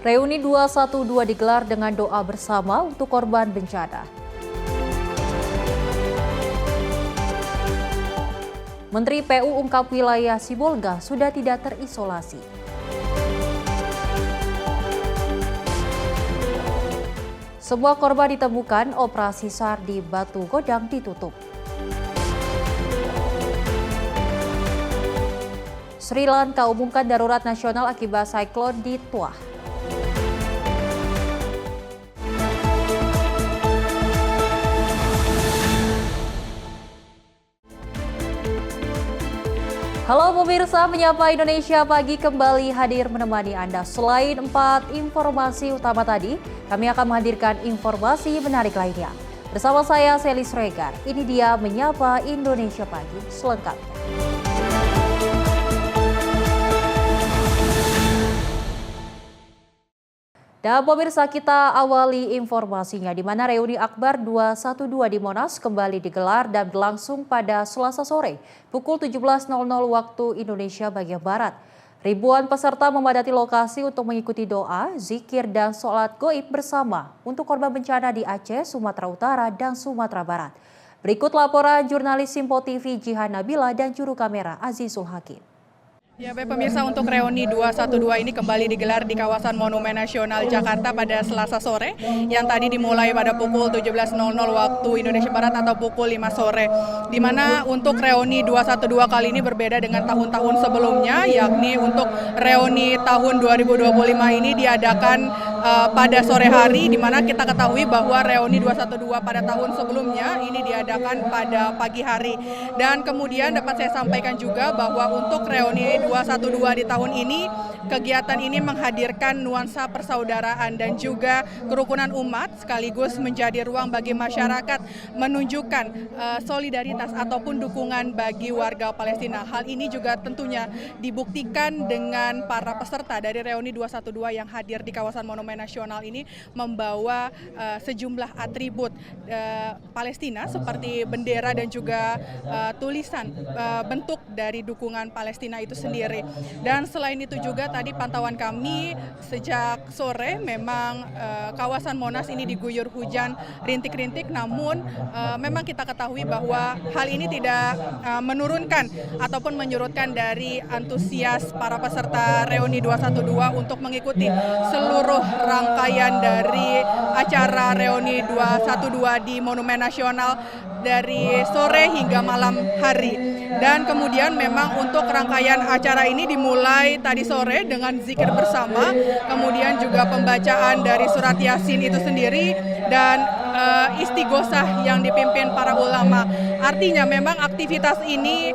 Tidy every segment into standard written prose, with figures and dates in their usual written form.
Reuni 212 digelar dengan doa bersama untuk korban bencana. Menteri PU ungkap wilayah Sibolga sudah tidak terisolasi. Sebuah korban ditemukan, operasi SAR di Batu Godang ditutup. Sri Lanka umumkan darurat nasional akibat siklon di Tuah. Halo pemirsa, Menyapa Indonesia Pagi kembali hadir menemani Anda. Selain 4 informasi utama tadi, kami akan menghadirkan informasi menarik lainnya. Bersama saya, Selis Regar, ini dia Menyapa Indonesia Pagi selengkapnya. Dan pemirsa, kita awali informasinya di mana reuni Akbar 212 di Monas kembali digelar dan berlangsung pada Selasa sore pukul 17.00 waktu Indonesia bagian Barat. Ribuan peserta memadati lokasi untuk mengikuti doa, zikir, dan sholat goib bersama untuk korban bencana di Aceh, Sumatera Utara, dan Sumatera Barat. Berikut laporan jurnalis Simpo TV Jihan Nabila dan juru kamera Azizul Hakim. Ya, baik pemirsa, untuk reuni 212 ini kembali digelar di kawasan Monumen Nasional Jakarta pada Selasa sore yang tadi dimulai pada pukul 17.00 waktu Indonesia Barat atau pukul 5 sore. Di mana untuk reuni 212 kali ini berbeda dengan tahun-tahun sebelumnya, yakni untuk reuni tahun 2025 ini diadakan pada sore hari, di mana kita ketahui bahwa reuni 212 pada tahun sebelumnya ini diadakan pada pagi hari. Dan kemudian dapat saya sampaikan juga bahwa untuk reuni 212 di tahun ini, kegiatan ini menghadirkan nuansa persaudaraan dan juga kerukunan umat, sekaligus menjadi ruang bagi masyarakat menunjukkan solidaritas ataupun dukungan bagi warga Palestina. Hal ini juga tentunya dibuktikan dengan para peserta dari reuni 212 yang hadir di kawasan Monumen Nasional ini membawa sejumlah atribut Palestina seperti bendera dan juga tulisan bentuk dari dukungan Palestina itu sendiri. Dan selain itu juga tadi pantauan kami sejak sore memang kawasan Monas ini diguyur hujan rintik-rintik, namun memang kita ketahui bahwa hal ini tidak menurunkan ataupun menyurutkan dari antusias para peserta reuni 212 untuk mengikuti seluruh rangkaian dari acara reuni 212 di Monumen Nasional dari sore hingga malam hari. Dan kemudian memang untuk rangkaian acara ini dimulai tadi sore dengan zikir bersama, kemudian juga pembacaan dari surat Yasin itu sendiri dan istighosah yang dipimpin para ulama. Artinya memang aktivitas ini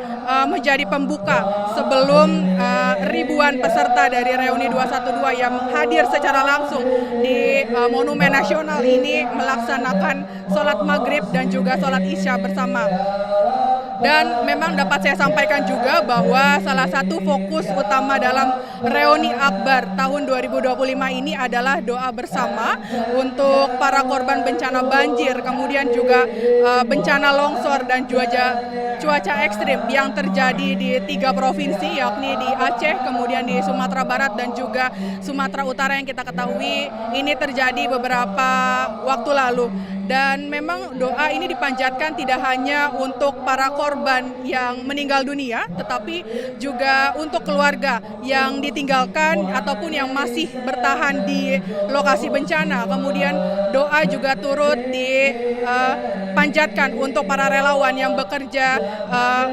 menjadi pembuka sebelum ribuan peserta dari reuni 212 yang hadir secara langsung di Monumen Nasional ini melaksanakan sholat maghrib dan juga sholat isya bersama. Dan memang dapat saya sampaikan juga bahwa salah satu fokus utama dalam reuni Akbar tahun 2025 ini adalah doa bersama untuk para korban bencana banjir, kemudian juga bencana longsor dan cuaca ekstrim yang terjadi di 3 provinsi, yakni di Aceh, kemudian di Sumatera Barat dan juga Sumatera Utara yang kita ketahui ini terjadi beberapa waktu lalu. Dan memang doa ini dipanjatkan tidak hanya untuk para korban yang meninggal dunia, tetapi juga untuk keluarga yang ditinggalkan ataupun yang masih bertahan di lokasi bencana. Kemudian doa juga turut dipanjatkan untuk para relawan yang bekerja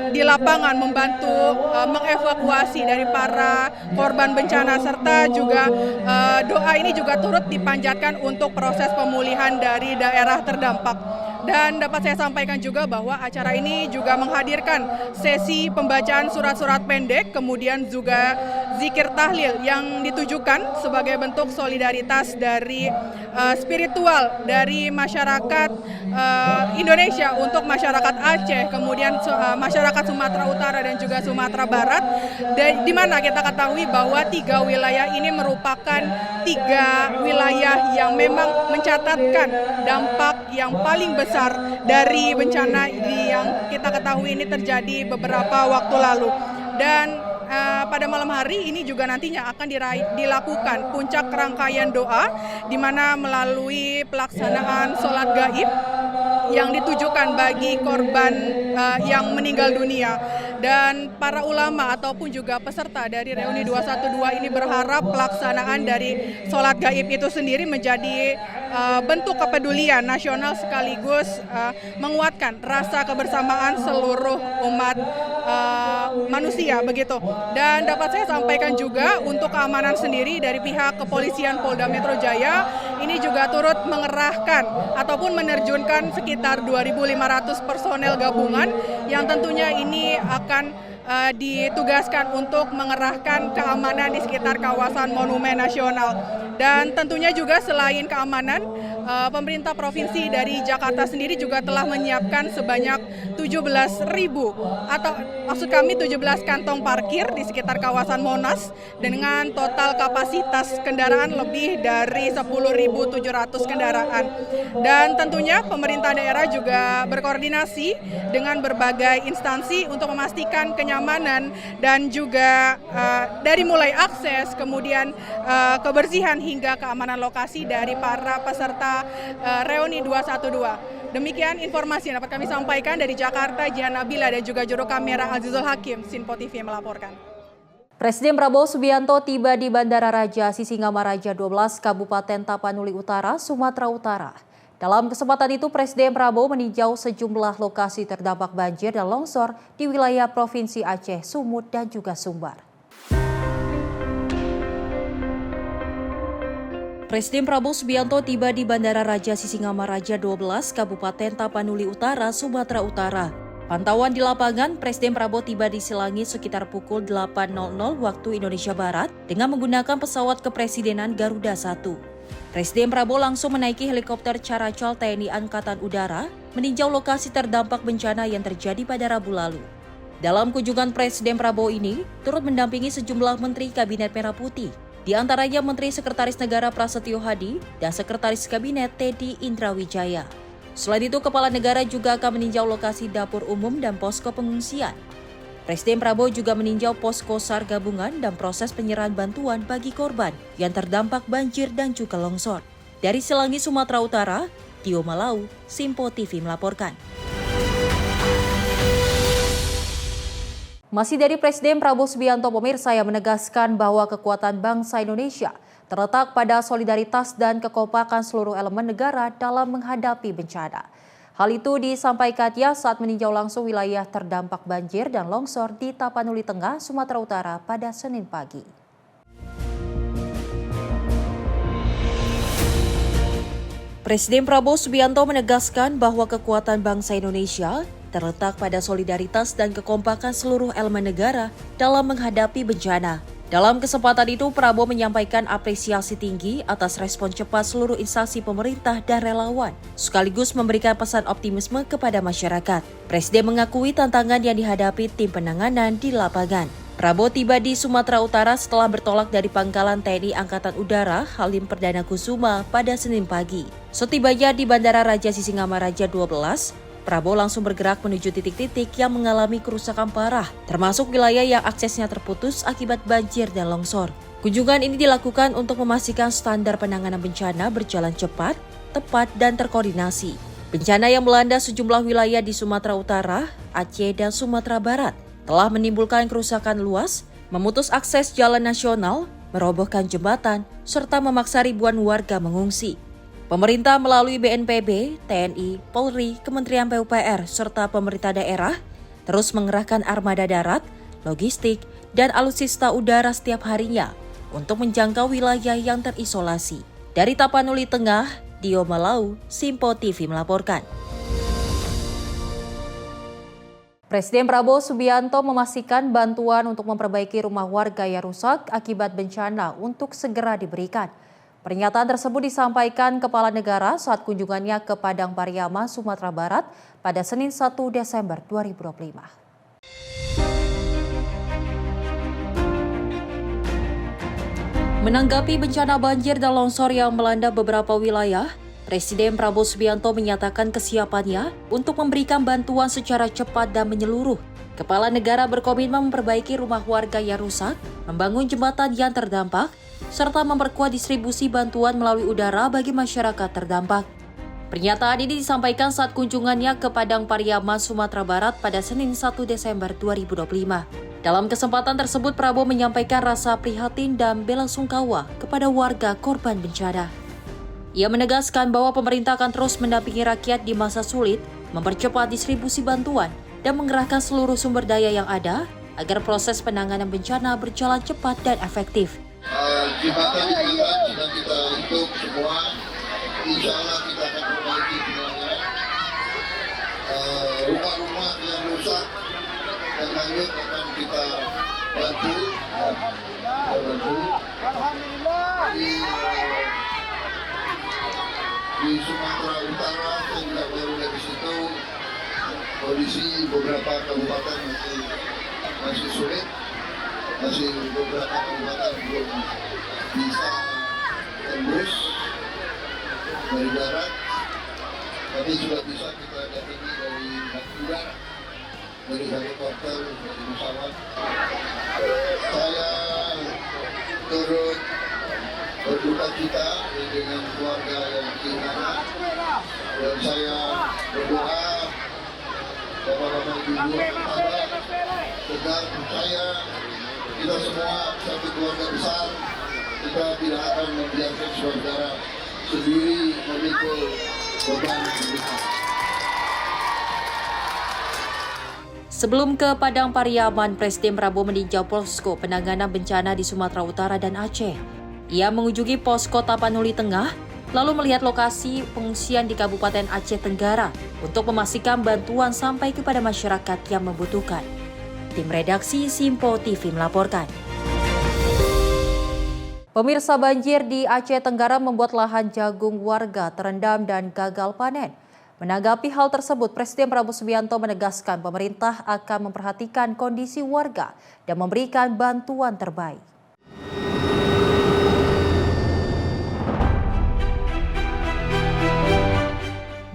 di lapangan membantu mengevakuasi dari para korban bencana, serta juga doa ini juga turut dipanjatkan untuk proses pemulihan dari daerah terdampak. Dan dapat saya sampaikan juga bahwa acara ini juga menghadirkan sesi pembacaan surat-surat pendek, kemudian juga zikir tahlil yang ditujukan sebagai bentuk solidaritas dari spiritual dari masyarakat Indonesia untuk masyarakat Aceh, kemudian masyarakat Sumatera Utara dan juga Sumatera Barat, di mana kita ketahui bahwa 3 wilayah ini merupakan 3 wilayah yang memang mencatatkan dampak yang paling besar dari bencana yang kita ketahui ini terjadi beberapa waktu lalu. Dan pada malam hari ini juga nantinya akan dilakukan puncak rangkaian doa, di mana melalui pelaksanaan sholat gaib yang ditujukan bagi korban yang meninggal dunia. Dan para ulama ataupun juga peserta dari reuni 212 ini berharap pelaksanaan dari sholat gaib itu sendiri menjadi bentuk kepedulian nasional sekaligus menguatkan rasa kebersamaan seluruh umat manusia begitu. Dan dapat saya sampaikan juga untuk keamanan sendiri dari pihak kepolisian Polda Metro Jaya ini juga turut mengerahkan ataupun menerjunkan sekitar 2.500 personel gabungan yang tentunya ini akan ditugaskan untuk mengerahkan keamanan di sekitar kawasan Monumen Nasional. Dan tentunya juga selain keamanan, pemerintah provinsi dari Jakarta sendiri juga telah menyiapkan sebanyak 17.000 atau maksud kami 17 kantong parkir di sekitar kawasan Monas dengan total kapasitas kendaraan lebih dari 10.700 kendaraan. Dan tentunya pemerintah daerah juga berkoordinasi dengan berbagai instansi untuk memastikan kenyamanan dan juga dari mulai akses, kemudian kebersihan hingga keamanan lokasi dari para peserta reuni 212. Demikian informasi yang dapat kami sampaikan dari Jakarta, Jihan Nabila dan juga juru kamera Azizul Hakim, Sinpo TV melaporkan. Presiden Prabowo Subianto tiba di Bandara Raja Sisingamaraja 12, Kabupaten Tapanuli Utara, Sumatera Utara. Dalam kesempatan itu, Presiden Prabowo meninjau sejumlah lokasi terdampak banjir dan longsor di wilayah Provinsi Aceh, Sumut, dan juga Sumbar. Presiden Prabowo Subianto tiba di Bandara Raja Sisingamaraja 12, Kabupaten Tapanuli Utara, Sumatera Utara. Pantauan di lapangan, Presiden Prabowo tiba di Silangit sekitar pukul 8.00 waktu Indonesia Barat dengan menggunakan pesawat kepresidenan Garuda 1. Presiden Prabowo langsung menaiki helikopter Caracol TNI Angkatan Udara meninjau lokasi terdampak bencana yang terjadi pada Rabu lalu. Dalam kunjungan Presiden Prabowo ini, turut mendampingi sejumlah Menteri Kabinet Merah Putih, di antaranya Menteri Sekretaris Negara Prasetyo Hadi dan Sekretaris Kabinet Teddy Indrawijaya. Selain itu, Kepala Negara juga akan meninjau lokasi dapur umum dan posko pengungsian. Presiden Prabowo juga meninjau posko SAR gabungan dan proses penyerahan bantuan bagi korban yang terdampak banjir dan juga longsor. Dari Silangit, Sumatera Utara, Tio Malau, Sinpo TV melaporkan. Masih dari Presiden Prabowo Subianto, pemirsa, yang menegaskan bahwa kekuatan bangsa Indonesia terletak pada solidaritas dan kekompakan seluruh elemen negara dalam menghadapi bencana. Hal itu disampaikannya saat meninjau langsung wilayah terdampak banjir dan longsor di Tapanuli Tengah, Sumatera Utara pada Senin pagi. Presiden Prabowo Subianto menegaskan bahwa kekuatan bangsa Indonesia terletak pada solidaritas dan kekompakan seluruh elemen negara dalam menghadapi bencana. Dalam kesempatan itu, Prabowo menyampaikan apresiasi tinggi atas respon cepat seluruh instansi pemerintah dan relawan, sekaligus memberikan pesan optimisme kepada masyarakat. Presiden mengakui tantangan yang dihadapi tim penanganan di lapangan. Prabowo tiba di Sumatera Utara setelah bertolak dari Pangkalan TNI Angkatan Udara Halim Perdana Kusuma pada Senin pagi. Setibanya di Bandara Raja Sisingamaraja 12, Prabowo langsung bergerak menuju titik-titik yang mengalami kerusakan parah, termasuk wilayah yang aksesnya terputus akibat banjir dan longsor. Kunjungan ini dilakukan untuk memastikan standar penanganan bencana berjalan cepat, tepat, dan terkoordinasi. Bencana yang melanda sejumlah wilayah di Sumatera Utara, Aceh, dan Sumatera Barat telah menimbulkan kerusakan luas, memutus akses jalan nasional, merobohkan jembatan, serta memaksa ribuan warga mengungsi. Pemerintah melalui BNPB, TNI, Polri, Kementerian PUPR, serta pemerintah daerah terus mengerahkan armada darat, logistik, dan alutsista udara setiap harinya untuk menjangkau wilayah yang terisolasi. Dari Tapanuli Tengah, Dio Malau, Sinpo TV melaporkan. Presiden Prabowo Subianto memastikan bantuan untuk memperbaiki rumah warga yang rusak akibat bencana untuk segera diberikan. Pernyataan tersebut disampaikan Kepala Negara saat kunjungannya ke Padang Pariaman, Sumatera Barat pada Senin 1 Desember 2025. Menanggapi bencana banjir dan longsor yang melanda beberapa wilayah, Presiden Prabowo Subianto menyatakan kesiapannya untuk memberikan bantuan secara cepat dan menyeluruh. Kepala negara berkomitmen memperbaiki rumah warga yang rusak, membangun jembatan yang terdampak, serta memperkuat distribusi bantuan melalui udara bagi masyarakat terdampak. Pernyataan ini disampaikan saat kunjungannya ke Padang Pariaman, Sumatera Barat pada Senin 1 Desember 2025. Dalam kesempatan tersebut, Prabowo menyampaikan rasa prihatin dan bela sungkawa kepada warga korban bencana. Ia menegaskan bahwa pemerintah akan terus mendampingi rakyat di masa sulit, mempercepat distribusi bantuan, dan mengerahkan seluruh sumber daya yang ada agar proses penanganan bencana berjalan cepat dan efektif. Jembatan sedang kita hitung semua, insya Allah kita akan perbaiki semuanya. Rumah-rumah yang rusak dan hanyut akan kita bantu. Di Sumatera Utara saya juga baru dari situ, kondisi beberapa kabupaten masih sulit, masih beberapa kabupaten belum bisa tembus dari darat, tapi sudah bisa kita datangi dari udara, dari helikopter, dari pesawat. Saya turut berduka cita dengan keluarga yang kehilangan, dan saya berdoa Bapak-bapak Ibu sabar, tegar, percaya kita semua satu keluarga besar, kita tidak akan membiarkan saudara sendiri memikul beban besar. Sebelum ke Padang Pariaman, Presiden Prabowo meninjau posko penanganan bencana di Sumatera Utara dan Aceh. Ia mengunjungi posko Tapanuli Tengah, lalu melihat lokasi pengungsian di Kabupaten Aceh Tenggara untuk memastikan bantuan sampai kepada masyarakat yang membutuhkan. Tim redaksi Simpo TV melaporkan. Pemirsa, banjir di Aceh Tenggara membuat lahan jagung warga terendam dan gagal panen. Menanggapi hal tersebut, Presiden Prabowo Subianto menegaskan pemerintah akan memperhatikan kondisi warga dan memberikan bantuan terbaik.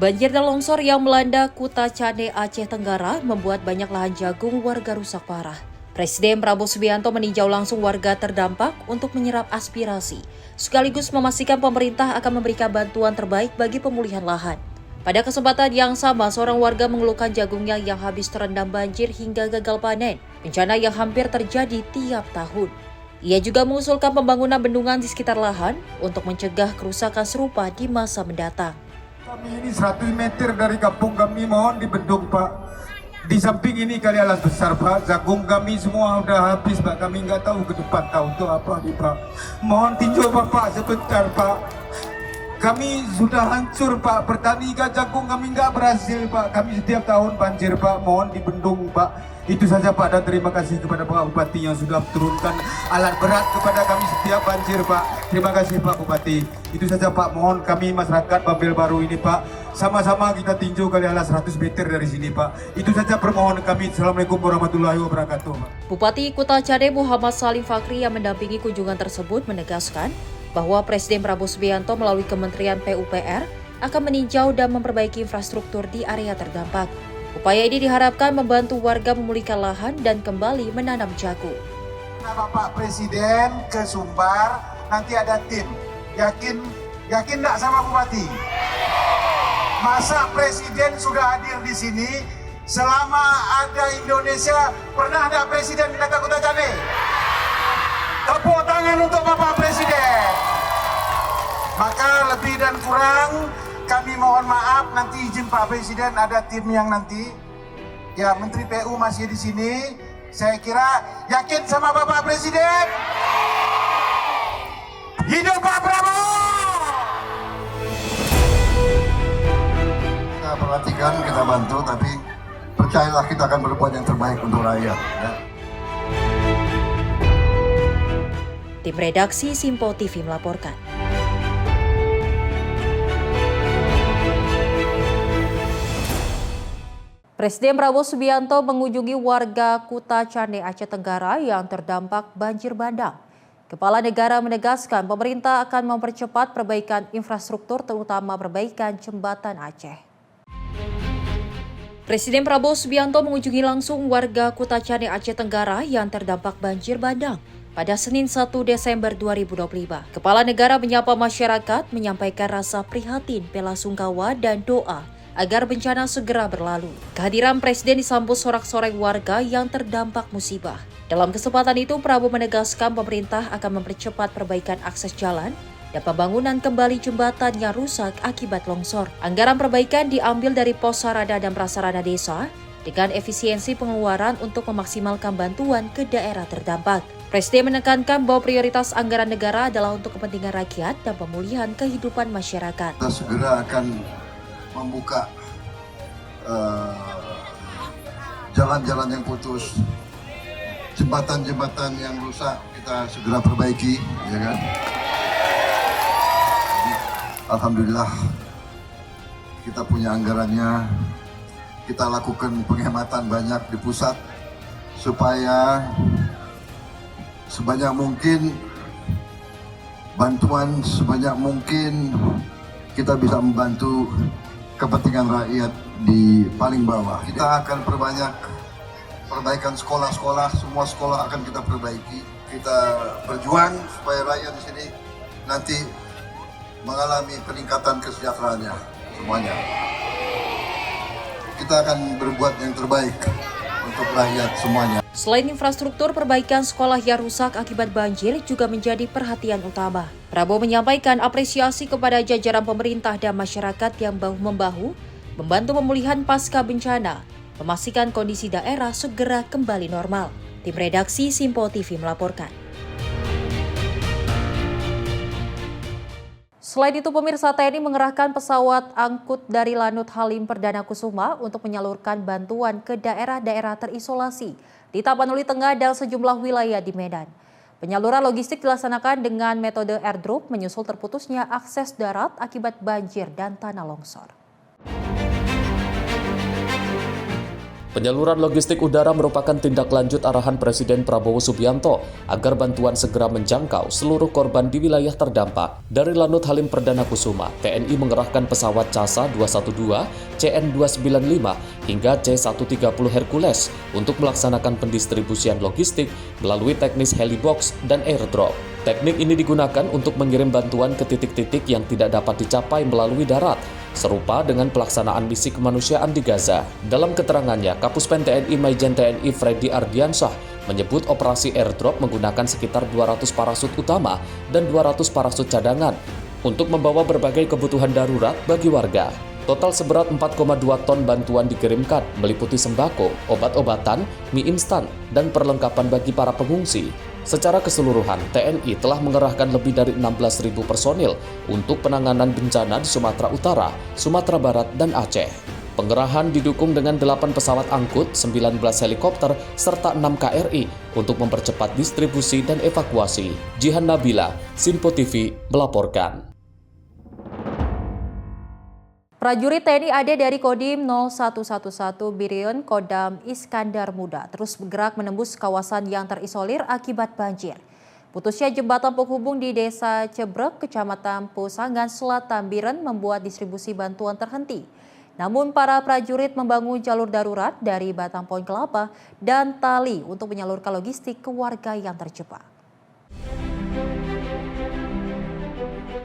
Banjir dan longsor yang melanda Kuta Cane, Aceh Tenggara membuat banyak lahan jagung warga rusak parah. Presiden Prabowo Subianto meninjau langsung warga terdampak untuk menyerap aspirasi, sekaligus memastikan pemerintah akan memberikan bantuan terbaik bagi pemulihan lahan. Pada kesempatan yang sama, seorang warga mengeluhkan jagungnya yang habis terendam banjir hingga gagal panen, bencana yang hampir terjadi tiap tahun. Ia juga mengusulkan pembangunan bendungan di sekitar lahan untuk mencegah kerusakan serupa di masa mendatang. Kami ini 100 meter dari kampung kami, mohon dibendung Pak. Di samping ini kali alas besar Pak, jagung kami semua udah habis Pak. Kami nggak tahu ke depan tahu untuk apa nih Pak. Mohon tinjau Bapak sebentar Pak. Kami sudah hancur Pak, bertani jagung kami nggak berhasil Pak. Kami setiap tahun banjir Pak, mohon dibendung Pak. Itu saja Pak, dan terima kasih kepada Pak Bupati yang sudah turunkan alat berat kepada kami setiap banjir Pak. Terima kasih Pak Bupati. Itu saja Pak, mohon kami masyarakat Babel Baru ini Pak, sama-sama kita tinjau kali alas 100 meter dari sini Pak. Itu saja permohonan kami. Assalamualaikum warahmatullahi wabarakatuh Pak. Bupati Kuta Cane Muhammad Salim Fakri yang mendampingi kunjungan tersebut menegaskan bahwa Presiden Prabowo Subianto melalui Kementerian PUPR akan meninjau dan memperbaiki infrastruktur di area terdampak. Upaya ini diharapkan membantu warga memulihkan lahan dan kembali menanam jagung. Bapak Presiden ke Sumbar, nanti ada tim. Yakin enggak sama Bupati? Masa Presiden sudah hadir di sini, selama ada Indonesia, pernah ada Presiden datang ke Kuta Cane? Tepuk tangan untuk Bapak Presiden. Maka lebih dan kurang kami mohon maaf, nanti izin Pak Presiden ada tim yang nanti. Ya, Menteri PU masih di sini. Saya kira yakin sama Bapak Presiden. Hidup Pak Prabowo. Kita perhatikan, kita bantu, tapi percayalah kita akan berbuat yang terbaik untuk rakyat. Ya. Tim redaksi Simpo TV melaporkan. Presiden Prabowo Subianto mengunjungi warga Kuta Cane, Aceh Tenggara yang terdampak banjir bandang. Kepala negara menegaskan pemerintah akan mempercepat perbaikan infrastruktur terutama perbaikan jembatan Aceh. Presiden Prabowo Subianto mengunjungi langsung warga Kutacani Aceh Tenggara yang terdampak banjir bandang pada Senin 1 Desember 2025. Kepala negara menyapa masyarakat, menyampaikan rasa prihatin, bela sungkawa, dan doa agar bencana segera berlalu. Kehadiran Presiden disambut sorak-sorai warga yang terdampak musibah. Dalam kesempatan itu, Prabowo menegaskan pemerintah akan mempercepat perbaikan akses jalan dan pembangunan kembali jembatan yang rusak akibat longsor. Anggaran perbaikan diambil dari pos sarana dan prasarana desa dengan efisiensi pengeluaran untuk memaksimalkan bantuan ke daerah terdampak. Presiden menekankan bahwa prioritas anggaran negara adalah untuk kepentingan rakyat dan pemulihan kehidupan masyarakat. Kita segera akan membuka jalan-jalan yang putus, jembatan-jembatan yang rusak kita segera perbaiki, ya kan? Alhamdulillah kita punya anggarannya, kita lakukan penghematan banyak di pusat supaya sebanyak mungkin bantuan sebanyak mungkin kita bisa membantu kepentingan rakyat di paling bawah. Kita akan perbanyak perbaikan sekolah-sekolah, semua sekolah akan kita perbaiki. Kita berjuang supaya rakyat di sini nanti mengalami peningkatan kesejahteraannya semuanya. Kita akan berbuat yang terbaik untuk rakyat semuanya. Selain infrastruktur, perbaikan sekolah yang rusak akibat banjir juga menjadi perhatian utama. Prabowo menyampaikan apresiasi kepada jajaran pemerintah dan masyarakat yang bahu-membahu membantu pemulihan pasca bencana, memastikan kondisi daerah segera kembali normal. Tim redaksi Simpo TV melaporkan. Selain itu, pemirsa, TNI mengerahkan pesawat angkut dari Lanut Halim Perdana Kusuma untuk menyalurkan bantuan ke daerah-daerah terisolasi di Tapanuli Tengah dan sejumlah wilayah di Medan. Penyaluran logistik dilaksanakan dengan metode airdrop menyusul terputusnya akses darat akibat banjir dan tanah longsor. Penyaluran logistik udara merupakan tindak lanjut arahan Presiden Prabowo Subianto agar bantuan segera menjangkau seluruh korban di wilayah terdampak. Dari Lanut Halim Perdana Kusuma, TNI mengerahkan pesawat CASA 212, CN295 hingga C130 Hercules untuk melaksanakan pendistribusian logistik melalui teknis helibox dan airdrop. Teknik ini digunakan untuk mengirim bantuan ke titik-titik yang tidak dapat dicapai melalui darat, serupa dengan pelaksanaan misi kemanusiaan di Gaza. Dalam keterangannya, Kapuspen TNI Maijen TNI Freddy Ardiansyah menyebut operasi airdrop menggunakan sekitar 200 parasut utama dan 200 parasut cadangan untuk membawa berbagai kebutuhan darurat bagi warga. Total seberat 4,2 ton bantuan dikirimkan, meliputi sembako, obat-obatan, mie instan, dan perlengkapan bagi para pengungsi. Secara keseluruhan, TNI telah mengerahkan lebih dari 16.000 personil untuk penanganan bencana di Sumatera Utara, Sumatera Barat, dan Aceh. Pengerahan didukung dengan 8 pesawat angkut, 19 helikopter, serta 6 KRI untuk mempercepat distribusi dan evakuasi. Jihan Nabila, Simpo TV, melaporkan. Prajurit TNI AD dari Kodim 0111 Birion Kodam Iskandar Muda terus bergerak menembus kawasan yang terisolir akibat banjir. Putusnya jembatan penghubung di Desa Cebrek, Kecamatan Pusangan Selatan Biren membuat distribusi bantuan terhenti. Namun para prajurit membangun jalur darurat dari batang pohon kelapa dan tali untuk menyalurkan logistik ke warga yang terjebak.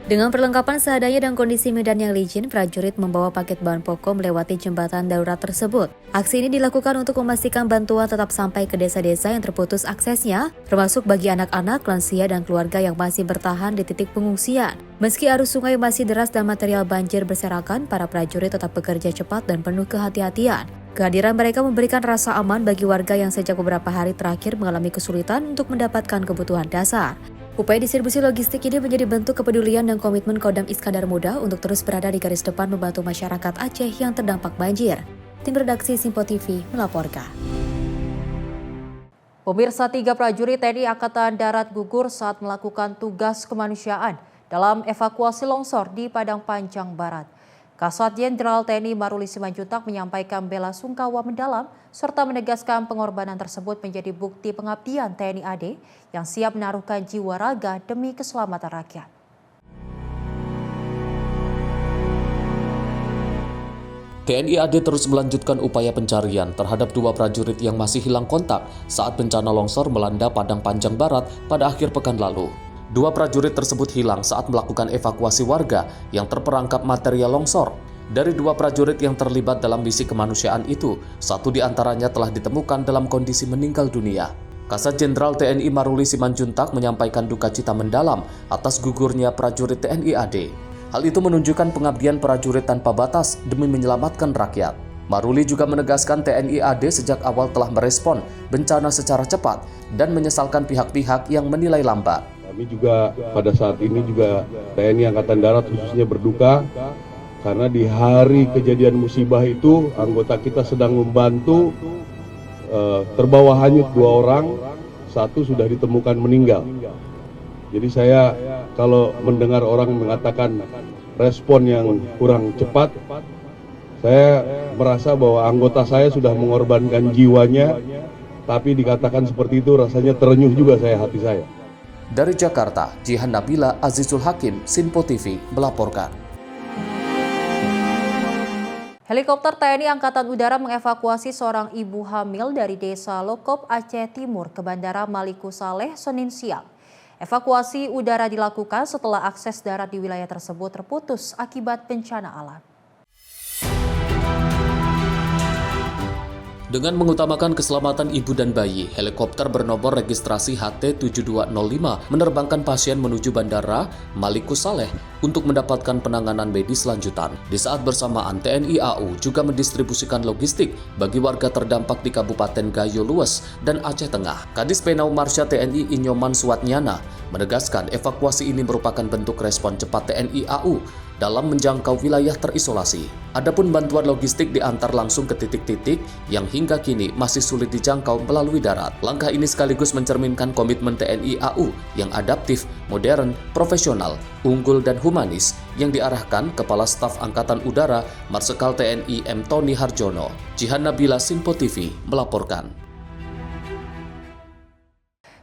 Dengan perlengkapan seadanya dan kondisi medan yang licin, prajurit membawa paket bahan pokok melewati jembatan darurat tersebut. Aksi ini dilakukan untuk memastikan bantuan tetap sampai ke desa-desa yang terputus aksesnya, termasuk bagi anak-anak, lansia, dan keluarga yang masih bertahan di titik pengungsian. Meski arus sungai masih deras dan material banjir berserakan, para prajurit tetap bekerja cepat dan penuh kehati-hatian. Kehadiran mereka memberikan rasa aman bagi warga yang sejak beberapa hari terakhir mengalami kesulitan untuk mendapatkan kebutuhan dasar. Upaya distribusi logistik ini menjadi bentuk kepedulian dan komitmen Kodam Iskandar Muda untuk terus berada di garis depan membantu masyarakat Aceh yang terdampak banjir. Tim redaksi Simpo TV melaporkan. Pemirsa, 3 prajurit TNI Angkatan Darat gugur saat melakukan tugas kemanusiaan dalam evakuasi longsor di Padang Panjang Barat. Kasat Jenderal TNI Maruli Simanjuntak menyampaikan bela sungkawa mendalam serta menegaskan pengorbanan tersebut menjadi bukti pengabdian TNI AD yang siap menaruhkan jiwa raga demi keselamatan rakyat. TNI AD terus melanjutkan upaya pencarian terhadap 2 prajurit yang masih hilang kontak saat bencana longsor melanda Padang Panjang Barat pada akhir pekan lalu. 2 prajurit tersebut hilang saat melakukan evakuasi warga yang terperangkap material longsor. Dari 2 prajurit yang terlibat dalam misi kemanusiaan itu, 1 diantaranya telah ditemukan dalam kondisi meninggal dunia. Kasat Jenderal TNI Maruli Simanjuntak menyampaikan duka cita mendalam atas gugurnya prajurit TNI AD. Hal itu menunjukkan pengabdian prajurit tanpa batas demi menyelamatkan rakyat. Maruli juga menegaskan TNI AD sejak awal telah merespon bencana secara cepat dan menyesalkan pihak-pihak yang menilai lambat. Kami juga pada saat ini juga TNI Angkatan Darat khususnya berduka karena di hari kejadian musibah itu anggota kita sedang membantu terbawa hanyut 2 orang, 1 sudah ditemukan meninggal. Jadi saya kalau mendengar orang mengatakan respon yang kurang cepat, saya merasa bahwa anggota saya sudah mengorbankan jiwanya, tapi dikatakan seperti itu rasanya terenyuh juga hati saya. Dari Jakarta, Jihan Nabila Azizul Hakim, Sinpo TV melaporkan. Helikopter TNI Angkatan Udara mengevakuasi seorang ibu hamil dari Desa Lokop, Aceh Timur ke Bandara Maliku Saleh Senin siang. Evakuasi udara dilakukan setelah akses darat di wilayah tersebut terputus akibat bencana alam. Dengan mengutamakan keselamatan ibu dan bayi, helikopter bernomor registrasi HT7205 menerbangkan pasien menuju Bandara Maliku Saleh untuk mendapatkan penanganan medis lanjutan. Di saat bersamaan, TNI AU juga mendistribusikan logistik bagi warga terdampak di Kabupaten Gayo Lues dan Aceh Tengah. Kadis Penau Marsya TNI Inyoman Suwatnyana menegaskan evakuasi ini merupakan bentuk respon cepat TNI AU dalam menjangkau wilayah terisolasi. Adapun bantuan logistik diantar langsung ke titik-titik yang hingga kini masih sulit dijangkau melalui darat. Langkah ini sekaligus mencerminkan komitmen TNI AU yang adaptif, modern, profesional, unggul dan humanis yang diarahkan Kepala Staf Angkatan Udara Marsikal TNI M. Tony Harjono. Jihan Nabila, Sinpo TV melaporkan.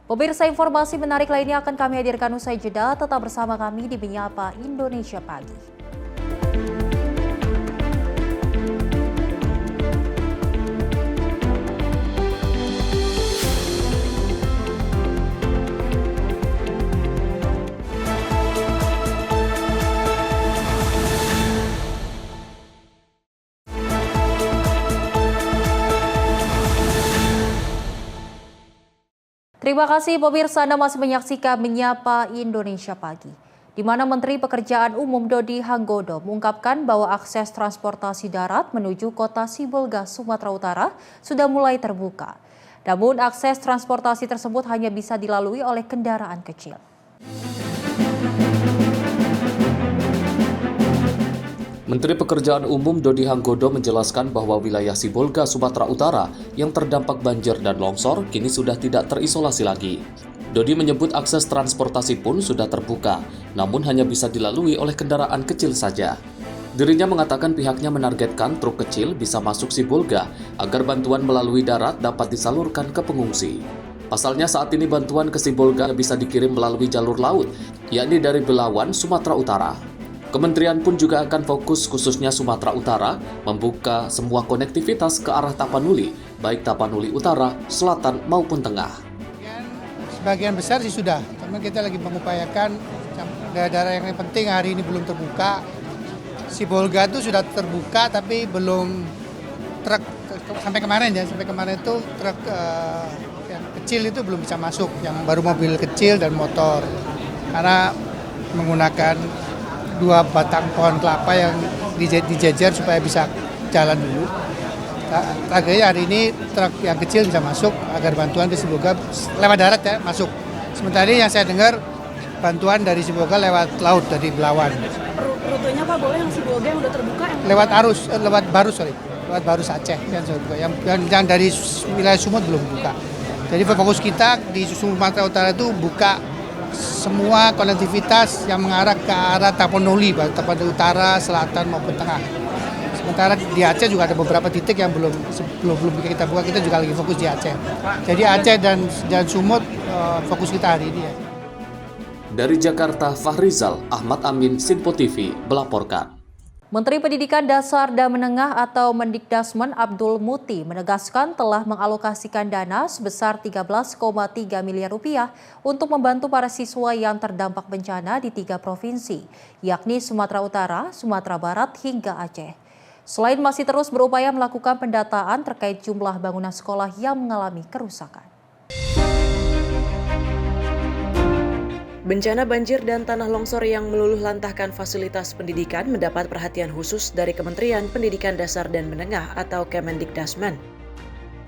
Pemirsa, informasi menarik lainnya akan kami hadirkan usai jeda. Tetap bersama kami di Menyapa Indonesia Pagi. Terima kasih pemirsa, Anda masih menyaksikan Menyapa Indonesia Pagi, di mana Menteri Pekerjaan Umum Dodi Hanggodo mengungkapkan bahwa akses transportasi darat menuju kota Sibolga, Sumatera Utara sudah mulai terbuka. Namun akses transportasi tersebut hanya bisa dilalui oleh kendaraan kecil. Menteri Pekerjaan Umum Dodi Hanggodo menjelaskan bahwa wilayah Sibolga, Sumatera Utara yang terdampak banjir dan longsor kini sudah tidak terisolasi lagi. Dodi menyebut akses transportasi pun sudah terbuka, namun hanya bisa dilalui oleh kendaraan kecil saja. Dirinya mengatakan pihaknya menargetkan truk kecil bisa masuk Sibolga agar bantuan melalui darat dapat disalurkan ke pengungsi. Pasalnya saat ini bantuan ke Sibolga bisa dikirim melalui jalur laut, yakni dari Belawan, Sumatera Utara. Kementerian pun juga akan fokus khususnya Sumatera Utara membuka semua konektivitas ke arah Tapanuli, baik Tapanuli Utara, Selatan maupun Tengah. Sebagian besar sih sudah, karena kita lagi mengupayakan daerah yang penting hari ini belum terbuka. Sibolga itu sudah terbuka tapi belum truk sampai kemarin itu truk yang kecil itu belum bisa masuk, yang baru mobil kecil dan motor karena menggunakan 2 batang pohon kelapa yang dijejer supaya bisa jalan dulu. Targetnya hari ini truk yang kecil bisa masuk agar bantuan ke Sibolga lewat darat ya masuk. Sementara ini yang saya dengar bantuan dari Sibolga lewat laut dari Belawan. Rutenya Pak, boleh yang Sibolga yang udah terbuka? Lewat Barus Aceh yang dari wilayah Sumut belum buka. Jadi fokus kita di Sumatera Utara itu buka semua konektivitas yang mengarah ke arah Tapanuli, pada utara, selatan maupun tengah. Sementara di Aceh juga ada beberapa titik yang belum kita buka, kita juga lagi fokus di Aceh. Jadi Aceh dan Sumut fokus kita hari ini ya. Dari Jakarta, Fahrizal Ahmad Amin, Sinpo TV melaporkan. Menteri Pendidikan Dasar dan Menengah atau Mendikdasmen Abdul Muti menegaskan telah mengalokasikan dana sebesar 13,3 miliar rupiah untuk membantu para siswa yang terdampak bencana di 3 provinsi, yakni Sumatera Utara, Sumatera Barat, hingga Aceh. Selain masih terus berupaya melakukan pendataan terkait jumlah bangunan sekolah yang mengalami kerusakan. Bencana banjir dan tanah longsor yang meluluh lantahkan fasilitas pendidikan mendapat perhatian khusus dari Kementerian Pendidikan Dasar dan Menengah atau Kemendikdasmen.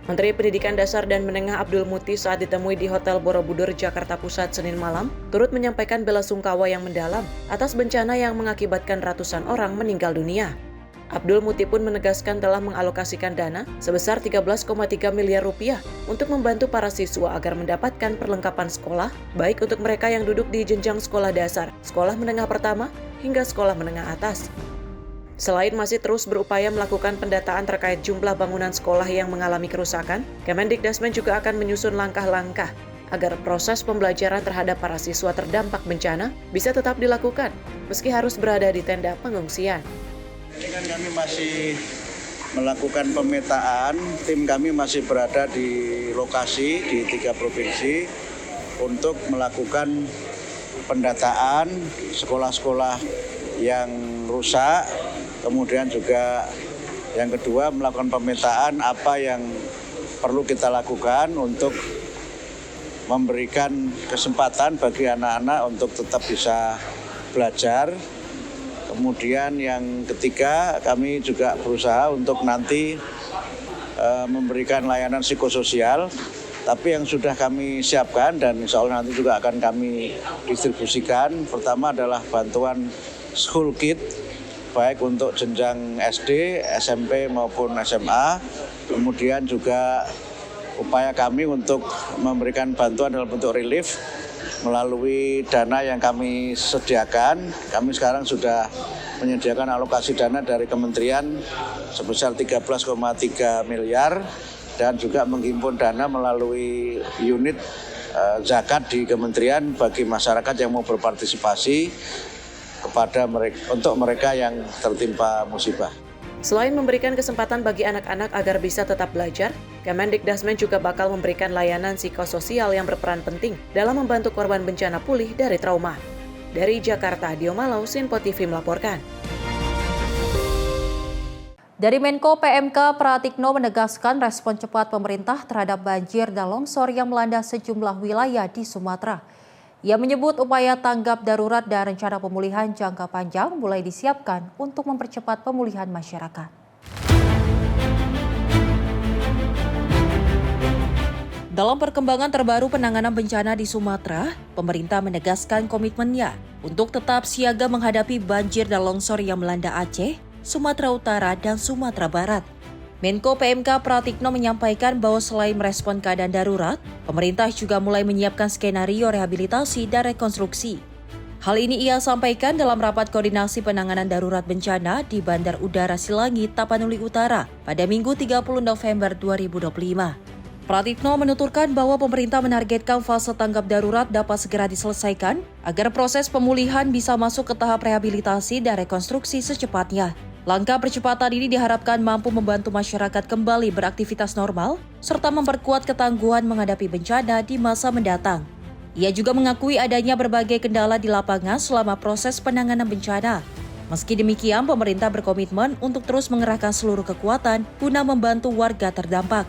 Menteri Pendidikan Dasar dan Menengah Abdul Muti saat ditemui di Hotel Borobudur, Jakarta Pusat, Senin malam, turut menyampaikan bela sungkawa yang mendalam atas bencana yang mengakibatkan ratusan orang meninggal dunia. Abdul Muti pun menegaskan telah mengalokasikan dana sebesar 13,3 miliar rupiah untuk membantu para siswa agar mendapatkan perlengkapan sekolah, baik untuk mereka yang duduk di jenjang sekolah dasar, sekolah menengah pertama, hingga sekolah menengah atas. Selain masih terus berupaya melakukan pendataan terkait jumlah bangunan sekolah yang mengalami kerusakan, Kemendikdasmen juga akan menyusun langkah-langkah agar proses pembelajaran terhadap para siswa terdampak bencana bisa tetap dilakukan, meski harus berada di tenda pengungsian. Ini kan kami masih melakukan pemetaan, tim kami masih berada di lokasi di 3 provinsi untuk melakukan pendataan sekolah-sekolah yang rusak, kemudian juga yang kedua melakukan pemetaan apa yang perlu kita lakukan untuk memberikan kesempatan bagi anak-anak untuk tetap bisa belajar. Kemudian yang ketiga, kami juga berusaha untuk nanti memberikan layanan psikososial, tapi yang sudah kami siapkan dan insya Allah nanti juga akan kami distribusikan. Pertama adalah bantuan school kit, baik untuk jenjang SD, SMP maupun SMA. Kemudian juga upaya kami untuk memberikan bantuan dalam bentuk relief melalui dana yang kami sediakan. Kami sekarang sudah menyediakan alokasi dana dari kementerian sebesar 13,3 miliar dan juga menghimpun dana melalui unit zakat di kementerian bagi masyarakat yang mau berpartisipasi kepada untuk mereka yang tertimpa musibah. Selain memberikan kesempatan bagi anak-anak agar bisa tetap belajar, Kemendikdasmen juga bakal memberikan layanan psikososial yang berperan penting dalam membantu korban bencana pulih dari trauma. Dari Jakarta, Dio Malau, Sinpo TV melaporkan. Dari Menko PMK Pratikno menegaskan respon cepat pemerintah terhadap banjir dan longsor yang melanda sejumlah wilayah di Sumatera. Ia menyebut upaya tanggap darurat dan rencana pemulihan jangka panjang mulai disiapkan untuk mempercepat pemulihan masyarakat. Dalam perkembangan terbaru penanganan bencana di Sumatera, pemerintah menegaskan komitmennya untuk tetap siaga menghadapi banjir dan longsor yang melanda Aceh, Sumatera Utara, dan Sumatera Barat. Menko PMK Pratikno menyampaikan bahwa selain merespon keadaan darurat, pemerintah juga mulai menyiapkan skenario rehabilitasi dan rekonstruksi. Hal ini ia sampaikan dalam rapat koordinasi penanganan darurat bencana di Bandar Udara Silangit, Tapanuli Utara pada Minggu 30 November 2025. Pratikno menuturkan bahwa pemerintah menargetkan fase tanggap darurat dapat segera diselesaikan agar proses pemulihan bisa masuk ke tahap rehabilitasi dan rekonstruksi secepatnya. Langkah percepatan ini diharapkan mampu membantu masyarakat kembali beraktivitas normal serta memperkuat ketangguhan menghadapi bencana di masa mendatang. Ia juga mengakui adanya berbagai kendala di lapangan selama proses penanganan bencana. Meski demikian, pemerintah berkomitmen untuk terus mengerahkan seluruh kekuatan guna membantu warga terdampak.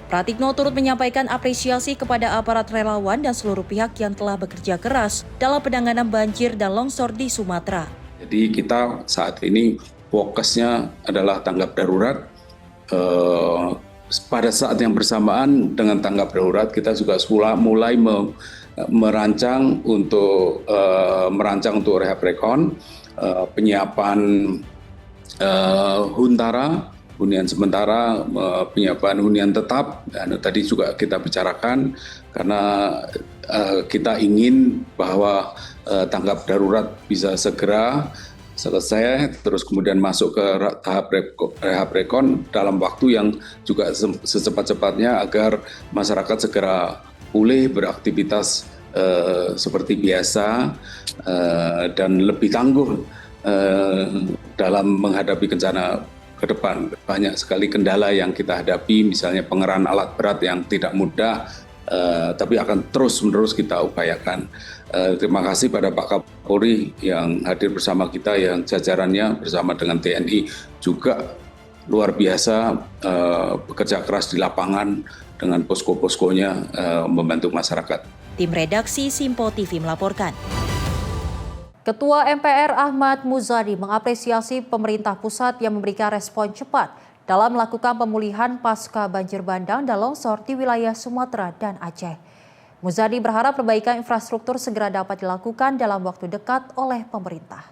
Pratikno turut menyampaikan apresiasi kepada aparat relawan dan seluruh pihak yang telah bekerja keras dalam penanganan banjir dan longsor di Sumatera. Jadi kita saat ini fokusnya adalah tanggap darurat. Pada saat yang bersamaan dengan tanggap darurat, kita juga mulai merancang untuk rehab rekon, penyiapan huntara hunian sementara, penyiapan hunian tetap, dan tadi juga kita bicarakan karena kita ingin bahwa tanggap darurat bisa segera selesai, terus kemudian masuk ke tahap rehab rekon dalam waktu yang juga secepat-cepatnya agar masyarakat segera pulih beraktivitas seperti biasa dan lebih tangguh dalam menghadapi bencana ke depan. Banyak sekali kendala yang kita hadapi, misalnya pengerahan alat berat yang tidak mudah, tapi akan terus-menerus kita upayakan. Terima kasih pada Pak Kapolri yang hadir bersama kita, yang jajarannya bersama dengan TNI juga luar biasa bekerja keras di lapangan dengan posko-poskonya membantu masyarakat. Tim redaksi Simpo TV melaporkan. Ketua MPR Ahmad Muzadi mengapresiasi pemerintah pusat yang memberikan respon cepat dalam melakukan pemulihan pasca banjir bandang dan longsor di wilayah Sumatera dan Aceh. Muzadi berharap perbaikan infrastruktur segera dapat dilakukan dalam waktu dekat oleh pemerintah.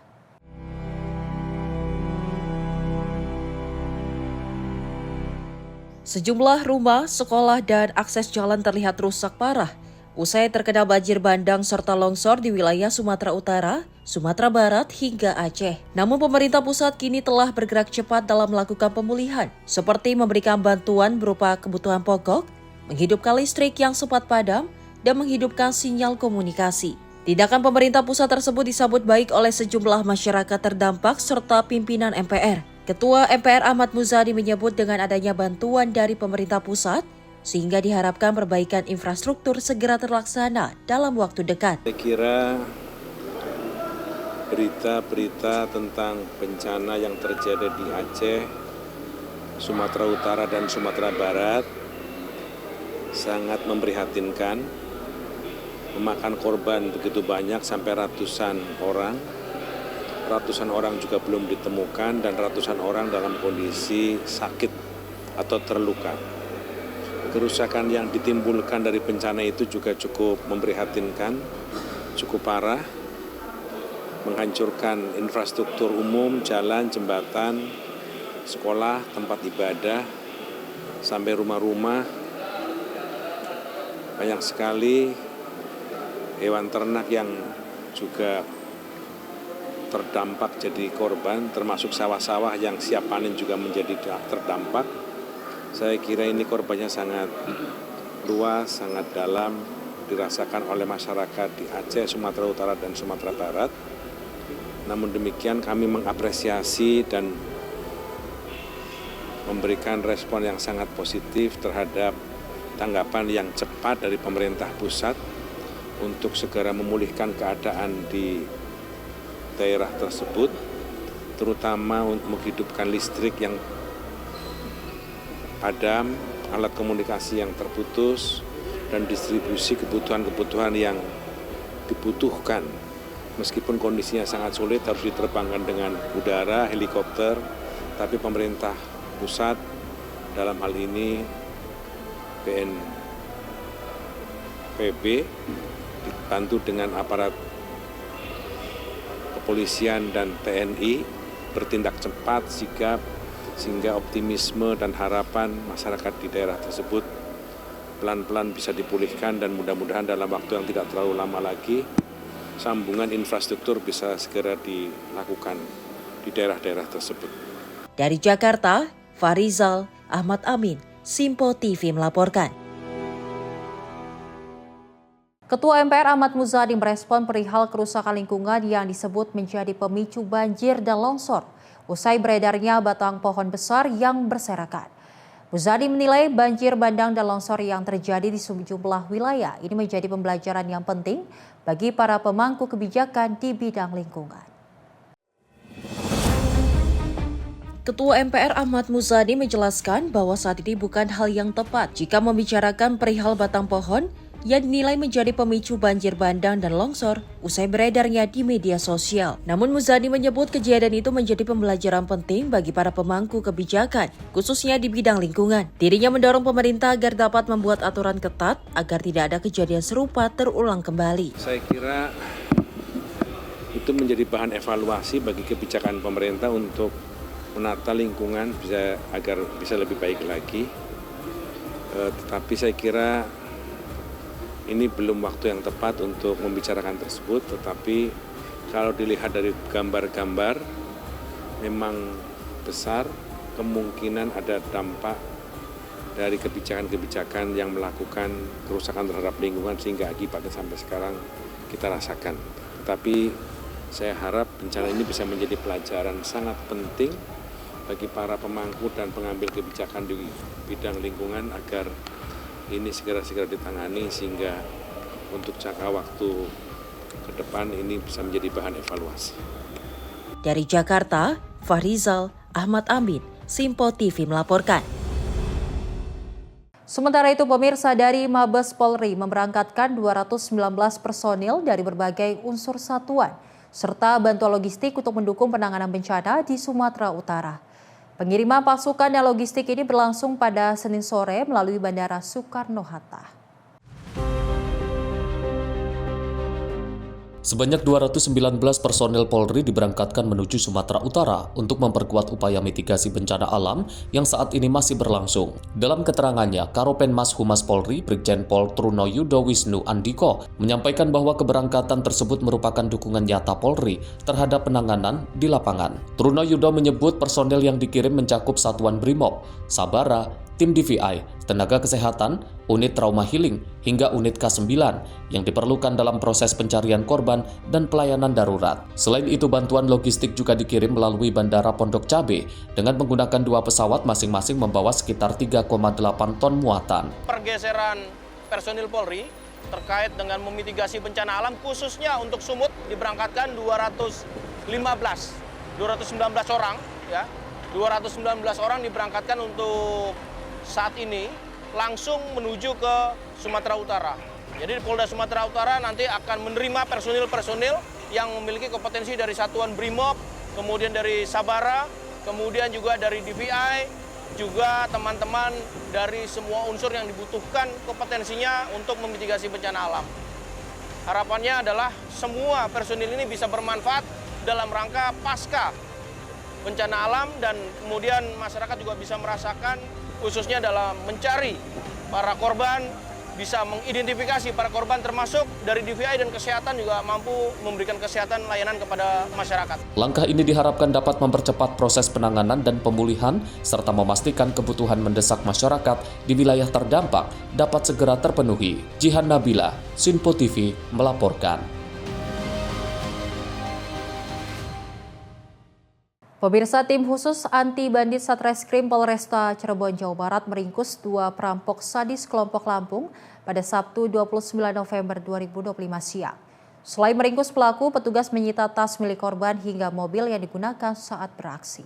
Sejumlah rumah, sekolah, dan akses jalan terlihat rusak parah usai terkena banjir bandang serta longsor di wilayah Sumatera Utara, Sumatera Barat, hingga Aceh. Namun pemerintah pusat kini telah bergerak cepat dalam melakukan pemulihan, seperti memberikan bantuan berupa kebutuhan pokok, menghidupkan listrik yang sempat padam, dan menghidupkan sinyal komunikasi. Tindakan pemerintah pusat tersebut disambut baik oleh sejumlah masyarakat terdampak serta pimpinan MPR. Ketua MPR Ahmad Muzadi menyebut dengan adanya bantuan dari pemerintah pusat, sehingga diharapkan perbaikan infrastruktur segera terlaksana dalam waktu dekat. Saya kira berita-berita tentang bencana yang terjadi di Aceh, Sumatera Utara, dan Sumatera Barat sangat memprihatinkan, memakan korban begitu banyak sampai ratusan orang. Ratusan orang juga belum ditemukan dan ratusan orang dalam kondisi sakit atau terluka. Kerusakan yang ditimbulkan dari bencana itu juga cukup memprihatinkan, cukup parah, menghancurkan infrastruktur umum, jalan, jembatan, sekolah, tempat ibadah, sampai rumah-rumah. Banyak sekali hewan ternak yang juga terdampak jadi korban, termasuk sawah-sawah yang siap panen juga menjadi terdampak. Saya kira ini korbannya sangat luas, sangat dalam, dirasakan oleh masyarakat di Aceh, Sumatera Utara, dan Sumatera Barat. Namun demikian kami mengapresiasi dan memberikan respon yang sangat positif terhadap tanggapan yang cepat dari pemerintah pusat untuk segera memulihkan keadaan di daerah tersebut, terutama untuk menghidupkan listrik yang padam, alat komunikasi yang terputus, dan distribusi kebutuhan-kebutuhan yang dibutuhkan. Meskipun kondisinya sangat sulit, harus diterbangkan dengan udara, helikopter, tapi pemerintah pusat dalam hal ini BNPB dibantu dengan aparat kepolisian dan TNI bertindak cepat, sigap, sehingga optimisme dan harapan masyarakat di daerah tersebut pelan-pelan bisa dipulihkan dan mudah-mudahan dalam waktu yang tidak terlalu lama lagi sambungan infrastruktur bisa segera dilakukan di daerah-daerah tersebut. Dari Jakarta, Farizal Ahmad Amin, Simpo TV melaporkan. Ketua MPR Ahmad Muzadi merespon perihal kerusakan lingkungan yang disebut menjadi pemicu banjir dan longsor usai beredarnya batang pohon besar yang berserakan. Muzadi menilai banjir bandang dan longsor yang terjadi di sejumlah wilayah ini menjadi pembelajaran yang penting bagi para pemangku kebijakan di bidang lingkungan. Ketua MPR Ahmad Muzadi menjelaskan bahwa saat ini bukan hal yang tepat jika membicarakan perihal batang pohon yang dinilai menjadi pemicu banjir bandang dan longsor usai beredarnya di media sosial. Namun Muzadi menyebut kejadian itu menjadi pembelajaran penting bagi para pemangku kebijakan, khususnya di bidang lingkungan. Dirinya mendorong pemerintah agar dapat membuat aturan ketat agar tidak ada kejadian serupa terulang kembali. Saya kira itu menjadi bahan evaluasi bagi kebijakan pemerintah untuk menata lingkungan agar bisa lebih baik lagi. Tetapi saya kira ini belum waktu yang tepat untuk membicarakan tersebut, tetapi kalau dilihat dari gambar-gambar memang besar kemungkinan ada dampak dari kebijakan-kebijakan yang melakukan kerusakan terhadap lingkungan sehingga akibatnya sampai sekarang kita rasakan. Tetapi saya harap bencana ini bisa menjadi pelajaran sangat penting bagi para pemangku dan pengambil kebijakan di bidang lingkungan agar ini segera ditangani sehingga untuk jangka waktu ke depan ini bisa menjadi bahan evaluasi. Dari Jakarta, Fahrizal Ahmad Amin, Simpo TV melaporkan. Sementara itu pemirsa, dari Mabes Polri memberangkatkan 219 personil dari berbagai unsur satuan serta bantuan logistik untuk mendukung penanganan bencana di Sumatera Utara. Pengiriman pasukan dan logistik ini berlangsung pada Senin sore melalui Bandara Soekarno-Hatta. Sebanyak 219 personel Polri diberangkatkan menuju Sumatera Utara untuk memperkuat upaya mitigasi bencana alam yang saat ini masih berlangsung. Dalam keterangannya, Karopenmas Humas Polri, Brigjen Pol Trunoyudo Wisnu Andiko, menyampaikan bahwa keberangkatan tersebut merupakan dukungan nyata Polri terhadap penanganan di lapangan. Trunoyudo menyebut personel yang dikirim mencakup Satuan Brimob, Sabara, tim DVI, tenaga kesehatan, unit trauma healing, hingga unit K9 yang diperlukan dalam proses pencarian korban dan pelayanan darurat. Selain itu, bantuan logistik juga dikirim melalui Bandara Pondok Cabe dengan menggunakan 2 pesawat masing-masing membawa sekitar 3,8 ton muatan. Pergeseran personil Polri terkait dengan memitigasi bencana alam khususnya untuk Sumut diberangkatkan 219 orang ya. 219 orang diberangkatkan untuk saat ini langsung menuju ke Sumatera Utara. Jadi Polda Sumatera Utara nanti akan menerima personil-personil yang memiliki kompetensi dari Satuan Brimob, kemudian dari Sabara, kemudian juga dari DVI, juga teman-teman dari semua unsur yang dibutuhkan kompetensinya untuk memitigasi bencana alam. Harapannya adalah semua personil ini bisa bermanfaat dalam rangka pasca bencana alam dan kemudian masyarakat juga bisa merasakan khususnya dalam mencari para korban, bisa mengidentifikasi para korban termasuk dari DVI dan kesehatan juga mampu memberikan kesehatan layanan kepada masyarakat. Langkah ini diharapkan dapat mempercepat proses penanganan dan pemulihan serta memastikan kebutuhan mendesak masyarakat di wilayah terdampak dapat segera terpenuhi. Jihan Nabila, Simpo TV melaporkan. Pemirsa, tim khusus anti bandit Satreskrim Polresta Cirebon, Jawa Barat meringkus 2 perampok sadis kelompok Lampung pada Sabtu 29 November 2025 siang. Selain meringkus pelaku, petugas menyita tas milik korban hingga mobil yang digunakan saat beraksi.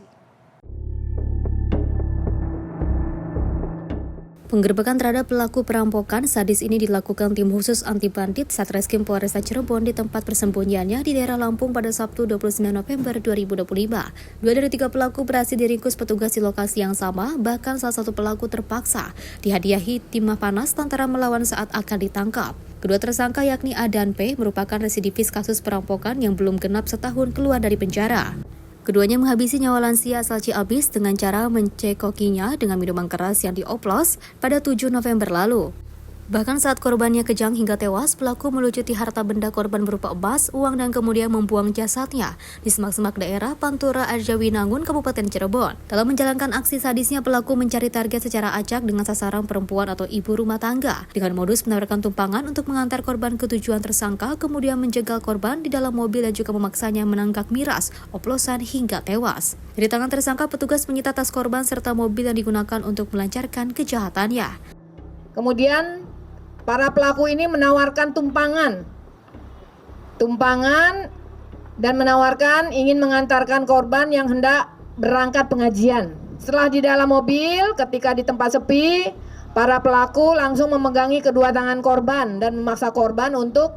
Penggerbekan terhadap pelaku perampokan sadis ini dilakukan tim khusus anti bandit Satreskrim Polresta Cirebon di tempat persembunyiannya di daerah Lampung pada Sabtu 29 November 2025. 2 dari 3 pelaku berhasil diringkus petugas di lokasi yang sama, bahkan salah satu pelaku terpaksa dihadiahi timah panas lantaran melawan saat akan ditangkap. Kedua tersangka yakni A dan P merupakan residivis kasus perampokan yang belum genap setahun keluar dari penjara. Keduanya menghabisi nyawa lansia asal Ciamis dengan cara mencekokinya dengan minuman keras yang dioplos pada 7 November lalu. Bahkan saat korbannya kejang hingga tewas, pelaku melucuti harta benda korban berupa emas, uang dan kemudian membuang jasadnya di semak-semak daerah Pantura Arjawinangun, Kabupaten Cirebon. Dalam menjalankan aksi sadisnya, pelaku mencari target secara acak dengan sasaran perempuan atau ibu rumah tangga dengan modus menawarkan tumpangan untuk mengantar korban ke tujuan tersangka, kemudian menjegal korban di dalam mobil dan juga memaksanya menenggak miras, oplosan hingga tewas. Dari tangan tersangka, petugas menyita tas korban serta mobil yang digunakan untuk melancarkan kejahatannya. Kemudian para pelaku ini menawarkan tumpangan dan menawarkan ingin mengantarkan korban yang hendak berangkat pengajian. Setelah di dalam mobil, ketika di tempat sepi, para pelaku langsung memegangi kedua tangan korban dan memaksa korban untuk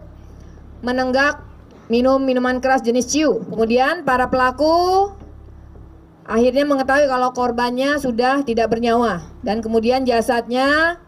menenggak minum minuman keras jenis ciu. Kemudian para pelaku akhirnya mengetahui kalau korbannya sudah tidak bernyawa dan kemudian jasadnya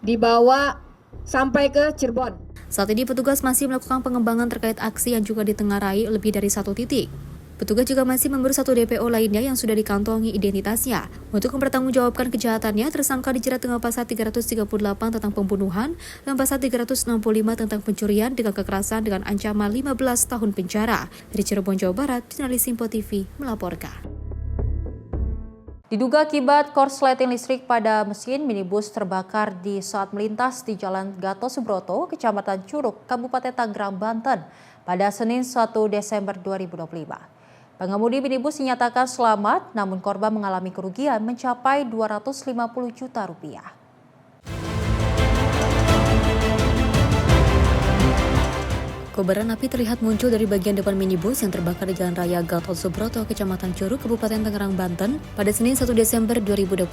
dibawa sampai ke Cirebon. Saat ini petugas masih melakukan pengembangan terkait aksi yang juga ditengarai lebih dari 1 titik. Petugas juga masih memburu 1 DPO lainnya yang sudah dikantongi identitasnya. Untuk mempertanggungjawabkan kejahatannya, tersangka dijerat dengan pasal 338 tentang pembunuhan dan pasal 365 tentang pencurian dengan kekerasan dengan ancaman 15 tahun penjara. Dari Cirebon, Jawa Barat, jurnalis Simpo TV melaporkan. Diduga akibat korsleting listrik pada mesin minibus terbakar di saat melintas di Jalan Gatot Subroto, Kecamatan Curug, Kabupaten Tangerang, Banten pada Senin 1 Desember 2025. Pengemudi minibus dinyatakan selamat, namun korban mengalami kerugian mencapai Rp250 juta. Kobaran api terlihat muncul dari bagian depan minibus yang terbakar di Jalan Raya Gatot Subroto, Kecamatan Curug, Kabupaten Tangerang, Banten pada Senin 1 Desember 2025.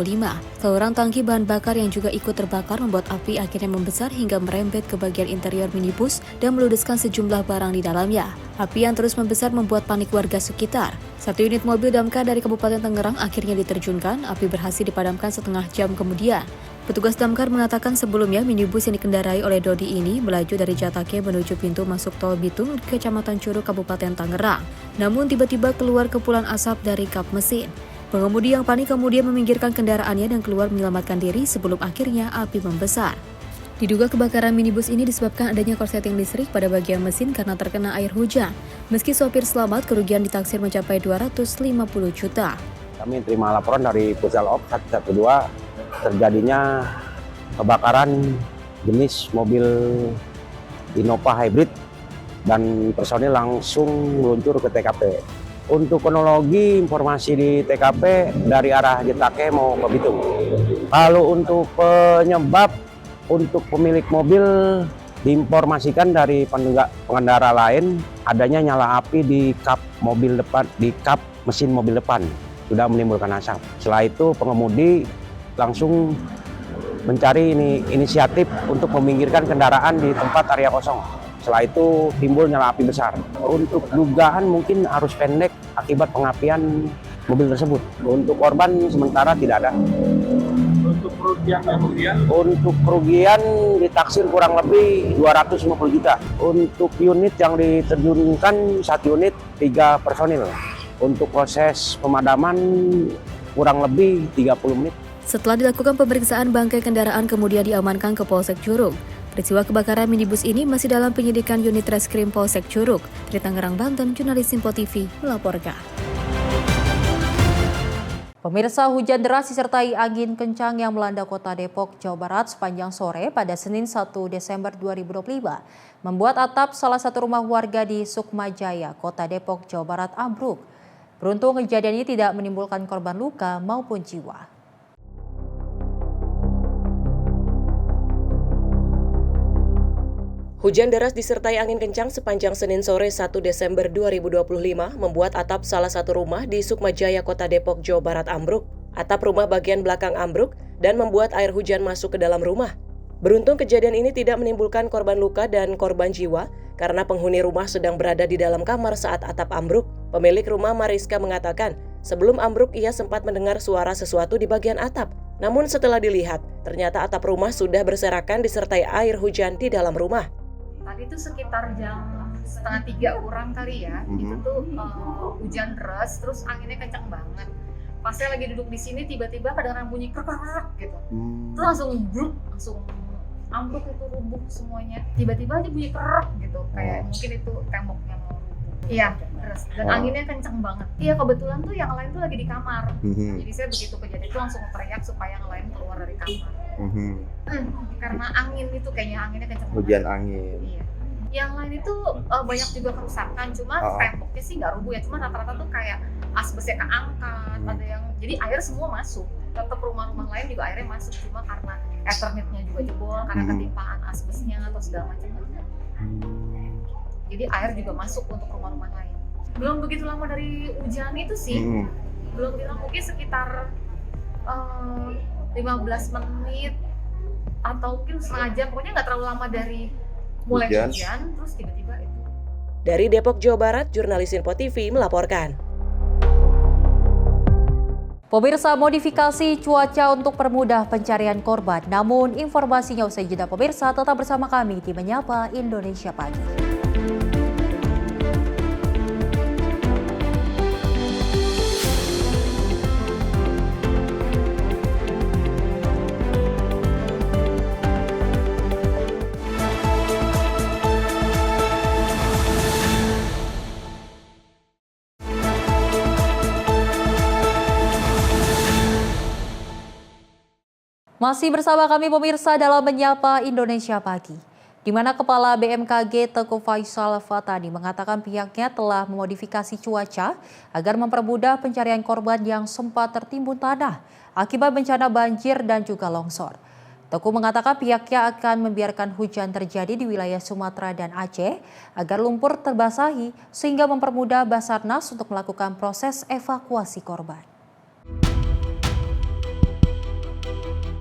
Saluran tangki bahan bakar yang juga ikut terbakar membuat api akhirnya membesar hingga merembet ke bagian interior minibus dan meludeskan sejumlah barang di dalamnya. Api yang terus membesar membuat panik warga sekitar. 1 unit mobil damkar dari Kabupaten Tangerang akhirnya diterjunkan, api berhasil dipadamkan setengah jam kemudian. Petugas damkar mengatakan sebelumnya minibus yang dikendarai oleh Dodi ini melaju dari Jatake menuju pintu masuk tol Bitung, Kecamatan Curug, Kabupaten Tangerang. Namun tiba-tiba keluar kepulan asap dari kap mesin. Pengemudi yang panik kemudian meminggirkan kendaraannya dan keluar menyelamatkan diri sebelum akhirnya api membesar. Diduga kebakaran minibus ini disebabkan adanya korsleting listrik pada bagian mesin karena terkena air hujan. Meski sopir selamat, kerugian ditaksir mencapai Rp250 juta. Kami terima laporan dari Puslap 112 terjadinya kebakaran jenis mobil Innova Hybrid dan personil langsung meluncur ke TKP. Untuk kronologi informasi di TKP dari arah Jatake mau ke Bitung. Kalau untuk penyebab, untuk pemilik mobil diinformasikan dari pengendara lain adanya nyala api di kap mobil depan, di kap mesin mobil depan sudah menimbulkan asap. Setelah itu pengemudi langsung mencari inisiatif untuk meminggirkan kendaraan di tempat area kosong. Setelah itu timbul nyala api besar. Untuk dugaan mungkin arus pendek akibat pengapian mobil tersebut. Untuk korban sementara tidak ada. Untuk kerugian ditaksir kurang lebih Rp250 juta. Untuk unit yang diterjunkan 1 unit 3 personil. Untuk proses pemadaman kurang lebih 30 menit. Setelah dilakukan pemeriksaan, bangkai kendaraan kemudian diamankan ke Polsek Curug. Peristiwa kebakaran minibus ini masih dalam penyidikan unit Reskrim Polsek Curug. Dari Tangerang, Banten, jurnalis Simpo TV melaporkan. Pemirsa, hujan deras disertai angin kencang yang melanda kota Depok, Jawa Barat sepanjang sore pada Senin 1 Desember 2025 membuat atap salah satu rumah warga di Sukmajaya, kota Depok, Jawa Barat ambruk. Beruntung kejadian ini tidak menimbulkan korban luka maupun jiwa. Hujan deras disertai angin kencang sepanjang Senin sore 1 Desember 2025 membuat atap salah satu rumah di Sukmajaya, Kota Depok, Jawa Barat ambruk. Atap rumah bagian belakang ambruk dan membuat air hujan masuk ke dalam rumah. Beruntung kejadian ini tidak menimbulkan korban luka dan korban jiwa karena penghuni rumah sedang berada di dalam kamar saat atap ambruk. Pemilik rumah Mariska mengatakan, sebelum ambruk ia sempat mendengar suara sesuatu di bagian atap. Namun setelah dilihat, ternyata atap rumah sudah berserakan disertai air hujan di dalam rumah. Tadi itu sekitar jam 2:30 kurang kali ya, itu tuh hujan deras, terus anginnya kencang banget. Pas saya lagi duduk di sini, tiba-tiba kedengaran bunyi krek gitu. Terus langsung ambruk itu, rubuh semuanya. Tiba-tiba aja bunyi krek gitu, kayak mungkin itu temboknya mau rubuh. Iya, deras. Dan anginnya kencang banget. Iya, kebetulan tuh yang lain tuh lagi di kamar. Jadi saya begitu kejadian itu langsung teriak supaya yang lain keluar dari kamar. Karena angin itu kayaknya anginnya kencang. Hujan angin. Iya. Yang lain itu banyak juga kerusakan, cuma temboknya sih nggak rubuh ya, cuma rata-rata tuh kayak asbesnya keangkat, ada yang jadi air semua masuk. Tetap rumah-rumah lain juga airnya masuk, cuma karena Ethernetnya juga jebol karena ketimpaan asbesnya atau segala macam. Jadi air juga masuk untuk rumah-rumah lain. Belum begitu lama dari hujan itu sih, belum begitu lama, mungkin sekitar 15 menit atau mungkin setengah jam, pokoknya nggak terlalu lama dari mulai hujan terus tiba-tiba itu. Dari Depok, Jawa Barat, jurnalis Simpo TV melaporkan. Pemirsa, modifikasi cuaca untuk permudah pencarian korban. Namun informasinya usai jeda pemirsa, tetap bersama kami di Menyapa Indonesia Pagi. Masih bersama kami pemirsa dalam Menyapa Indonesia Pagi, di mana Kepala BMKG Teguh Faisal Fatani mengatakan pihaknya telah memodifikasi cuaca agar mempermudah pencarian korban yang sempat tertimbun tanah akibat bencana banjir dan juga longsor. Teguh mengatakan pihaknya akan membiarkan hujan terjadi di wilayah Sumatera dan Aceh agar lumpur terbasahi sehingga mempermudah Basarnas untuk melakukan proses evakuasi korban.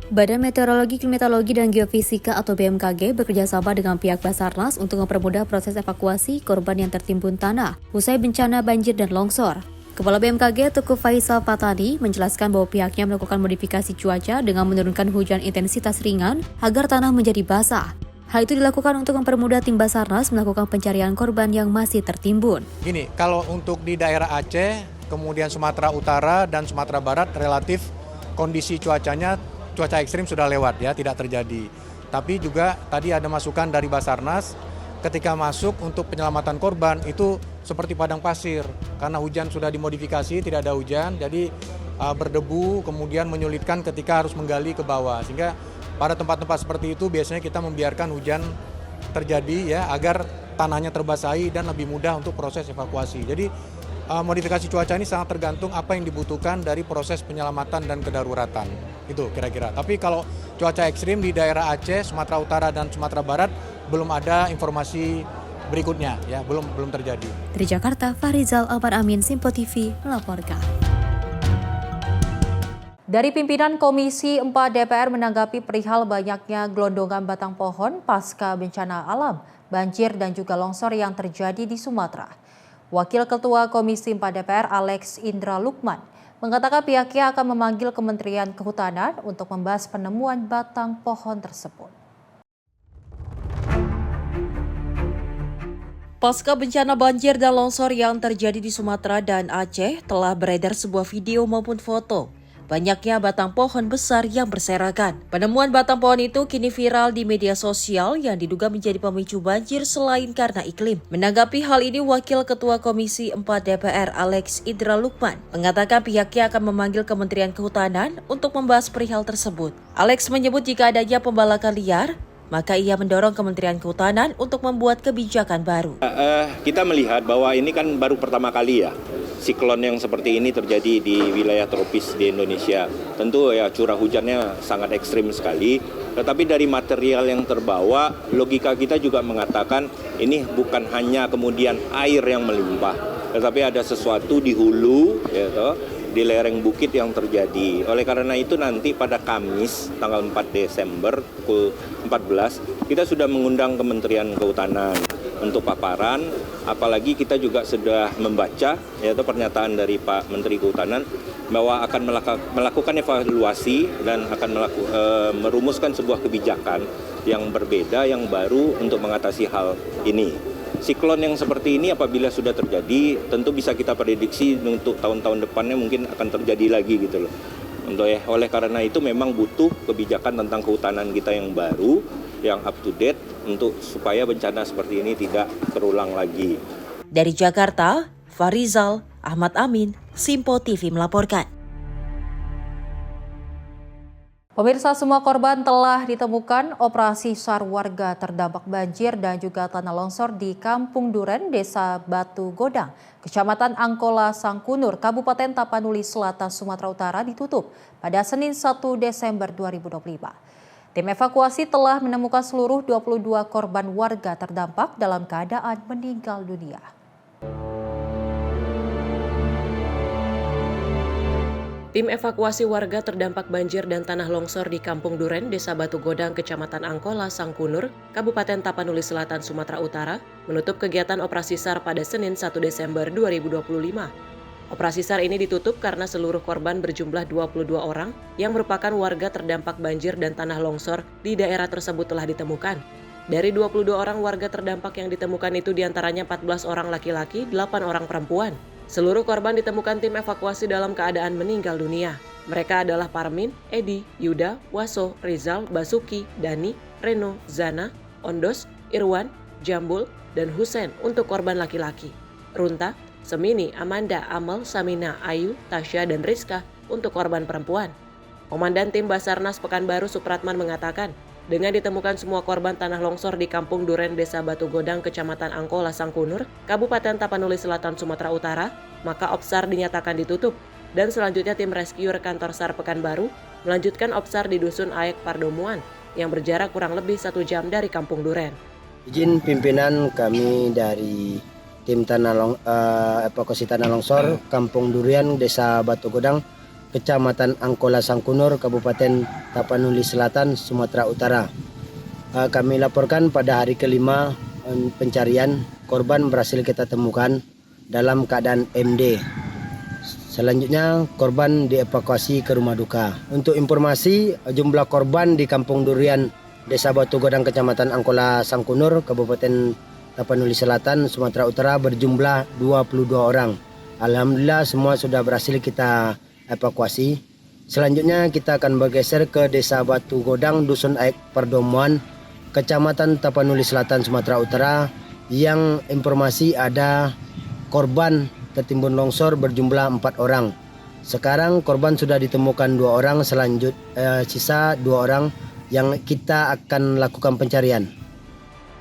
Badan Meteorologi, Klimatologi, dan Geofisika atau BMKG bekerjasama dengan pihak Basarnas untuk mempermudah proses evakuasi korban yang tertimbun tanah usai bencana banjir dan longsor. Kepala BMKG Teguh Faisal Fatani menjelaskan bahwa pihaknya melakukan modifikasi cuaca dengan menurunkan hujan intensitas ringan agar tanah menjadi basah. Hal itu dilakukan untuk mempermudah tim Basarnas melakukan pencarian korban yang masih tertimbun. Gini, kalau untuk di daerah Aceh, kemudian Sumatera Utara dan Sumatera Barat relatif kondisi cuaca ekstrim sudah lewat ya, tidak terjadi. Tapi juga tadi ada masukan dari Basarnas ketika masuk untuk penyelamatan korban itu seperti padang pasir. Karena hujan sudah dimodifikasi, tidak ada hujan, jadi berdebu kemudian menyulitkan ketika harus menggali ke bawah. Sehingga pada tempat-tempat seperti itu biasanya kita membiarkan hujan terjadi ya agar tanahnya terbasahi dan lebih mudah untuk proses evakuasi. Jadi modifikasi cuaca ini sangat tergantung apa yang dibutuhkan dari proses penyelamatan dan kedaruratan. Itu kira-kira. Tapi kalau cuaca ekstrim di daerah Aceh, Sumatera Utara, dan Sumatera Barat belum ada informasi berikutnya, ya belum terjadi. Dari Jakarta, Farizal Ahmad Amin, Simpo TV melaporkan. Dari pimpinan Komisi 4 DPR menanggapi perihal banyaknya gelondongan batang pohon pasca bencana alam, banjir dan juga longsor yang terjadi di Sumatera. Wakil Ketua Komisi 4 DPR Alex Indra Lukman mengatakan pihaknya akan memanggil Kementerian Kehutanan untuk membahas penemuan batang pohon tersebut. Pasca bencana banjir dan longsor yang terjadi di Sumatera dan Aceh, telah beredar sebuah video maupun foto. Banyaknya batang pohon besar yang berserakan. Penemuan batang pohon itu kini viral di media sosial yang diduga menjadi pemicu banjir selain karena iklim. Menanggapi hal ini, Wakil Ketua Komisi 4 DPR Alex Indra Lukman mengatakan pihaknya akan memanggil Kementerian Kehutanan untuk membahas perihal tersebut. Alex menyebut jika adanya pembalakan liar, maka ia mendorong Kementerian Kehutanan untuk membuat kebijakan baru. Kita melihat bahwa ini kan baru pertama kali ya siklon yang seperti ini terjadi di wilayah tropis di Indonesia. Tentu ya curah hujannya sangat ekstrim sekali, tetapi dari material yang terbawa, logika kita juga mengatakan ini bukan hanya kemudian air yang melimpah, tetapi ada sesuatu di hulu, ya, di lereng bukit yang terjadi. Oleh karena itu nanti pada Kamis tanggal 4 Desember pukul 14 kita sudah mengundang Kementerian Kehutanan untuk paparan, apalagi kita juga sudah membaca yaitu pernyataan dari Pak Menteri Kehutanan bahwa akan melakukan evaluasi dan akan merumuskan sebuah kebijakan yang berbeda, yang baru untuk mengatasi hal ini. Siklon yang seperti ini apabila sudah terjadi, tentu bisa kita prediksi untuk tahun-tahun depannya mungkin akan terjadi lagi gitu loh. Oleh karena itu memang butuh kebijakan tentang kehutanan kita yang baru, yang up to date untuk supaya bencana seperti ini tidak terulang lagi. Dari Jakarta, Farizal Ahmad Amin, Simpo TV melaporkan. Pemirsa, semua korban telah ditemukan. Operasi SAR warga terdampak banjir dan juga tanah longsor di Kampung Duren, Desa Batu Godang, Kecamatan Angkola Sangkunur, Kabupaten Tapanuli Selatan, Sumatera Utara ditutup pada Senin 1 Desember 2025. Tim evakuasi telah menemukan seluruh 22 korban warga terdampak dalam keadaan meninggal dunia. Tim evakuasi warga terdampak banjir dan tanah longsor di Kampung Duren, Desa Batu Godang, Kecamatan Angkola, Sangkunur, Kabupaten Tapanuli Selatan, Sumatera Utara, menutup kegiatan operasi SAR pada Senin 1 Desember 2025. Operasi SAR ini ditutup karena seluruh korban berjumlah 22 orang yang merupakan warga terdampak banjir dan tanah longsor di daerah tersebut telah ditemukan. Dari 22 orang warga terdampak yang ditemukan itu diantaranya 14 orang laki-laki, 8 orang perempuan. Seluruh korban ditemukan tim evakuasi dalam keadaan meninggal dunia. Mereka adalah Parmin, Edi, Yuda, Waso, Rizal, Basuki, Dani, Reno, Zana, Ondos, Irwan, Jambul, dan Husen untuk korban laki-laki. Runta, Semini, Amanda, Amal, Samina, Ayu, Tasya, dan Rizka untuk korban perempuan. Komandan Tim Basarnas Pekanbaru Supratman mengatakan, dengan ditemukan semua korban tanah longsor di Kampung Duren, Desa Batu Godang, Kecamatan Angkola, Sangkunur, Kabupaten Tapanuli Selatan, Sumatera Utara, maka OPSAR dinyatakan ditutup. Dan selanjutnya tim rescue kantor SAR Pekanbaru melanjutkan OPSAR di Dusun Aek Pardomuan yang berjarak kurang lebih 1 jam dari Kampung Duren. Izin pimpinan kami dari tim evakuasi tanah longsor Kampung Durian, Desa Batu Godang, Kecamatan Angkola Sangkunur, Kabupaten Tapanuli Selatan, Sumatera Utara. Kami laporkan pada hari kelima pencarian, korban berhasil kita temukan dalam keadaan MD. Selanjutnya korban dievakuasi ke rumah duka. Untuk informasi, jumlah korban di Kampung Durian, Desa Batu Godang, Kecamatan Angkola Sangkunur, Kabupaten Tapanuli Selatan, Sumatera Utara berjumlah 22 orang. Alhamdulillah semua sudah berhasil kita evakuasi. Selanjutnya kita akan bergeser ke Desa Batu Godang, Dusun Aek Pardomuan, Kecamatan Tapanuli Selatan, Sumatera Utara, yang informasi ada korban tertimbun longsor berjumlah 4 orang. Sekarang korban sudah ditemukan 2 orang, sisa 2 orang yang kita akan lakukan pencarian.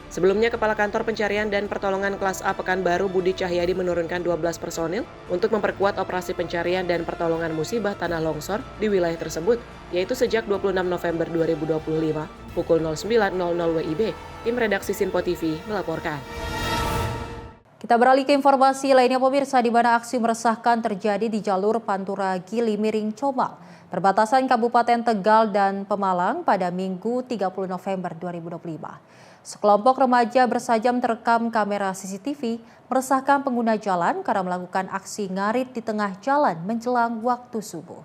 Sebelumnya, Kepala Kantor Pencarian dan Pertolongan Kelas A Pekanbaru Budi Cahyadi menurunkan 12 personil untuk memperkuat operasi pencarian dan pertolongan musibah tanah longsor di wilayah tersebut, yaitu sejak 26 November 2025 pukul 09.00 WIB. Tim redaksi Simpo TV melaporkan. Kita beralih ke informasi lainnya pemirsa, di mana aksi meresahkan terjadi di jalur Pantura Gili Miring Comal, perbatasan Kabupaten Tegal dan Pemalang pada Minggu 30 November 2025. Sekelompok remaja bersajam terekam kamera CCTV meresahkan pengguna jalan karena melakukan aksi ngarit di tengah jalan menjelang waktu subuh.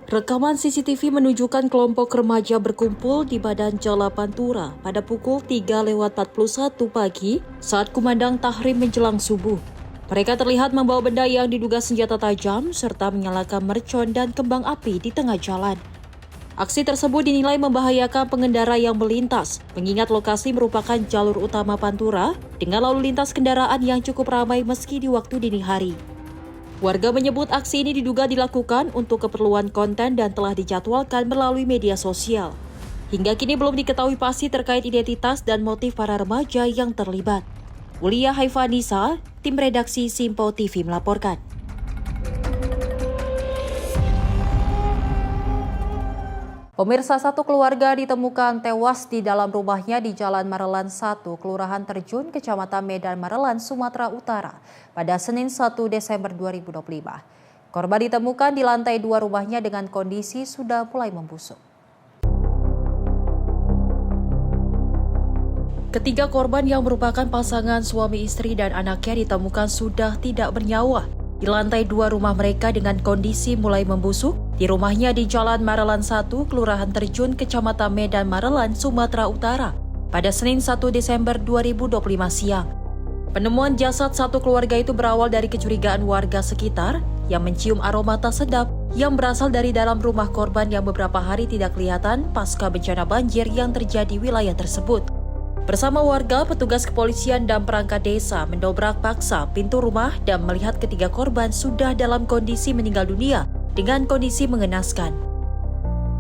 Rekaman CCTV menunjukkan kelompok remaja berkumpul di badan Jalan Pantura pada pukul 3:41 pagi saat kumandang tahrim menjelang subuh. Mereka terlihat membawa benda yang diduga senjata tajam serta menyalakan mercon dan kembang api di tengah jalan. Aksi tersebut dinilai membahayakan pengendara yang melintas, mengingat lokasi merupakan jalur utama Pantura dengan lalu lintas kendaraan yang cukup ramai meski di waktu dini hari. Warga menyebut aksi ini diduga dilakukan untuk keperluan konten dan telah dijadwalkan melalui media sosial. Hingga kini belum diketahui pasti terkait identitas dan motif para remaja yang terlibat. Ulia Haifanisa, tim redaksi Simpo TV melaporkan. Pemirsa, satu keluarga ditemukan tewas di dalam rumahnya di Jalan Marelan 1, Kelurahan Terjun, Kecamatan Medan Marelan, Sumatera Utara pada Senin 1 Desember 2025. Korban ditemukan di lantai 2 rumahnya dengan kondisi sudah mulai membusuk. Ketiga korban yang merupakan pasangan suami istri dan anaknya ditemukan sudah tidak bernyawa di lantai 2 rumah mereka dengan kondisi mulai membusuk di rumahnya di Jalan Marelan 1, Kelurahan Terjun, Kecamatan Medan Marelan, Sumatera Utara pada Senin 1 Desember 2025 siang. Penemuan jasad satu keluarga itu berawal dari kecurigaan warga sekitar yang mencium aroma tak sedap yang berasal dari dalam rumah korban yang beberapa hari tidak kelihatan pasca bencana banjir yang terjadi wilayah tersebut. Bersama warga, petugas kepolisian dan perangkat desa mendobrak paksa pintu rumah dan melihat ketiga korban sudah dalam kondisi meninggal dunia dengan kondisi mengenaskan.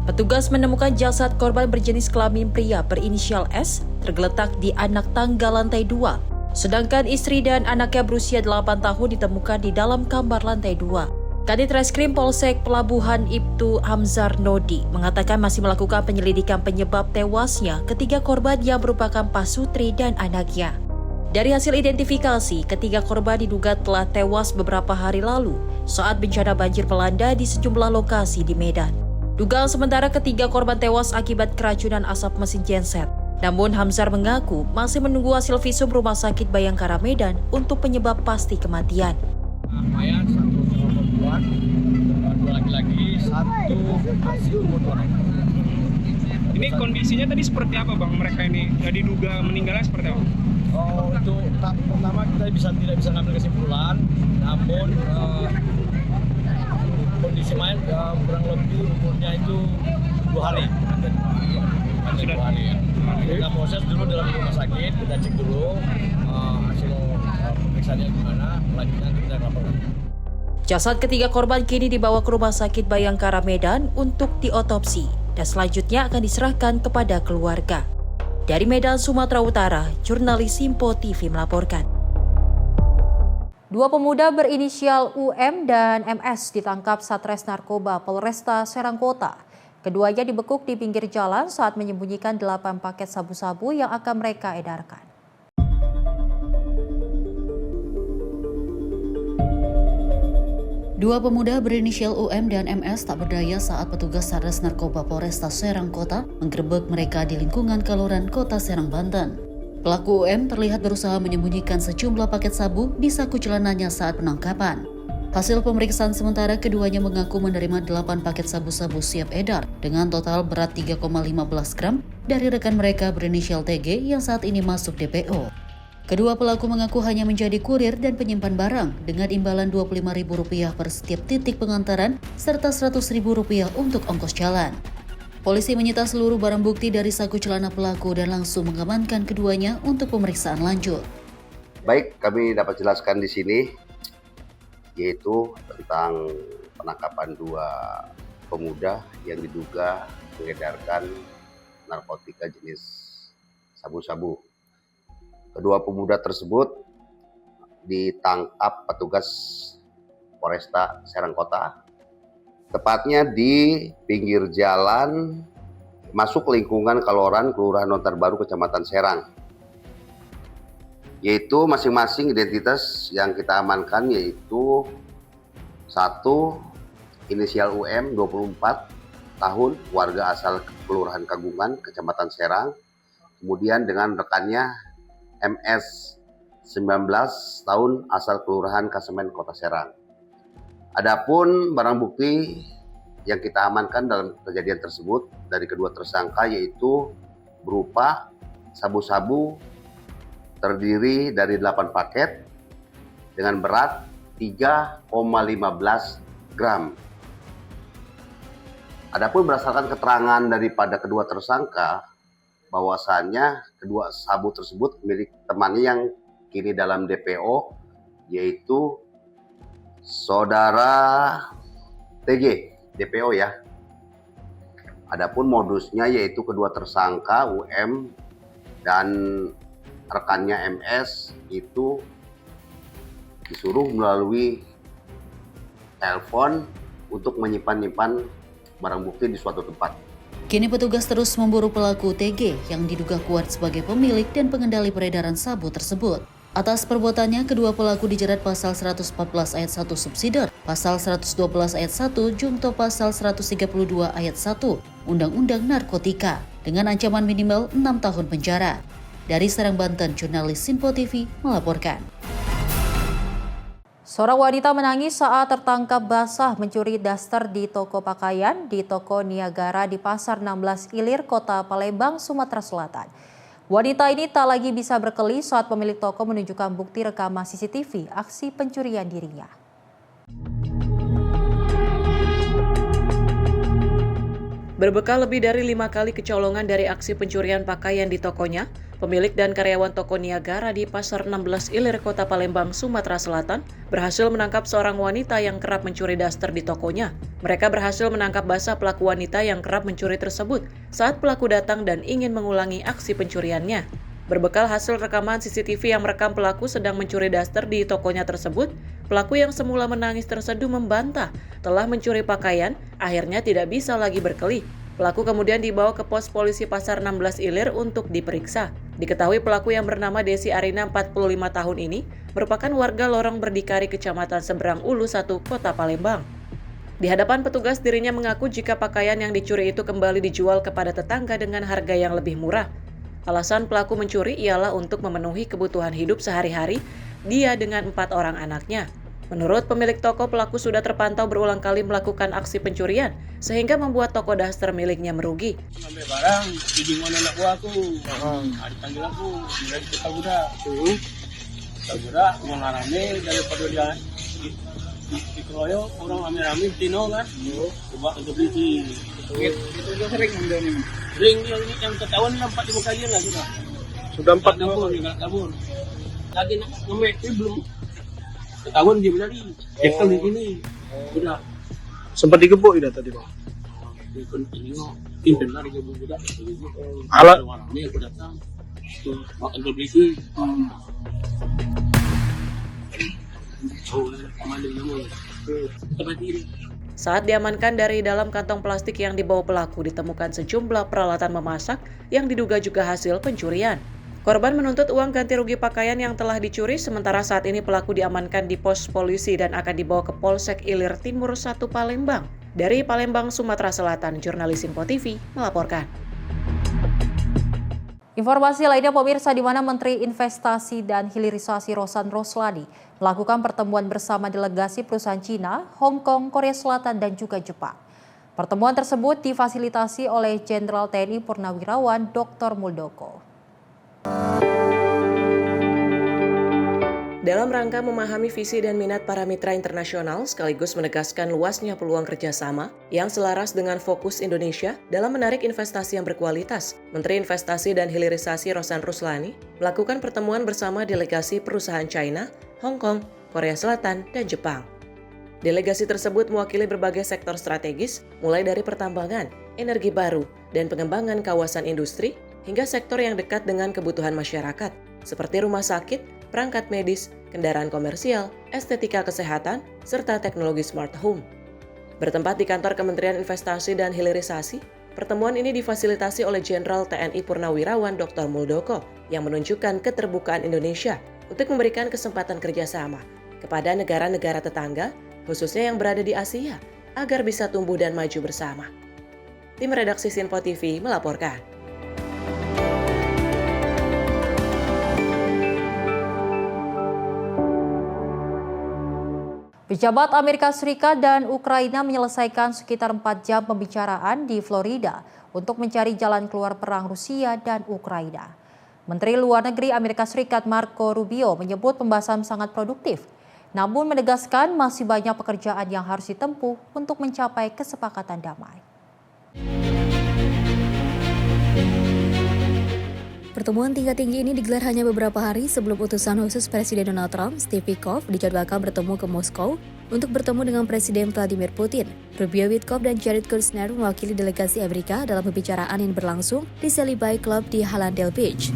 Petugas menemukan jasad korban berjenis kelamin pria berinisial S tergeletak di anak tangga lantai 2, sedangkan istri dan anaknya berusia 8 tahun ditemukan di dalam kamar lantai 2. Kanit Reskrim Polsek Pelabuhan Ibtu Hamzar Nodi mengatakan masih melakukan penyelidikan penyebab tewasnya ketiga korban yang merupakan pasutri dan anaknya. Dari hasil identifikasi, ketiga korban diduga telah tewas beberapa hari lalu saat bencana banjir melanda di sejumlah lokasi di Medan. Dugaan sementara ketiga korban tewas akibat keracunan asap mesin genset. Namun Hamzar mengaku masih menunggu hasil visum Rumah Sakit Bayangkara Medan untuk penyebab pasti kematian. Mayat satu perempuan, 2 laki-laki, 1 masih umur 2 tahun. Ini kondisinya tadi seperti apa bang? Mereka ini diduga meninggalnya seperti apa? Untuk tahap pertama kita tidak bisa ngambil kesimpulan, namun kondisi mayat kurang lebih umurnya itu 2 hari. Sudah 2 hari ya. Kita proses dulu dalam rumah sakit, kita cek dulu hasil pemeriksaannya gimana, selanjutnya kita laporkan. Jasad ketiga korban kini dibawa ke Rumah Sakit Bayangkara Medan untuk diotopsi dan selanjutnya akan diserahkan kepada keluarga. Dari Medan, Sumatera Utara, jurnalis Simpo TV melaporkan. Dua pemuda berinisial UM dan MS ditangkap Satres Narkoba Polresta Serang Kota. Keduanya dibekuk di pinggir jalan saat menyembunyikan 8 paket sabu-sabu yang akan mereka edarkan. Dua pemuda berinisial UM dan MS tak berdaya saat petugas Satres Narkoba Polresta Serang Kota menggerebek mereka di lingkungan Kaloran, Kota Serang, Banten. Pelaku UM terlihat berusaha menyembunyikan sejumlah paket sabu di saku celananya saat penangkapan. Hasil pemeriksaan sementara, keduanya mengaku menerima 8 paket sabu-sabu siap edar dengan total berat 3,15 gram dari rekan mereka berinisial TG yang saat ini masuk DPO. Kedua pelaku mengaku hanya menjadi kurir dan penyimpan barang dengan imbalan Rp25.000 per setiap titik pengantaran serta Rp100.000 untuk ongkos jalan. Polisi menyita seluruh barang bukti dari saku celana pelaku dan langsung mengamankan keduanya untuk pemeriksaan lanjut. Baik, kami dapat jelaskan di sini yaitu tentang penangkapan dua pemuda yang diduga mengedarkan narkotika jenis sabu-sabu. Kedua pemuda tersebut ditangkap petugas Polresta Serang Kota, tepatnya di pinggir jalan masuk lingkungan Kaloran, Kelurahan Lontar Baru, Kecamatan Serang. Yaitu masing-masing identitas yang kita amankan yaitu satu inisial UM 24 tahun, warga asal Kelurahan Kagungan, Kecamatan Serang. Kemudian dengan rekannya MS 19 tahun, asal Kelurahan Kasemen, Kota Serang. Adapun barang bukti yang kita amankan dalam kejadian tersebut dari kedua tersangka yaitu berupa sabu-sabu terdiri dari 8 paket dengan berat 3,15 gram. Adapun berdasarkan keterangan daripada kedua tersangka bahwasannya kedua sabu tersebut milik temannya yang kini dalam DPO yaitu Saudara TG, DPO ya. Adapun modusnya yaitu kedua tersangka UM dan rekannya MS itu disuruh melalui telepon untuk menyimpan barang bukti di suatu tempat. Kini petugas terus memburu pelaku TG yang diduga kuat sebagai pemilik dan pengendali peredaran sabu tersebut. Atas perbuatannya, kedua pelaku dijerat pasal 114 ayat 1 subsidiar, pasal 112 ayat 1 jungto pasal 132 ayat 1 Undang-Undang Narkotika dengan ancaman minimal 6 tahun penjara. Dari Serang, Banten, jurnalis Simpo TV melaporkan. Seorang wanita menangis saat tertangkap basah mencuri daster di toko pakaian di Toko Niagara di Pasar 16 Ilir, Kota Palembang, Sumatera Selatan. Wanita ini tak lagi bisa berkelih saat pemilik toko menunjukkan bukti rekaman CCTV aksi pencurian dirinya. Berbekal lebih dari 5 kali kecolongan dari aksi pencurian pakaian di tokonya, pemilik dan karyawan toko Niagara di Pasar 16 Ilir, Kota Palembang, Sumatera Selatan, berhasil menangkap seorang wanita yang kerap mencuri daster di tokonya. Mereka berhasil menangkap basah pelaku wanita yang kerap mencuri tersebut saat pelaku datang dan ingin mengulangi aksi pencuriannya. Berbekal hasil rekaman CCTV yang merekam pelaku sedang mencuri daster di tokonya tersebut, pelaku yang semula menangis terseduh membantah telah mencuri pakaian, akhirnya tidak bisa lagi berkelih. Pelaku kemudian dibawa ke pos polisi Pasar 16 Ilir untuk diperiksa. Diketahui pelaku yang bernama Desi Arina 45 tahun ini merupakan warga Lorong Berdikari, Kecamatan Seberang Ulu 1, Kota Palembang. Di hadapan petugas, dirinya mengaku jika pakaian yang dicuri itu kembali dijual kepada tetangga dengan harga yang lebih murah. Alasan pelaku mencuri ialah untuk memenuhi kebutuhan hidup sehari-hari dia dengan 4 orang anaknya. Menurut pemilik toko, pelaku sudah terpantau berulang kali melakukan aksi pencurian sehingga membuat toko daster miliknya merugi. Ngambil barang, dibingung anak gua aku. Ada panggilan aku, dari kita budak. Kita budak, mengalami daripada dia dikeroyok, orang rame-rame tino kan. Coba untuk beli. Itu dia sering mendonim. Ring yang ketahuan 4-5 kali lah sudah. Sudah 4 kabur. Lagi ngambil, belum. ketahuan dia tadi jekel di sini udah Sempat digebuk tidak tadi Bang? Pimpin lari ke budak Alat ini aku datang makan berbeli Saat diamankan, dari dalam kantong plastik yang dibawa pelaku ditemukan sejumlah peralatan memasak yang diduga juga hasil pencurian. Korban menuntut uang ganti rugi pakaian yang telah dicuri, sementara saat ini pelaku diamankan di pos polisi dan akan dibawa ke Polsek Ilir Timur 1 Palembang. Dari Palembang, Sumatera Selatan, jurnalis Info TV melaporkan. Informasi lainnya pemirsa, di mana Menteri Investasi dan Hilirisasi Rosan Roslani melakukan pertemuan bersama delegasi perusahaan Cina, Hong Kong, Korea Selatan, dan juga Jepang. Pertemuan tersebut difasilitasi oleh Jenderal TNI Purnawirawan Dr. Muldoko. Dalam rangka memahami visi dan minat para mitra internasional sekaligus menegaskan luasnya peluang kerjasama yang selaras dengan fokus Indonesia dalam menarik investasi yang berkualitas, Menteri Investasi dan Hilirisasi Rosan Roslani melakukan pertemuan bersama delegasi perusahaan China, Hong Kong, Korea Selatan, dan Jepang. Delegasi tersebut mewakili berbagai sektor strategis, mulai dari pertambangan, energi baru, dan pengembangan kawasan industri, hingga sektor yang dekat dengan kebutuhan masyarakat, seperti rumah sakit, perangkat medis, kendaraan komersial, estetika kesehatan, serta teknologi smart home. Bertempat di kantor Kementerian Investasi dan Hilirisasi, pertemuan ini difasilitasi oleh Jenderal TNI Purnawirawan Dr. Muldoko yang menunjukkan keterbukaan Indonesia untuk memberikan kesempatan kerjasama kepada negara-negara tetangga, khususnya yang berada di Asia, agar bisa tumbuh dan maju bersama. Tim redaksi Info TV melaporkan. Pejabat Amerika Serikat dan Ukraina menyelesaikan sekitar 4 jam pembicaraan di Florida untuk mencari jalan keluar perang Rusia dan Ukraina. Menteri Luar Negeri Amerika Serikat Marco Rubio menyebut pembahasan sangat produktif, namun menegaskan masih banyak pekerjaan yang harus ditempuh untuk mencapai kesepakatan damai. Pertemuan tingkat tinggi ini digelar hanya beberapa hari sebelum utusan khusus Presiden Donald Trump, Steve Witkoff, dijadwalkan bertemu ke Moskow untuk bertemu dengan Presiden Vladimir Putin. Rubio, Witkoff, dan Jared Kushner mewakili delegasi Amerika dalam pembicaraan yang berlangsung di Sally Bay Club di Hallandale Beach.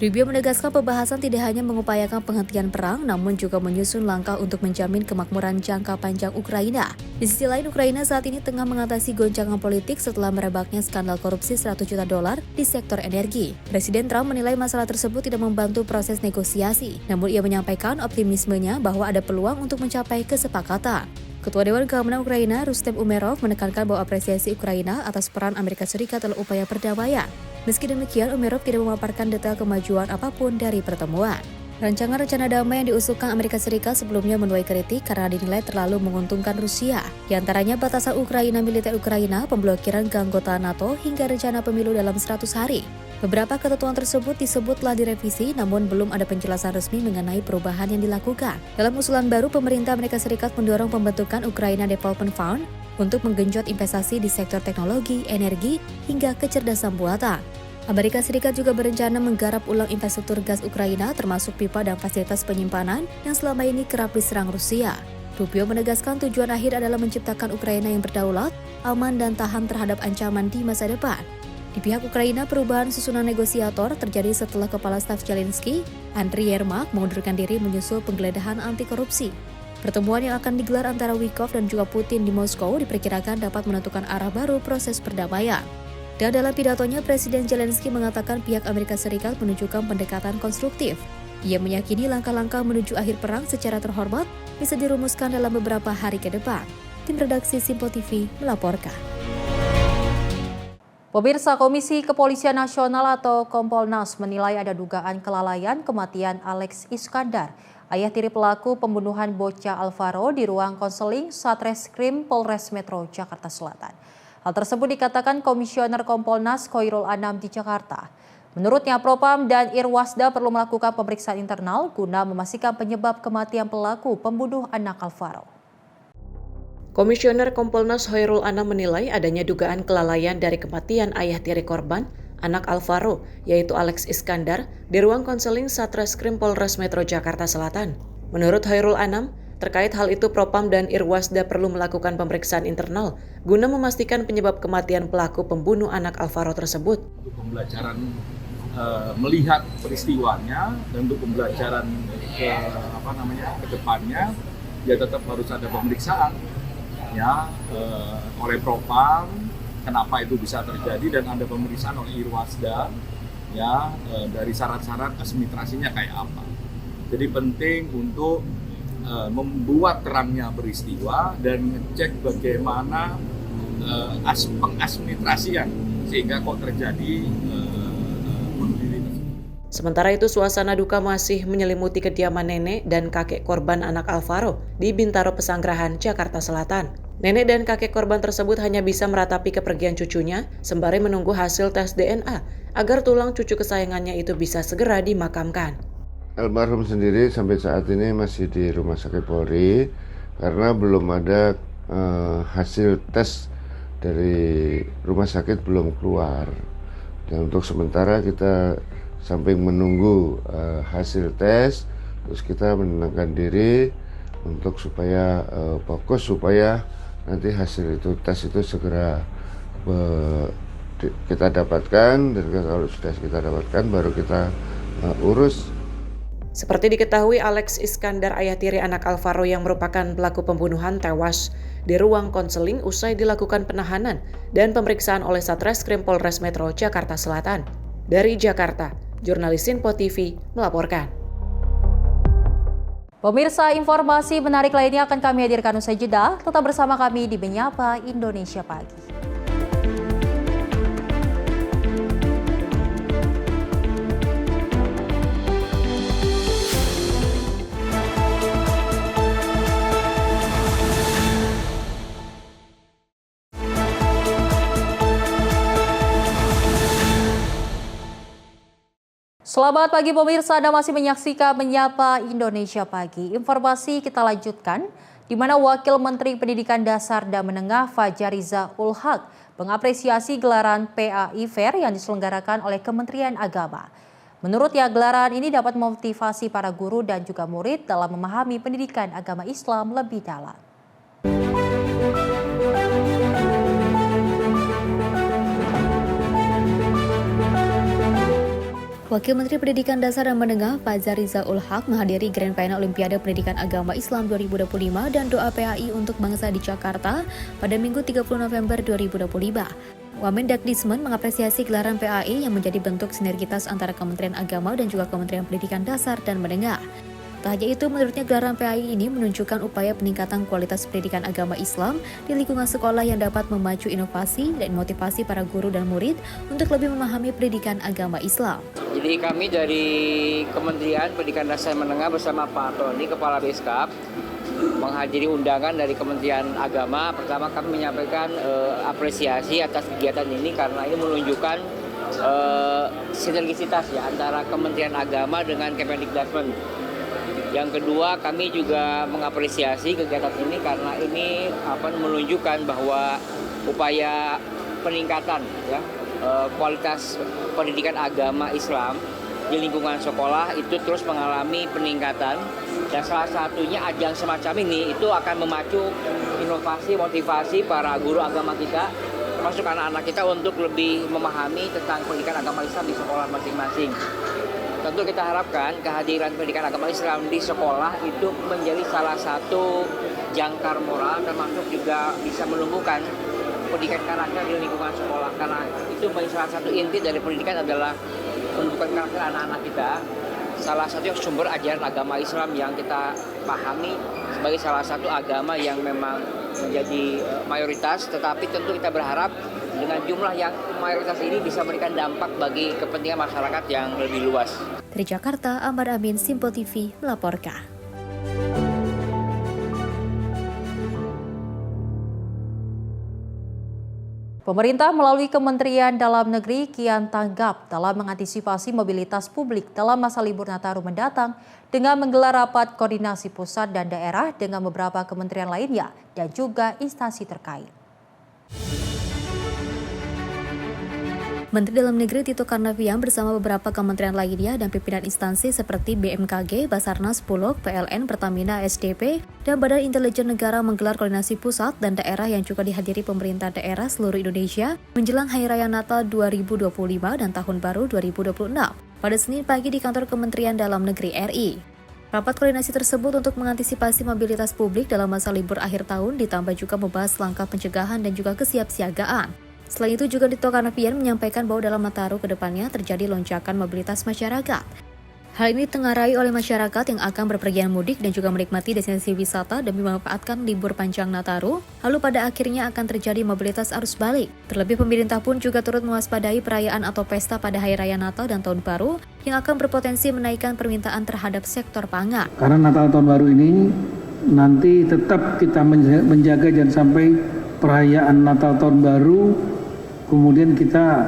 Rubio menegaskan pembahasan tidak hanya mengupayakan penghentian perang, namun juga menyusun langkah untuk menjamin kemakmuran jangka panjang Ukraina. Di sisi lain, Ukraina saat ini tengah mengatasi goncangan politik setelah merebaknya skandal korupsi $100 juta di sektor energi. Presiden Trump menilai masalah tersebut tidak membantu proses negosiasi, namun ia menyampaikan optimismenya bahwa ada peluang untuk mencapai kesepakatan. Ketua Dewan Keamanan Ukraina, Rustem Umerov, menekankan bahwa apresiasi Ukraina atas peran Amerika Serikat dalam upaya perdamaian. Meski demikian, Umerov tidak memaparkan detail kemajuan apapun dari pertemuan. Rancangan rencana damai yang diusulkan Amerika Serikat sebelumnya menuai kritik karena dinilai terlalu menguntungkan Rusia. Di antaranya batasan Ukraina militer Ukraina, pemblokiran keanggotaan NATO, hingga rencana pemilu dalam 100 hari. Beberapa ketentuan tersebut disebut telah direvisi, namun belum ada penjelasan resmi mengenai perubahan yang dilakukan. Dalam usulan baru, pemerintah Amerika Serikat mendorong pembentukan Ukraina Development Fund untuk menggenjot investasi di sektor teknologi, energi, hingga kecerdasan buatan. Amerika Serikat juga berencana menggarap ulang infrastruktur gas Ukraina, termasuk pipa dan fasilitas penyimpanan yang selama ini kerap diserang Rusia. Rubio menegaskan tujuan akhir adalah menciptakan Ukraina yang berdaulat, aman, dan tahan terhadap ancaman di masa depan. Di pihak Ukraina, perubahan susunan negosiator terjadi setelah Kepala Staf Zelensky, Andriy Yermak, mengundurkan diri menyusul penggeledahan anti korupsi. Pertemuan yang akan digelar antara Witkoff dan juga Putin di Moskow diperkirakan dapat menentukan arah baru proses perdamaian. Dan dalam pidatonya, Presiden Zelensky mengatakan pihak Amerika Serikat menunjukkan pendekatan konstruktif. Ia meyakini langkah-langkah menuju akhir perang secara terhormat bisa dirumuskan dalam beberapa hari ke depan. Tim redaksi Info TV melaporkan. Pemirsa, Komisi Kepolisian Nasional atau Kompolnas menilai ada dugaan kelalaian kematian Alex Iskandar, ayah tiri pelaku pembunuhan bocah Alvaro di ruang konseling Satreskrim Polres Metro Jakarta Selatan. Hal tersebut dikatakan Komisioner Kompolnas Khoirul Anam di Jakarta. Menurutnya, Propam dan Irwasda perlu melakukan pemeriksaan internal guna memastikan penyebab kematian pelaku pembunuh anak Alvaro. Komisioner Kompolnas Khoirul Anam menilai adanya dugaan kelalaian dari kematian ayah tiri korban, anak Alvaro, yaitu Alex Iskandar, di ruang konseling Satreskrim Polres Metro Jakarta Selatan. Menurut Khoirul Anam, Terkait hal itu, Propam dan Irwasda perlu melakukan pemeriksaan internal guna memastikan penyebab kematian pelaku pembunuh anak Alvaro tersebut. Untuk pembelajaran melihat peristiwanya dan untuk pembelajaran ke depannya, ya tetap harus ada pemeriksaan ya oleh Propam kenapa itu bisa terjadi, dan ada pemeriksaan oleh Irwasda ya dari syarat-syarat administrasinya kayak apa. Jadi penting untuk membuat terangnya peristiwa dan ngecek bagaimana pengadministrasian sehingga kok terjadi bunuh diri tersebut. Sementara itu, suasana duka masih menyelimuti kediaman nenek dan kakek korban anak Alvaro di Bintaro Pesanggerahan, Jakarta Selatan. Nenek dan kakek korban tersebut hanya bisa meratapi kepergian cucunya sembari menunggu hasil tes DNA agar tulang cucu kesayangannya itu bisa segera dimakamkan. Almarhum sendiri sampai saat ini masih di Rumah Sakit Polri karena belum ada hasil tes dari rumah sakit belum keluar. Dan untuk sementara kita sambil menunggu hasil tes, terus kita menenangkan diri untuk supaya fokus supaya nanti hasil itu tes itu segera kita dapatkan, dan kalau sudah kita dapatkan baru kita urus. Seperti diketahui, Alex Iskandar, ayah tiri anak Alvaro yang merupakan pelaku pembunuhan, tewas di ruang konseling usai dilakukan penahanan dan pemeriksaan oleh Satreskrim Polres Metro Jakarta Selatan. Dari Jakarta, jurnalis Sinpo TV melaporkan. Pemirsa, informasi menarik lainnya akan kami hadirkan usai jeda. Tetap bersama kami di Menyapa Indonesia Pagi. Selamat pagi pemirsa, Anda masih menyaksikan Menyapa Indonesia Pagi. Informasi kita lanjutkan, di mana Wakil Menteri Pendidikan Dasar dan Menengah Fajariza Ulhaq mengapresiasi gelaran PAI Fair yang diselenggarakan oleh Kementerian Agama. Menurutnya, gelaran ini dapat memotivasi para guru dan juga murid dalam memahami pendidikan agama Islam lebih dalam. Wakil Menteri Pendidikan Dasar dan Menengah Fajariza Ulhaq menghadiri Grand Final Olimpiade Pendidikan Agama Islam 2025 dan doa PAI untuk bangsa di Jakarta pada Minggu 30 November 2025. Wamendagdismen mengapresiasi gelaran PAI yang menjadi bentuk sinergitas antara Kementerian Agama dan juga Kementerian Pendidikan Dasar dan Menengah. Tak hanya itu, menurutnya gelaran PAI ini menunjukkan upaya peningkatan kualitas pendidikan agama Islam di lingkungan sekolah yang dapat memacu inovasi dan motivasi para guru dan murid untuk lebih memahami pendidikan agama Islam. Jadi kami dari Kementerian Pendidikan Dasar Menengah bersama Pak Tony, Kepala Beskap, menghadiri undangan dari Kementerian Agama. Pertama kami menyampaikan apresiasi atas kegiatan ini karena ini menunjukkan sinergisitas ya antara Kementerian Agama dengan Kemendikdasmen. Yang kedua, kami juga mengapresiasi kegiatan ini karena ini menunjukkan bahwa upaya peningkatan ya kualitas pendidikan agama Islam di lingkungan sekolah itu terus mengalami peningkatan, dan salah satunya ajang semacam ini itu akan memacu inovasi, motivasi para guru agama kita, termasuk anak-anak kita untuk lebih memahami tentang pendidikan agama Islam di sekolah masing-masing. Tentu kita harapkan kehadiran pendidikan agama Islam di sekolah itu menjadi salah satu jangkar moral, termasuk juga bisa menumbuhkan pendidikan karakter di lingkungan sekolah, karena itu salah satu inti dari pendidikan adalah menumbuhkan karakter anak-anak kita. Salah satu sumber ajaran agama Islam yang kita pahami sebagai salah satu agama yang memang menjadi mayoritas, tetapi tentu kita berharap dengan jumlah yang mayoritas ini bisa memberikan dampak bagi kepentingan masyarakat yang lebih luas. Dari Jakarta, Ahmad Amin, Sinpo TV melaporkan. Pemerintah melalui Kementerian Dalam Negeri kian tanggap dalam mengantisipasi mobilitas publik dalam masa libur Nataru mendatang dengan menggelar rapat koordinasi pusat dan daerah dengan beberapa kementerian lainnya dan juga instansi terkait. Menteri Dalam Negeri Tito Karnavian bersama beberapa kementerian lainnya dan pimpinan instansi seperti BMKG, Basarnas, Bulog, PLN, Pertamina, SDP, dan Badan Intelijen Negara menggelar koordinasi pusat dan daerah yang juga dihadiri pemerintah daerah seluruh Indonesia menjelang Hari Raya Natal 2025 dan Tahun Baru 2026 pada Senin pagi di kantor Kementerian Dalam Negeri RI. Rapat koordinasi tersebut untuk mengantisipasi mobilitas publik dalam masa libur akhir tahun ditambah juga membahas langkah pencegahan dan juga kesiapsiagaan. Selain itu juga Tito Karnavian menyampaikan bahwa dalam Nataru ke depannya terjadi lonjakan mobilitas masyarakat. Hal ini ditengarai oleh masyarakat yang akan berpergian mudik dan juga menikmati destinasi wisata demi memanfaatkan libur panjang Nataru, lalu pada akhirnya akan terjadi mobilitas arus balik. Terlebih pemerintah pun juga turut mewaspadai perayaan atau pesta pada Hari Raya Natal dan Tahun Baru yang akan berpotensi menaikkan permintaan terhadap sektor pangan. Karena Natal Tahun Baru ini nanti tetap kita menjaga jangan sampai perayaan Natal Tahun Baru kemudian kita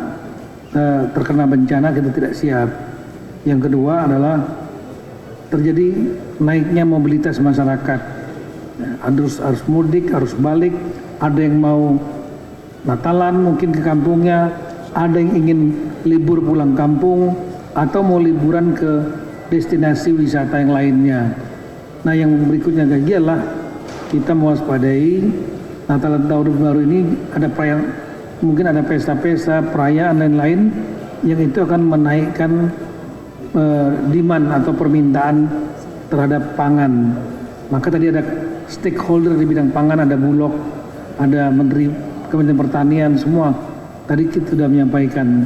terkena bencana, kita tidak siap. Yang kedua adalah terjadi naiknya mobilitas masyarakat. Harus mudik, harus balik, ada yang mau Natalan mungkin ke kampungnya, ada yang ingin libur pulang kampung, atau mau liburan ke destinasi wisata yang lainnya. Nah yang berikutnya lagi adalah kita mewaspadai Natal dan Tahun Baru ini ada perayaan, mungkin ada pesta-pesta, perayaan lain-lain yang itu akan menaikkan demand atau permintaan terhadap pangan. Maka tadi ada stakeholder di bidang pangan, ada Bulog, ada Menteri Kementerian Pertanian, semua tadi kita sudah menyampaikan.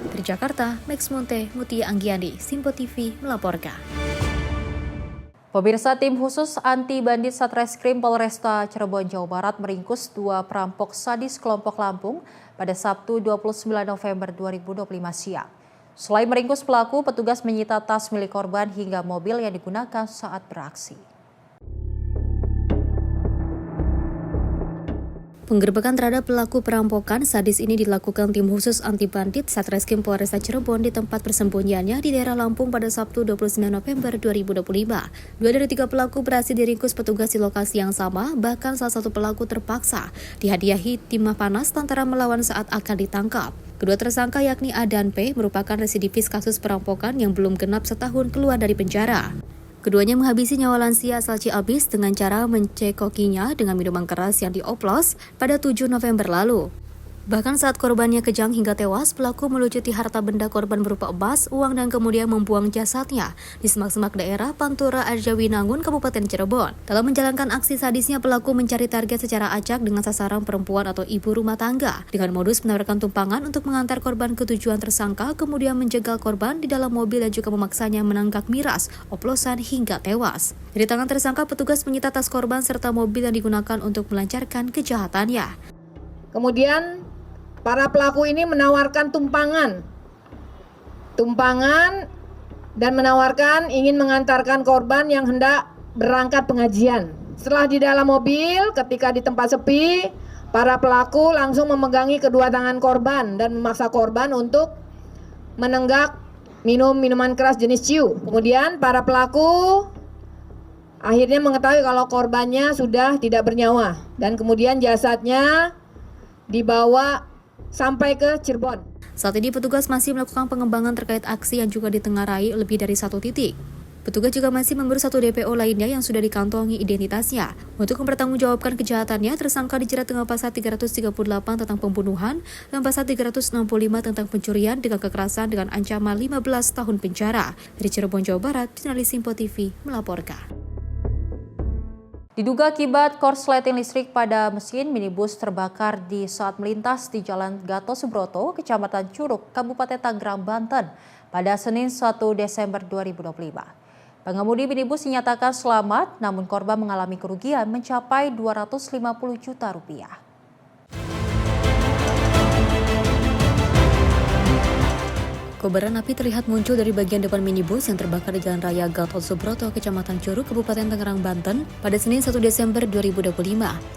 Dari Jakarta, Max Monte, Mutia Anggiani, Simpo TV melaporkan. Pemirsa, tim khusus anti bandit Satreskrim Polresta Cirebon, Jawa Barat meringkus 2 perampok sadis kelompok Lampung pada Sabtu 29 November 2025 siang. Selain meringkus pelaku, petugas menyita tas milik korban hingga mobil yang digunakan saat beraksi. Penggerbekan terhadap pelaku perampokan sadis ini dilakukan tim khusus anti bandit Satreskrim Polresta Cirebon di tempat persembunyiannya di daerah Lampung pada Sabtu 29 November 2025. 2 dari 3 pelaku berhasil diringkus petugas di lokasi yang sama, bahkan salah satu pelaku terpaksa dihadiahi timah panas lantaran melawan saat akan ditangkap. Kedua tersangka yakni A dan P merupakan residivis kasus perampokan yang belum genap setahun keluar dari penjara. Keduanya menghabisi nyawa lansia asal Ciamis dengan cara mencekokinya dengan minuman keras yang dioplos pada 7 November lalu. Bahkan saat korbannya kejang hingga tewas, pelaku melucuti harta benda korban berupa emas, uang dan kemudian membuang jasadnya di semak-semak daerah Pantura Arjawinangun, Kabupaten Cirebon. Dalam menjalankan aksi sadisnya, pelaku mencari target secara acak dengan sasaran perempuan atau ibu rumah tangga dengan modus menawarkan tumpangan untuk mengantar korban ke tujuan tersangka, kemudian menjegal korban di dalam mobil dan juga memaksanya menanggak miras, oplosan hingga tewas. Dari tangan tersangka, petugas menyita tas korban serta mobil yang digunakan untuk melancarkan kejahatannya. Kemudian para pelaku ini menawarkan tumpangan dan menawarkan ingin mengantarkan korban yang hendak berangkat pengajian. Setelah di dalam mobil, ketika di tempat sepi, para pelaku langsung memegangi kedua tangan korban dan memaksa korban untuk menenggak minuman keras jenis ciu. Kemudian para pelaku akhirnya mengetahui kalau korbannya sudah tidak bernyawa dan kemudian jasadnya dibawa sampai ke Cirebon. Saat ini petugas masih melakukan pengembangan terkait aksi yang juga ditengarai lebih dari 1 titik. Petugas juga masih memburu 1 DPO lainnya yang sudah dikantongi identitasnya. Untuk mempertanggungjawabkan kejahatannya, tersangka dijerat dengan pasal 338 tentang pembunuhan dan pasal 365 tentang pencurian dengan kekerasan dengan ancaman 15 tahun penjara. Dari Cirebon, Jawa Barat, jurnalis Simpo TV melaporkan. Diduga akibat korsleting listrik pada mesin minibus terbakar di saat melintas di Jalan Gatot Subroto, Kecamatan Curug, Kabupaten Tangerang, Banten pada Senin 1 Desember 2025. Pengemudi minibus dinyatakan selamat, namun korban mengalami kerugian mencapai Rp250 juta. Kobaran api terlihat muncul dari bagian depan minibus yang terbakar di Jalan Raya Gatot Subroto, Kecamatan Curug, Kabupaten Tangerang, Banten pada Senin 1 Desember 2025.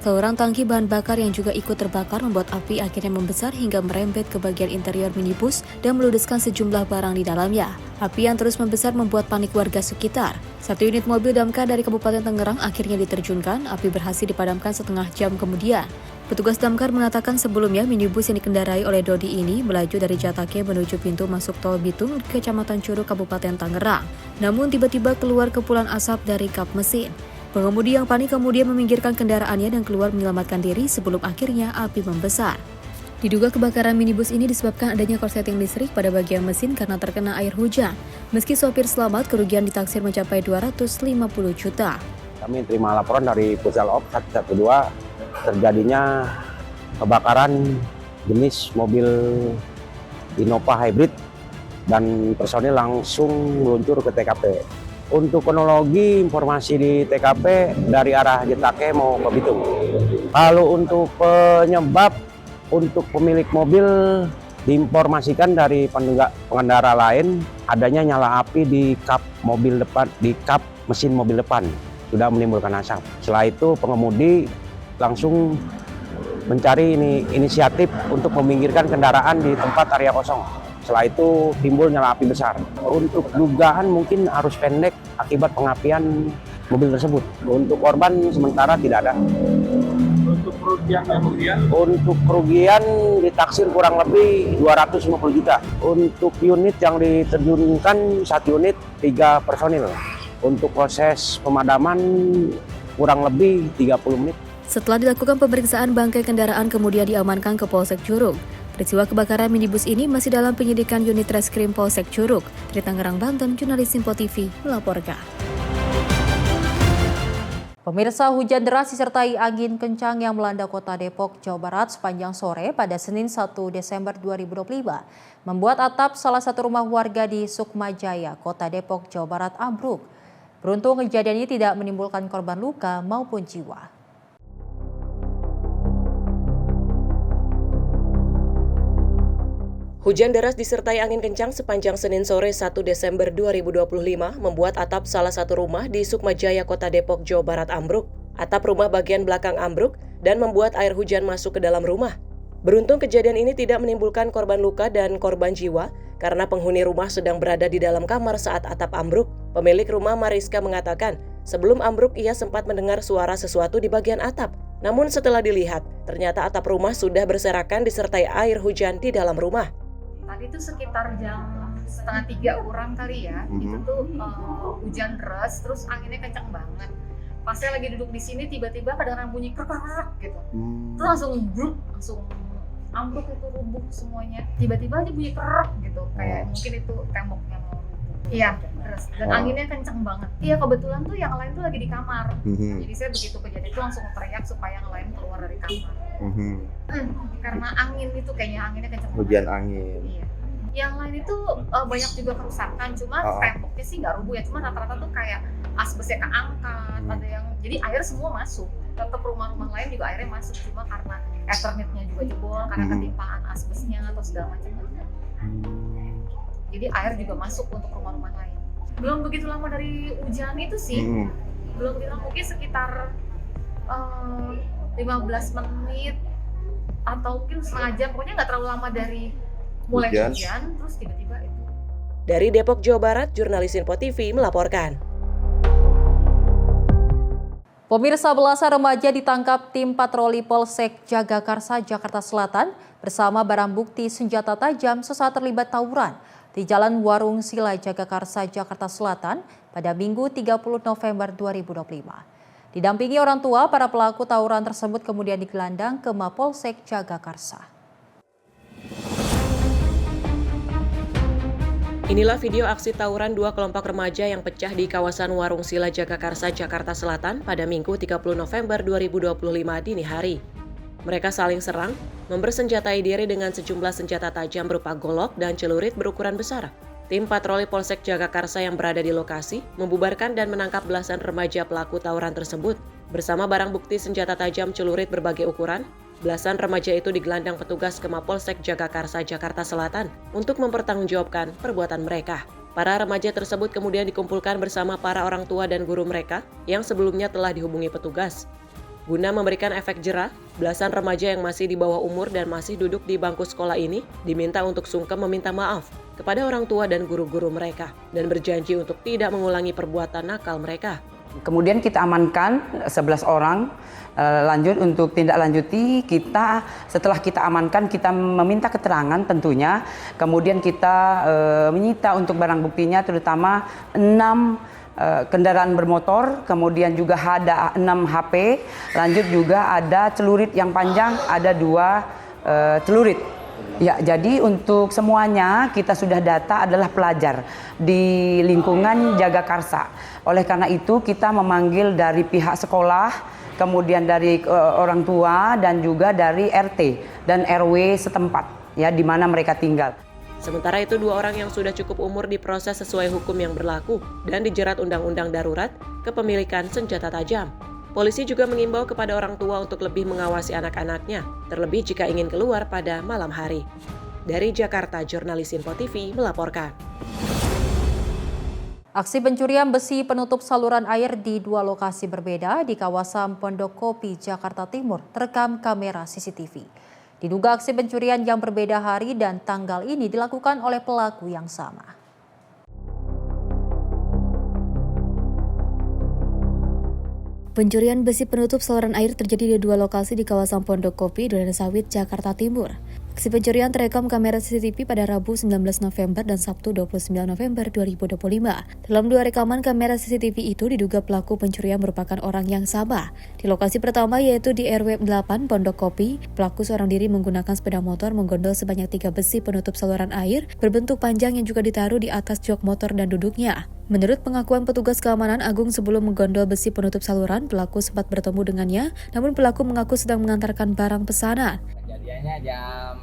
Seorang tangki bahan bakar yang juga ikut terbakar membuat api akhirnya membesar hingga merembet ke bagian interior minibus dan meludeskan sejumlah barang di dalamnya. Api yang terus membesar membuat panik warga sekitar. 1 unit mobil damkar dari Kabupaten Tangerang akhirnya diterjunkan, api berhasil dipadamkan setengah jam kemudian. Petugas damkar mengatakan sebelumnya minibus yang dikendarai oleh Dodi ini melaju dari Jatake menuju pintu masuk tol Bitung, Kecamatan Curug, Kabupaten Tangerang. Namun tiba-tiba keluar kepulan asap dari kap mesin. Pengemudi yang panik kemudian meminggirkan kendaraannya dan keluar menyelamatkan diri sebelum akhirnya api membesar. Diduga kebakaran minibus ini disebabkan adanya korsleting listrik pada bagian mesin karena terkena air hujan. Meski sopir selamat, kerugian ditaksir mencapai 250 juta. Kami terima laporan dari Pusat Op 112 terjadinya kebakaran jenis mobil Innova Hybrid dan personil langsung meluncur ke TKP. Untuk kronologi informasi di TKP dari arah Jatake mau ke Bitung. Kalau untuk penyebab, untuk pemilik mobil diinformasikan dari pengendara lain adanya nyala api di kap mobil depan, di kap mesin mobil depan sudah menimbulkan asap. Setelah itu pengemudi langsung mencari inisiatif untuk meminggirkan kendaraan di tempat area kosong. Setelah itu timbul nyala api besar. Untuk dugaan mungkin arus pendek akibat pengapian mobil tersebut. Untuk korban sementara tidak ada. Untuk kerugian ditaksir kurang lebih 250 juta. Untuk unit yang diterjunkan 1 unit 3 personil. Untuk proses pemadaman kurang lebih 30 menit. Setelah dilakukan pemeriksaan, bangkai kendaraan kemudian diamankan ke Polsek Curug. Peristiwa kebakaran minibus ini masih dalam penyidikan unit Reskrim Polsek Curug. Dari Tangerang, Banten, jurnalis Simpo TV melaporkan. Pemirsa, hujan deras disertai angin kencang yang melanda kota Depok, Jawa Barat sepanjang sore pada Senin 1 Desember 2025 membuat atap salah satu rumah warga di Sukmajaya, kota Depok, Jawa Barat ambruk. Beruntung kejadian ini tidak menimbulkan korban luka maupun jiwa. Hujan deras disertai angin kencang sepanjang Senin sore 1 Desember 2025 membuat atap salah satu rumah di Sukmajaya, Kota Depok, Jawa Barat ambruk. Atap rumah bagian belakang ambruk dan membuat air hujan masuk ke dalam rumah. Beruntung kejadian ini tidak menimbulkan korban luka dan korban jiwa karena penghuni rumah sedang berada di dalam kamar saat atap ambruk. Pemilik rumah Mariska mengatakan, sebelum ambruk ia sempat mendengar suara sesuatu di bagian atap. Namun setelah dilihat, ternyata atap rumah sudah berserakan disertai air hujan di dalam rumah. Tadi itu sekitar jam 2:30 kurang kali ya, itu tuh hujan deras, terus anginnya kencang banget. Pas saya lagi duduk di sini, tiba-tiba kedengaran bunyi krek gitu. Terus langsung ambruk itu, rubuh semuanya. Tiba-tiba aja bunyi krek gitu, kayak mungkin itu temboknya mau rubuh. Iya, deras. Dan anginnya kencang banget. Iya, kebetulan tuh yang lain tuh lagi di kamar. Jadi saya begitu kejadian itu langsung teriak supaya yang lain keluar dari kamar. Karena angin itu kayaknya anginnya kencang banget. Hujan angin. Iya. Yang lain itu banyak juga kerusakan, cuma temboknya sih nggak rubuh ya, cuma rata-rata tuh kayak asbesnya keangkat, ada yang jadi air semua masuk. Tetap rumah-rumah lain juga airnya masuk, cuma karena Ethernetnya juga jebol karena ketimpaan asbesnya atau segala macam. Jadi air juga masuk untuk rumah-rumah lain. Belum begitu lama dari hujan itu sih, belum bilang mungkin sekitar 15 menit atau mungkin setengah jam, pokoknya nggak terlalu lama dari mulai hujan terus tiba-tiba itu. Dari Depok, Jawa Barat, jurnalis Simpo TV melaporkan. Pemirsa, belasan remaja ditangkap tim patroli Polsek Jagakarsa, Jakarta Selatan bersama barang bukti senjata tajam sesaat terlibat tawuran di Jalan Warung Sila, Jagakarsa, Jakarta Selatan pada Minggu 30 November 2025. Didampingi orang tua, para pelaku tawuran tersebut kemudian digelandang ke Mapolsek Jagakarsa. Inilah video aksi tawuran dua kelompok remaja yang pecah di kawasan Warung Sila, Jagakarsa, Jakarta Selatan pada Minggu 30 November 2025 dini hari. Mereka saling serang, mempersenjatai diri dengan sejumlah senjata tajam berupa golok dan celurit berukuran besar. Tim patroli Polsek Jagakarsa yang berada di lokasi membubarkan dan menangkap belasan remaja pelaku tawuran tersebut. Bersama barang bukti senjata tajam celurit berbagai ukuran, belasan remaja itu digelandang petugas ke Mapolsek Jagakarsa, Jakarta Selatan untuk mempertanggungjawabkan perbuatan mereka. Para remaja tersebut kemudian dikumpulkan bersama para orang tua dan guru mereka yang sebelumnya telah dihubungi petugas. Guna memberikan efek jera, belasan remaja yang masih di bawah umur dan masih duduk di bangku sekolah ini diminta untuk sungkem meminta maaf kepada orang tua dan guru-guru mereka dan berjanji untuk tidak mengulangi perbuatan nakal mereka. Kemudian kita amankan 11 orang. Lanjut untuk tindak lanjuti, setelah kita amankan, kita meminta keterangan tentunya. Kemudian kita menyita untuk barang buktinya, terutama 6 kendaraan bermotor, kemudian juga ada 6 HP. Lanjut juga ada celurit yang panjang, ada 2 celurit. Ya, jadi untuk semuanya kita sudah data adalah pelajar di lingkungan Jagakarsa. Oleh karena itu kita memanggil dari pihak sekolah, kemudian dari orang tua dan juga dari RT dan RW setempat ya di mana mereka tinggal. Sementara itu 2 orang yang sudah cukup umur diproses sesuai hukum yang berlaku dan dijerat Undang-Undang Darurat Kepemilikan Senjata Tajam. Polisi juga mengimbau kepada orang tua untuk lebih mengawasi anak-anaknya, terlebih jika ingin keluar pada malam hari. Dari Jakarta, jurnalis Info TV melaporkan. Aksi pencurian besi penutup saluran air di 2 lokasi berbeda di kawasan Pondok Kopi, Jakarta Timur terekam kamera CCTV. Diduga aksi pencurian yang berbeda hari dan tanggal ini dilakukan oleh pelaku yang sama. Pencurian besi penutup saluran air terjadi di 2 lokasi di kawasan Pondok Kopi, Duren Sawit, Jakarta Timur. Aksi pencurian terekam kamera CCTV pada Rabu 19 November dan Sabtu 29 November 2025. Dalam 2 rekaman kamera CCTV itu diduga pelaku pencurian merupakan orang yang sama. Di lokasi pertama yaitu di RW 8 Pondok Kopi, pelaku seorang diri menggunakan sepeda motor menggondol sebanyak 3 besi penutup saluran air berbentuk panjang yang juga ditaruh di atas jok motor dan duduknya. Menurut pengakuan petugas keamanan Agung, sebelum menggondol besi penutup saluran, pelaku sempat bertemu dengannya, namun pelaku mengaku sedang mengantarkan barang pesanan. Kejadiannya jam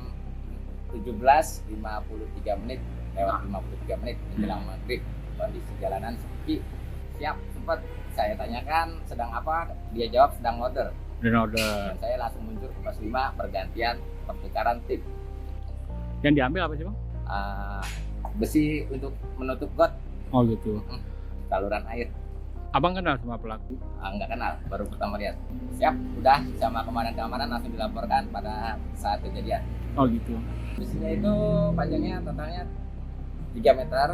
17.53 menit, lewat 53 menit menjelang maghrib. Kondisi jalanan sepi, siap, sempat saya tanyakan sedang apa, dia jawab sedang order. Dan saya langsung muncul ke pos 5, pergantian pertukaran tip. Yang diambil apa sih Bang? Besi untuk menutup got. Oh gitu. Saluran air. Abang kenal sama pelaku? Enggak kenal, baru pertama lihat. Siap, udah sama komandan keamanan langsung dilaporkan pada saat kejadian. Oh gitu. Besinya itu panjangnya totalnya 3 meter,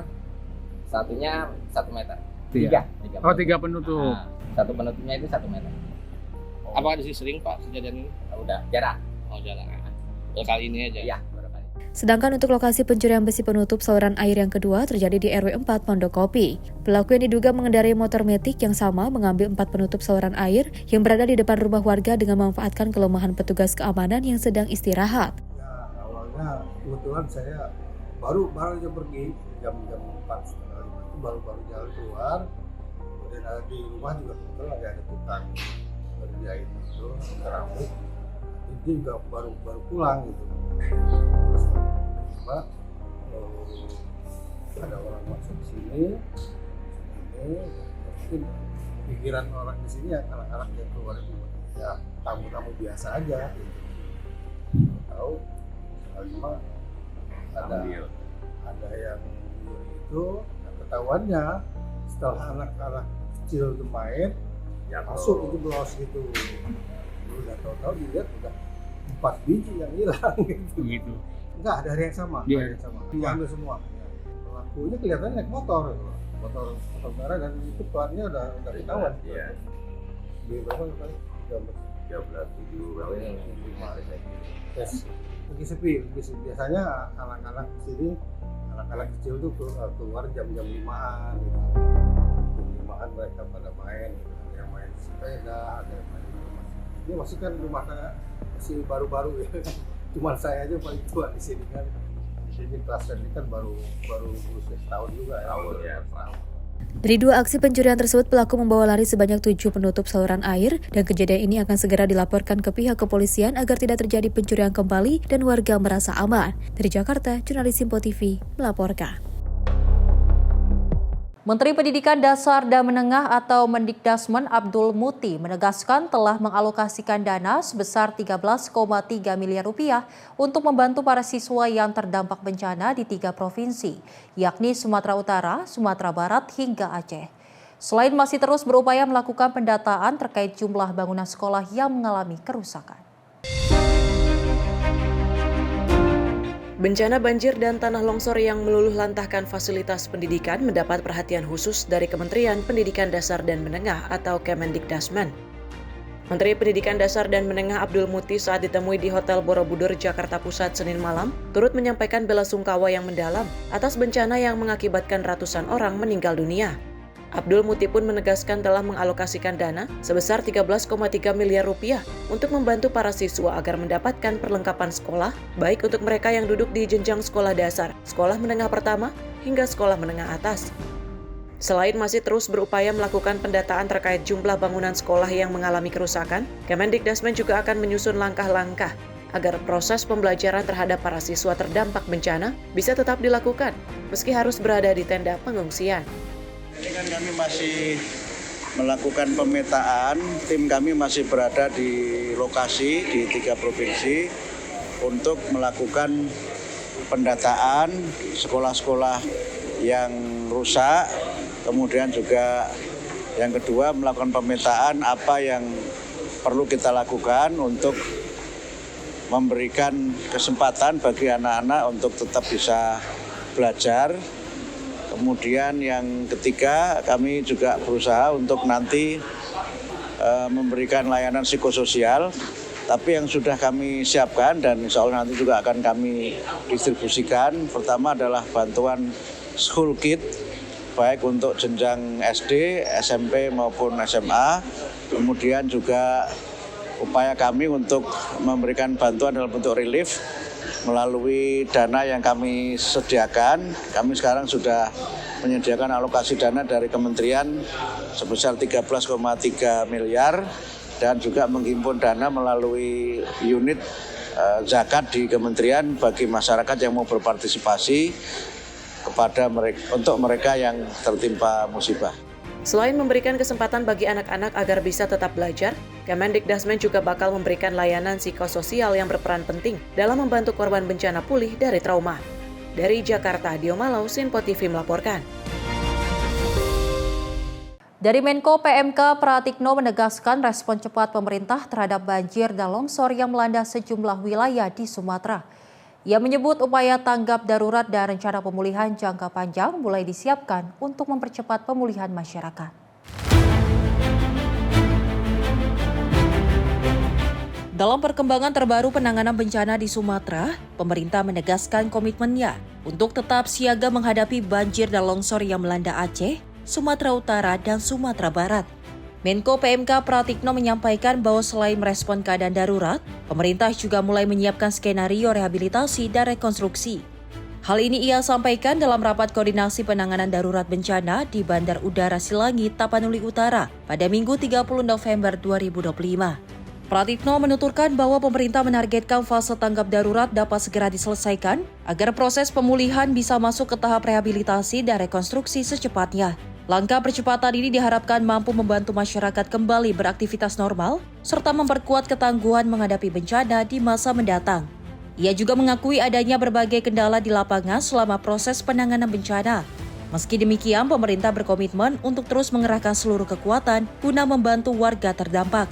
satunya 1 meter. 3 Oh 3 penutup. Nah, satu penutupnya itu 1 meter. Apakah di sini sering Pak kejadian ini? Udah, jarang. Oh jarang. Kali ini aja? Iya, baru kali. Sedangkan untuk lokasi pencurian besi penutup saluran air yang kedua terjadi di RW 4 Pondok Kopi. Pelaku yang diduga mengendarai motor metik yang sama mengambil 4 penutup saluran air yang berada di depan rumah warga dengan memanfaatkan kelemahan petugas keamanan yang sedang istirahat. Ya, awalnya kebetulan saya baru aja pergi jam 4 setengah 5 itu baru jalan keluar. Kemudian di rumah juga kebetulan ada tukang ngerjain itu keramik. Itu juga baru pulang gitu. Terus tiba ada orang masuk sini, mungkin pikiran orang di sini ya anak-anak yang keluar itu ya tamu-tamu biasa aja gitu. Tahu cuma ada yang itu, nah, ketahuannya setelah anak-anak kecil itu main ya masuk itu belos gitu. Udah tahu-tahu dilihat udah 4 biji yang hilang gitu. Enggak, ada hari yang sama. Diambil semua. Ya. Pelakunya kelihatannya naik motor merah dan itu pelannya udah ketahuan. Iya. Di berapa kali? 13.7 berapa ini? 5 Yes. Lagi sepi. Biasanya anak-anak sini, anak-anak kecil tuh keluar jam-jam 5-an gitu. Jam 5-an mereka pada main gitu. Ada yang main sepeda, ada yang main rumah. Ini masih kan rumah masih baru-baru ya. Cuma saya aja paling tua di sini kan. Di sini klaster ini kan baru setahun juga ya. Dari 2 aksi pencurian tersebut, pelaku membawa lari sebanyak 7 penutup saluran air dan kejadian ini akan segera dilaporkan ke pihak kepolisian agar tidak terjadi pencurian kembali dan warga merasa aman. Dari Jakarta, jurnalis Info TV melaporkan. Menteri Pendidikan Dasar dan Menengah atau Mendikdasmen Abdul Muti menegaskan telah mengalokasikan dana sebesar 13,3 miliar rupiah untuk membantu para siswa yang terdampak bencana di 3 provinsi, yakni Sumatera Utara, Sumatera Barat, hingga Aceh. Selain masih terus berupaya melakukan pendataan terkait jumlah bangunan sekolah yang mengalami kerusakan. Bencana banjir dan tanah longsor yang meluluh lantahkan fasilitas pendidikan mendapat perhatian khusus dari Kementerian Pendidikan Dasar dan Menengah atau Kemendikdasmen. Menteri Pendidikan Dasar dan Menengah Abdul Muti saat ditemui di Hotel Borobudur, Jakarta Pusat, Senin malam, turut menyampaikan bela sungkawa yang mendalam atas bencana yang mengakibatkan ratusan orang meninggal dunia. Abdul Muti pun menegaskan telah mengalokasikan dana sebesar 13,3 miliar rupiah untuk membantu para siswa agar mendapatkan perlengkapan sekolah, baik untuk mereka yang duduk di jenjang sekolah dasar, sekolah menengah pertama, hingga sekolah menengah atas. Selain masih terus berupaya melakukan pendataan terkait jumlah bangunan sekolah yang mengalami kerusakan, Kemendikdasmen juga akan menyusun langkah-langkah agar proses pembelajaran terhadap para siswa terdampak bencana bisa tetap dilakukan, meski harus berada di tenda pengungsian. Ini kan kami masih melakukan pemetaan, tim kami masih berada di lokasi di 3 provinsi untuk melakukan pendataan sekolah-sekolah yang rusak, kemudian juga yang kedua melakukan pemetaan apa yang perlu kita lakukan untuk memberikan kesempatan bagi anak-anak untuk tetap bisa belajar. Kemudian yang ketiga, kami juga berusaha untuk nanti memberikan layanan psikososial, tapi yang sudah kami siapkan dan insya Allah nanti juga akan kami distribusikan. Pertama adalah bantuan school kit, baik untuk jenjang SD, SMP maupun SMA. Kemudian juga upaya kami untuk memberikan bantuan dalam bentuk relief melalui dana yang kami sediakan. Kami sekarang sudah menyediakan alokasi dana dari kementerian sebesar 13,3 miliar dan juga menghimpun dana melalui unit zakat di kementerian bagi masyarakat yang mau berpartisipasi kepada untuk mereka yang tertimpa musibah. Selain memberikan kesempatan bagi anak-anak agar bisa tetap belajar, Kemendikdasmen juga bakal memberikan layanan psikososial yang berperan penting dalam membantu korban bencana pulih dari trauma. Dari Jakarta, Dio Malau, Sinpo TV melaporkan. Dari Menko PMK Pratikno menegaskan respon cepat pemerintah terhadap banjir dan longsor yang melanda sejumlah wilayah di Sumatera. Ia menyebut upaya tanggap darurat dan rencana pemulihan jangka panjang mulai disiapkan untuk mempercepat pemulihan masyarakat. Dalam perkembangan terbaru penanganan bencana di Sumatera, pemerintah menegaskan komitmennya untuk tetap siaga menghadapi banjir dan longsor yang melanda Aceh, Sumatera Utara, dan Sumatera Barat. Menko PMK Pratikno menyampaikan bahwa selain merespon keadaan darurat, pemerintah juga mulai menyiapkan skenario rehabilitasi dan rekonstruksi. Hal ini ia sampaikan dalam rapat koordinasi penanganan darurat bencana di Bandar Udara Silangit, Tapanuli Utara pada Minggu 30 November 2025. Pratikno menuturkan bahwa pemerintah menargetkan fase tanggap darurat dapat segera diselesaikan agar proses pemulihan bisa masuk ke tahap rehabilitasi dan rekonstruksi secepatnya. Langkah percepatan ini diharapkan mampu membantu masyarakat kembali beraktivitas normal serta memperkuat ketangguhan menghadapi bencana di masa mendatang. Ia juga mengakui adanya berbagai kendala di lapangan selama proses penanganan bencana. Meski demikian, pemerintah berkomitmen untuk terus mengerahkan seluruh kekuatan guna membantu warga terdampak.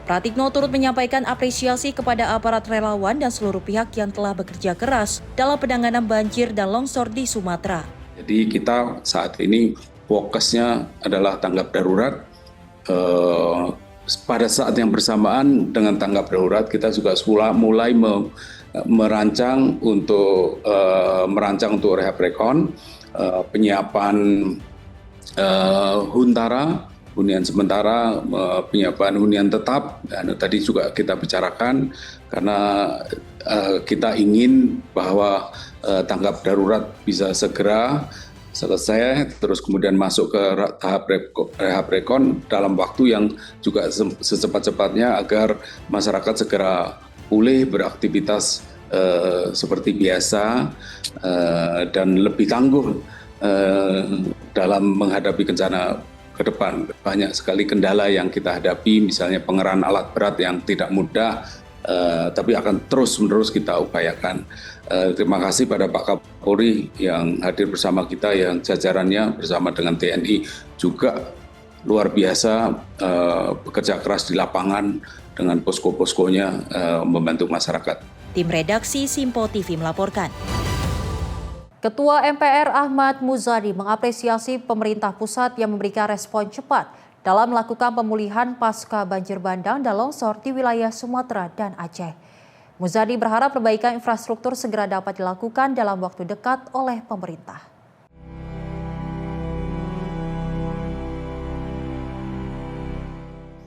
Pratikno turut menyampaikan apresiasi kepada aparat relawan dan seluruh pihak yang telah bekerja keras dalam penanganan banjir dan longsor di Sumatera. Jadi kita saat ini fokusnya adalah tanggap darurat. Pada saat yang bersamaan dengan tanggap darurat, kita juga mulai merancang untuk rehab rekon, penyiapan huntara, hunian sementara, penyiapan hunian tetap. Dan tadi juga kita bicarakan karena kita ingin bahwa tanggap darurat bisa segera selesai, terus kemudian masuk ke tahap rehab rekon dalam waktu yang juga secepat-cepatnya agar masyarakat segera pulih beraktivitas seperti biasa dan lebih tangguh dalam menghadapi bencana ke depan. Banyak sekali kendala yang kita hadapi, misalnya pengerahan alat berat yang tidak mudah, tapi akan terus-menerus kita upayakan. Terima kasih pada Pak Kapolri yang hadir bersama kita, yang jajarannya bersama dengan TNI juga luar biasa bekerja keras di lapangan dengan posko-poskonya membantu masyarakat. Tim redaksi Simpo TV melaporkan. Ketua MPR Ahmad Muzadi mengapresiasi pemerintah pusat yang memberikan respon cepat dalam melakukan pemulihan pasca banjir bandang dan longsor di wilayah Sumatera dan Aceh. Muzadi berharap perbaikan infrastruktur segera dapat dilakukan dalam waktu dekat oleh pemerintah.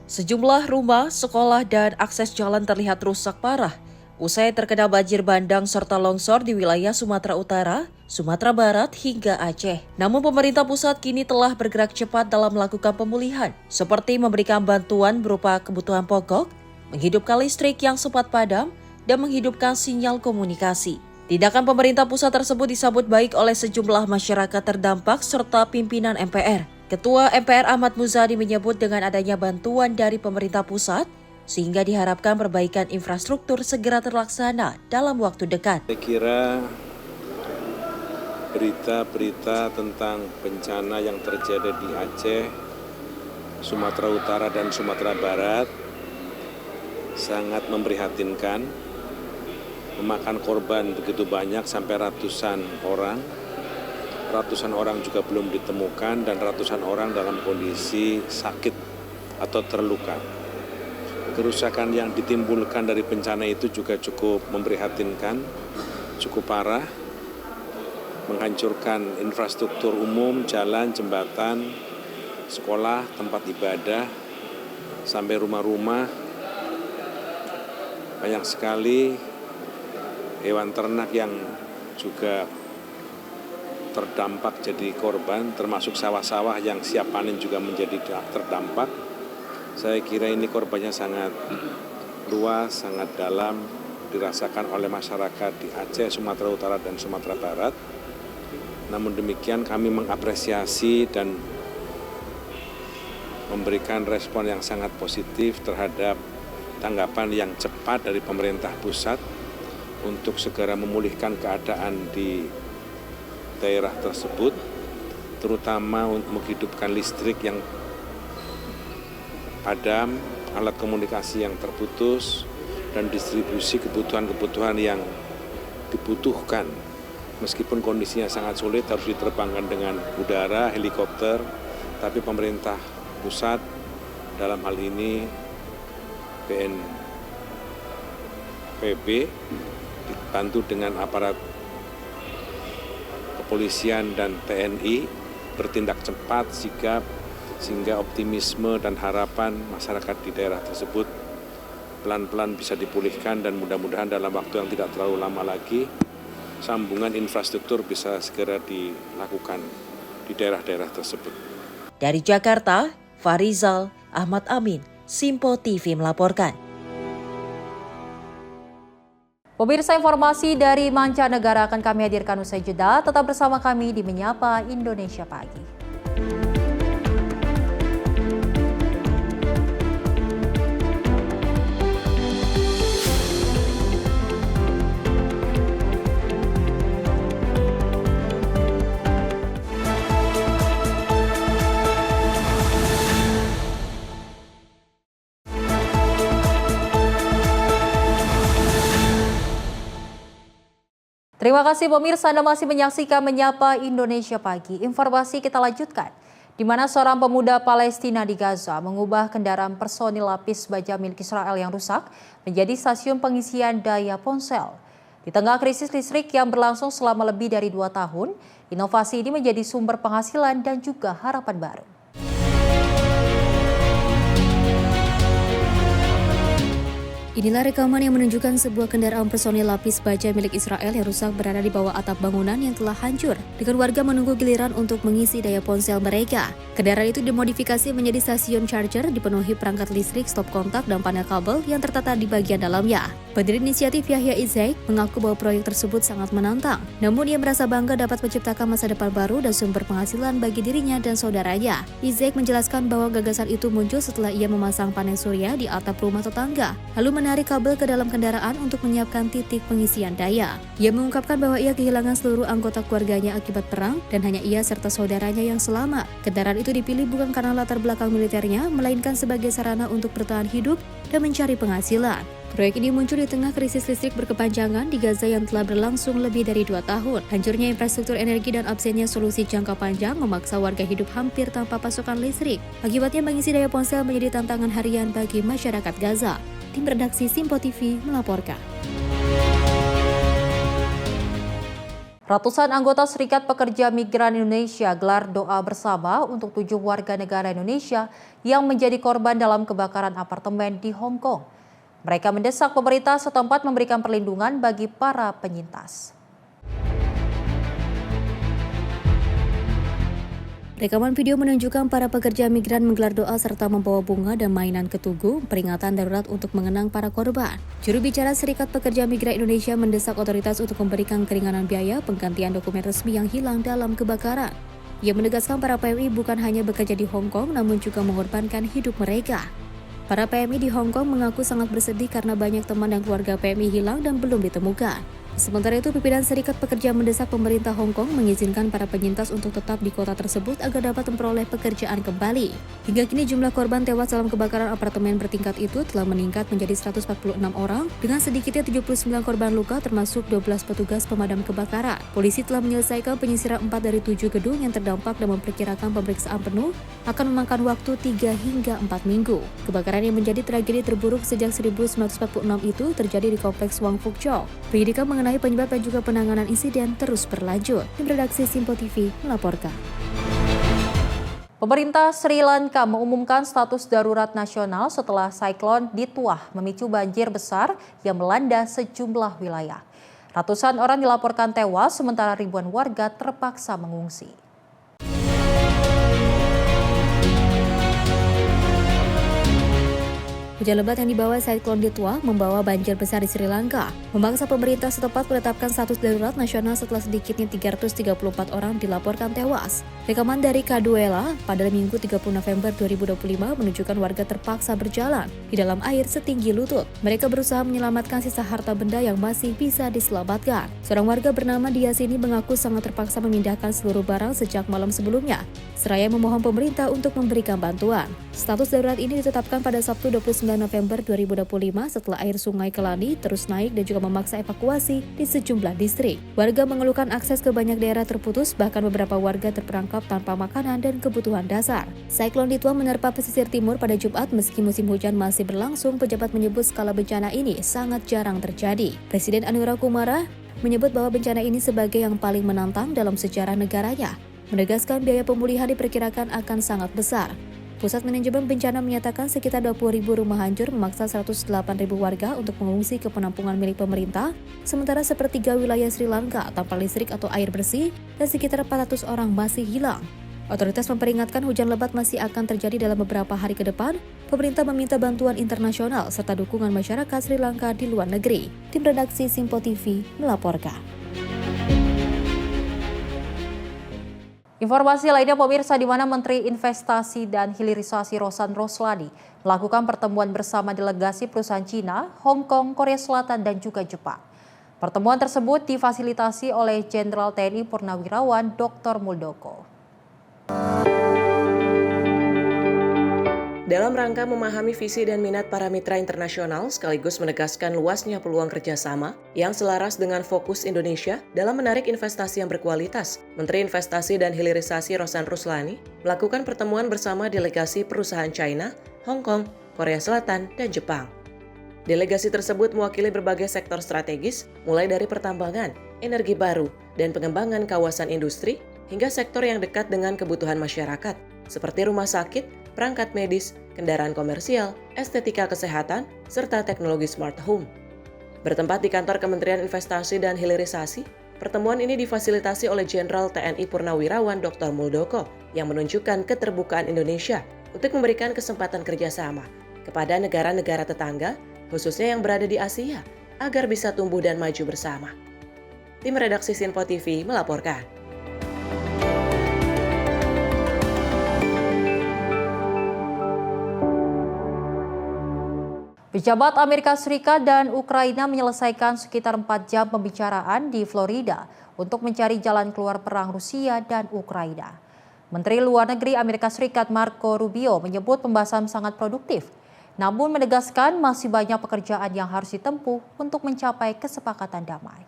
Sejumlah rumah, sekolah, dan akses jalan terlihat rusak parah usai terkena banjir bandang serta longsor di wilayah Sumatera Utara, Sumatera Barat, hingga Aceh. Namun pemerintah pusat kini telah bergerak cepat dalam melakukan pemulihan, seperti memberikan bantuan berupa kebutuhan pokok, menghidupkan listrik yang sempat padam, dan menghidupkan sinyal komunikasi. Tindakan pemerintah pusat tersebut disambut baik oleh sejumlah masyarakat terdampak serta pimpinan MPR. Ketua MPR Ahmad Muzadi menyebut dengan adanya bantuan dari pemerintah pusat, sehingga diharapkan perbaikan infrastruktur segera terlaksana dalam waktu dekat. Saya kira berita-berita tentang bencana yang terjadi di Aceh, Sumatera Utara, dan Sumatera Barat sangat memprihatinkan, memakan korban begitu banyak sampai ratusan orang. Ratusan orang juga belum ditemukan dan ratusan orang dalam kondisi sakit atau terluka. Kerusakan yang ditimbulkan dari bencana itu juga cukup memprihatinkan, cukup parah, menghancurkan infrastruktur umum, jalan, jembatan, sekolah, tempat ibadah, sampai rumah-rumah. Banyak sekali hewan ternak yang juga terdampak jadi korban, termasuk sawah-sawah yang siap panen juga menjadi terdampak. Saya kira ini korbannya sangat luas, sangat dalam, dirasakan oleh masyarakat di Aceh, Sumatera Utara, dan Sumatera Barat. Namun demikian kami mengapresiasi dan memberikan respon yang sangat positif terhadap tanggapan yang cepat dari pemerintah pusat untuk segera memulihkan keadaan di daerah tersebut, terutama untuk menghidupkan listrik yang padam, alat komunikasi yang terputus, dan distribusi kebutuhan-kebutuhan yang dibutuhkan. Meskipun kondisinya sangat sulit, harus diterbangkan dengan udara, helikopter, tapi pemerintah pusat dalam hal ini BNPB dibantu dengan aparat kepolisian dan TNI bertindak cepat, sigap, sehingga optimisme dan harapan masyarakat di daerah tersebut pelan-pelan bisa dipulihkan dan mudah-mudahan dalam waktu yang tidak terlalu lama lagi sambungan infrastruktur bisa segera dilakukan di daerah-daerah tersebut. Dari Jakarta, Farizal Ahmad Amin, Simpo TV melaporkan. Pemirsa, informasi dari mancanegara akan kami hadirkan usai jeda. Tetap bersama kami di Menyapa Indonesia Pagi. Terima kasih pemirsa, Anda masih menyaksikan Menyapa Indonesia Pagi. Informasi kita lanjutkan, di mana seorang pemuda Palestina di Gaza mengubah kendaraan personil lapis baja milik Israel yang rusak menjadi stasiun pengisian daya ponsel. Di tengah krisis listrik yang berlangsung selama lebih dari 2 tahun, inovasi ini menjadi sumber penghasilan dan juga harapan baru. Inilah rekaman yang menunjukkan sebuah kendaraan personil lapis baja milik Israel yang rusak berada di bawah atap bangunan yang telah hancur, dengan warga menunggu giliran untuk mengisi daya ponsel mereka. Kendaraan itu dimodifikasi menjadi stasiun charger dipenuhi perangkat listrik, stop kontak, dan panel kabel yang tertata di bagian dalamnya. Pendiri inisiatif Yahya Izek mengaku bahwa proyek tersebut sangat menantang, namun ia merasa bangga dapat menciptakan masa depan baru dan sumber penghasilan bagi dirinya dan saudaranya. Izek menjelaskan bahwa gagasan itu muncul setelah ia memasang panel surya di atap rumah tetangga, lalu menarik kabel ke dalam kendaraan untuk menyiapkan titik pengisian daya. Ia mengungkapkan bahwa ia kehilangan seluruh anggota keluarganya akibat perang dan hanya ia serta saudaranya yang selamat. Kendaraan itu dipilih bukan karena latar belakang militernya, melainkan sebagai sarana untuk bertahan hidup dan mencari penghasilan. Proyek ini muncul di tengah krisis listrik berkepanjangan di Gaza yang telah berlangsung lebih dari 2 tahun. Hancurnya infrastruktur energi dan absennya solusi jangka panjang memaksa warga hidup hampir tanpa pasokan listrik. Akibatnya mengisi daya ponsel menjadi tantangan harian bagi masyarakat Gaza. Tim redaksi Simpo TV melaporkan. Ratusan anggota Serikat Pekerja Migran Indonesia gelar doa bersama untuk 7 warga negara Indonesia yang menjadi korban dalam kebakaran apartemen di Hong Kong. Mereka mendesak pemerintah setempat memberikan perlindungan bagi para penyintas. Rekaman video menunjukkan para pekerja migran menggelar doa serta membawa bunga dan mainan ke Tugu, peringatan darurat untuk mengenang para korban. Juru bicara Serikat Pekerja Migran Indonesia mendesak otoritas untuk memberikan keringanan biaya penggantian dokumen resmi yang hilang dalam kebakaran. Ia menegaskan para PMI bukan hanya bekerja di Hong Kong, namun juga mengorbankan hidup mereka. Para PMI di Hong Kong mengaku sangat bersedih karena banyak teman dan keluarga PMI hilang dan belum ditemukan. Sementara itu, pimpinan Serikat Pekerja mendesak pemerintah Hong Kong mengizinkan para penyintas untuk tetap di kota tersebut agar dapat memperoleh pekerjaan kembali. Hingga kini jumlah korban tewas dalam kebakaran apartemen bertingkat itu telah meningkat menjadi 146 orang dengan sedikitnya 79 korban luka termasuk 12 petugas pemadam kebakaran. Polisi telah menyelesaikan penyisiran 4 dari 7 gedung yang terdampak dan memperkirakan pemeriksaan penuh akan memakan waktu 3 hingga 4 minggu. Kebakaran yang menjadi tragedi terburuk sejak 1946 itu terjadi di kompleks Wang Fuk Chong. Penyidikan mengenai penyebab dan juga penanganan insiden terus berlanjut. Tim redaksi Simpo TV melaporkan. Pemerintah Sri Lanka mengumumkan status darurat nasional setelah siklon Ditwah memicu banjir besar yang melanda sejumlah wilayah. Ratusan orang dilaporkan tewas sementara ribuan warga terpaksa mengungsi. Hujan lebat yang dibawa siklon Ditwah membawa banjir besar di Sri Lanka, memaksa pemerintah setempat menetapkan status darurat nasional setelah sedikitnya 334 orang dilaporkan tewas. Rekaman dari Kaduela pada Minggu 30 November 2025 menunjukkan warga terpaksa berjalan di dalam air setinggi lutut. Mereka berusaha menyelamatkan sisa harta benda yang masih bisa diselamatkan. Seorang warga bernama Diasini mengaku sangat terpaksa memindahkan seluruh barang sejak malam sebelumnya, seraya memohon pemerintah untuk memberikan bantuan. Status darurat ini ditetapkan pada Sabtu 29 November 2025 setelah air sungai Kelani terus naik dan juga memaksa evakuasi di sejumlah distrik. Warga mengeluhkan akses ke banyak daerah terputus, bahkan beberapa warga terperangkap tanpa makanan dan kebutuhan dasar. Siklon Ditwah menerpa pesisir timur pada Jumat. Meski musim hujan masih berlangsung, pejabat menyebut skala bencana ini sangat jarang terjadi. Presiden Anura Kumara menyebut bahwa bencana ini sebagai yang paling menantang dalam sejarah negaranya, menegaskan biaya pemulihan diperkirakan akan sangat besar. Pusat Manajemen Bencana menyatakan sekitar 20.000 rumah hancur, memaksa 108.000 warga untuk mengungsi ke penampungan milik pemerintah, sementara sepertiga wilayah Sri Lanka tanpa listrik atau air bersih dan sekitar 400 orang masih hilang. Otoritas memperingatkan hujan lebat masih akan terjadi dalam beberapa hari ke depan. Pemerintah meminta bantuan internasional serta dukungan masyarakat Sri Lanka di luar negeri. Tim redaksi Simpo TV melaporkan. Informasi lainnya pemirsa, di mana Menteri Investasi dan Hilirisasi Rosan Roslani melakukan pertemuan bersama delegasi perusahaan Cina, Hong Kong, Korea Selatan, dan juga Jepang. Pertemuan tersebut difasilitasi oleh Jenderal TNI Purnawirawan Dr. Muldoko. Dalam rangka memahami visi dan minat para mitra internasional sekaligus menegaskan luasnya peluang kerjasama yang selaras dengan fokus Indonesia dalam menarik investasi yang berkualitas, Menteri Investasi dan Hilirisasi Rosan Roslani melakukan pertemuan bersama delegasi perusahaan China, Hong Kong, Korea Selatan, dan Jepang. Delegasi tersebut mewakili berbagai sektor strategis, mulai dari pertambangan, energi baru, dan pengembangan kawasan industri, hingga sektor yang dekat dengan kebutuhan masyarakat, seperti rumah sakit, perangkat medis, kendaraan komersial, estetika kesehatan, serta teknologi smart home. Bertempat di kantor Kementerian Investasi dan Hilirisasi, pertemuan ini difasilitasi oleh Jenderal TNI Purnawirawan Dr. Muldoko yang menunjukkan keterbukaan Indonesia untuk memberikan kesempatan kerjasama kepada negara-negara tetangga, khususnya yang berada di Asia, agar bisa tumbuh dan maju bersama. Tim redaksi Simpo TV melaporkan. Pejabat Amerika Serikat dan Ukraina menyelesaikan sekitar 4 jam pembicaraan di Florida untuk mencari jalan keluar perang Rusia dan Ukraina. Menteri Luar Negeri Amerika Serikat Marco Rubio menyebut pembahasan sangat produktif. namun menegaskan masih banyak pekerjaan yang harus ditempuh untuk mencapai kesepakatan damai.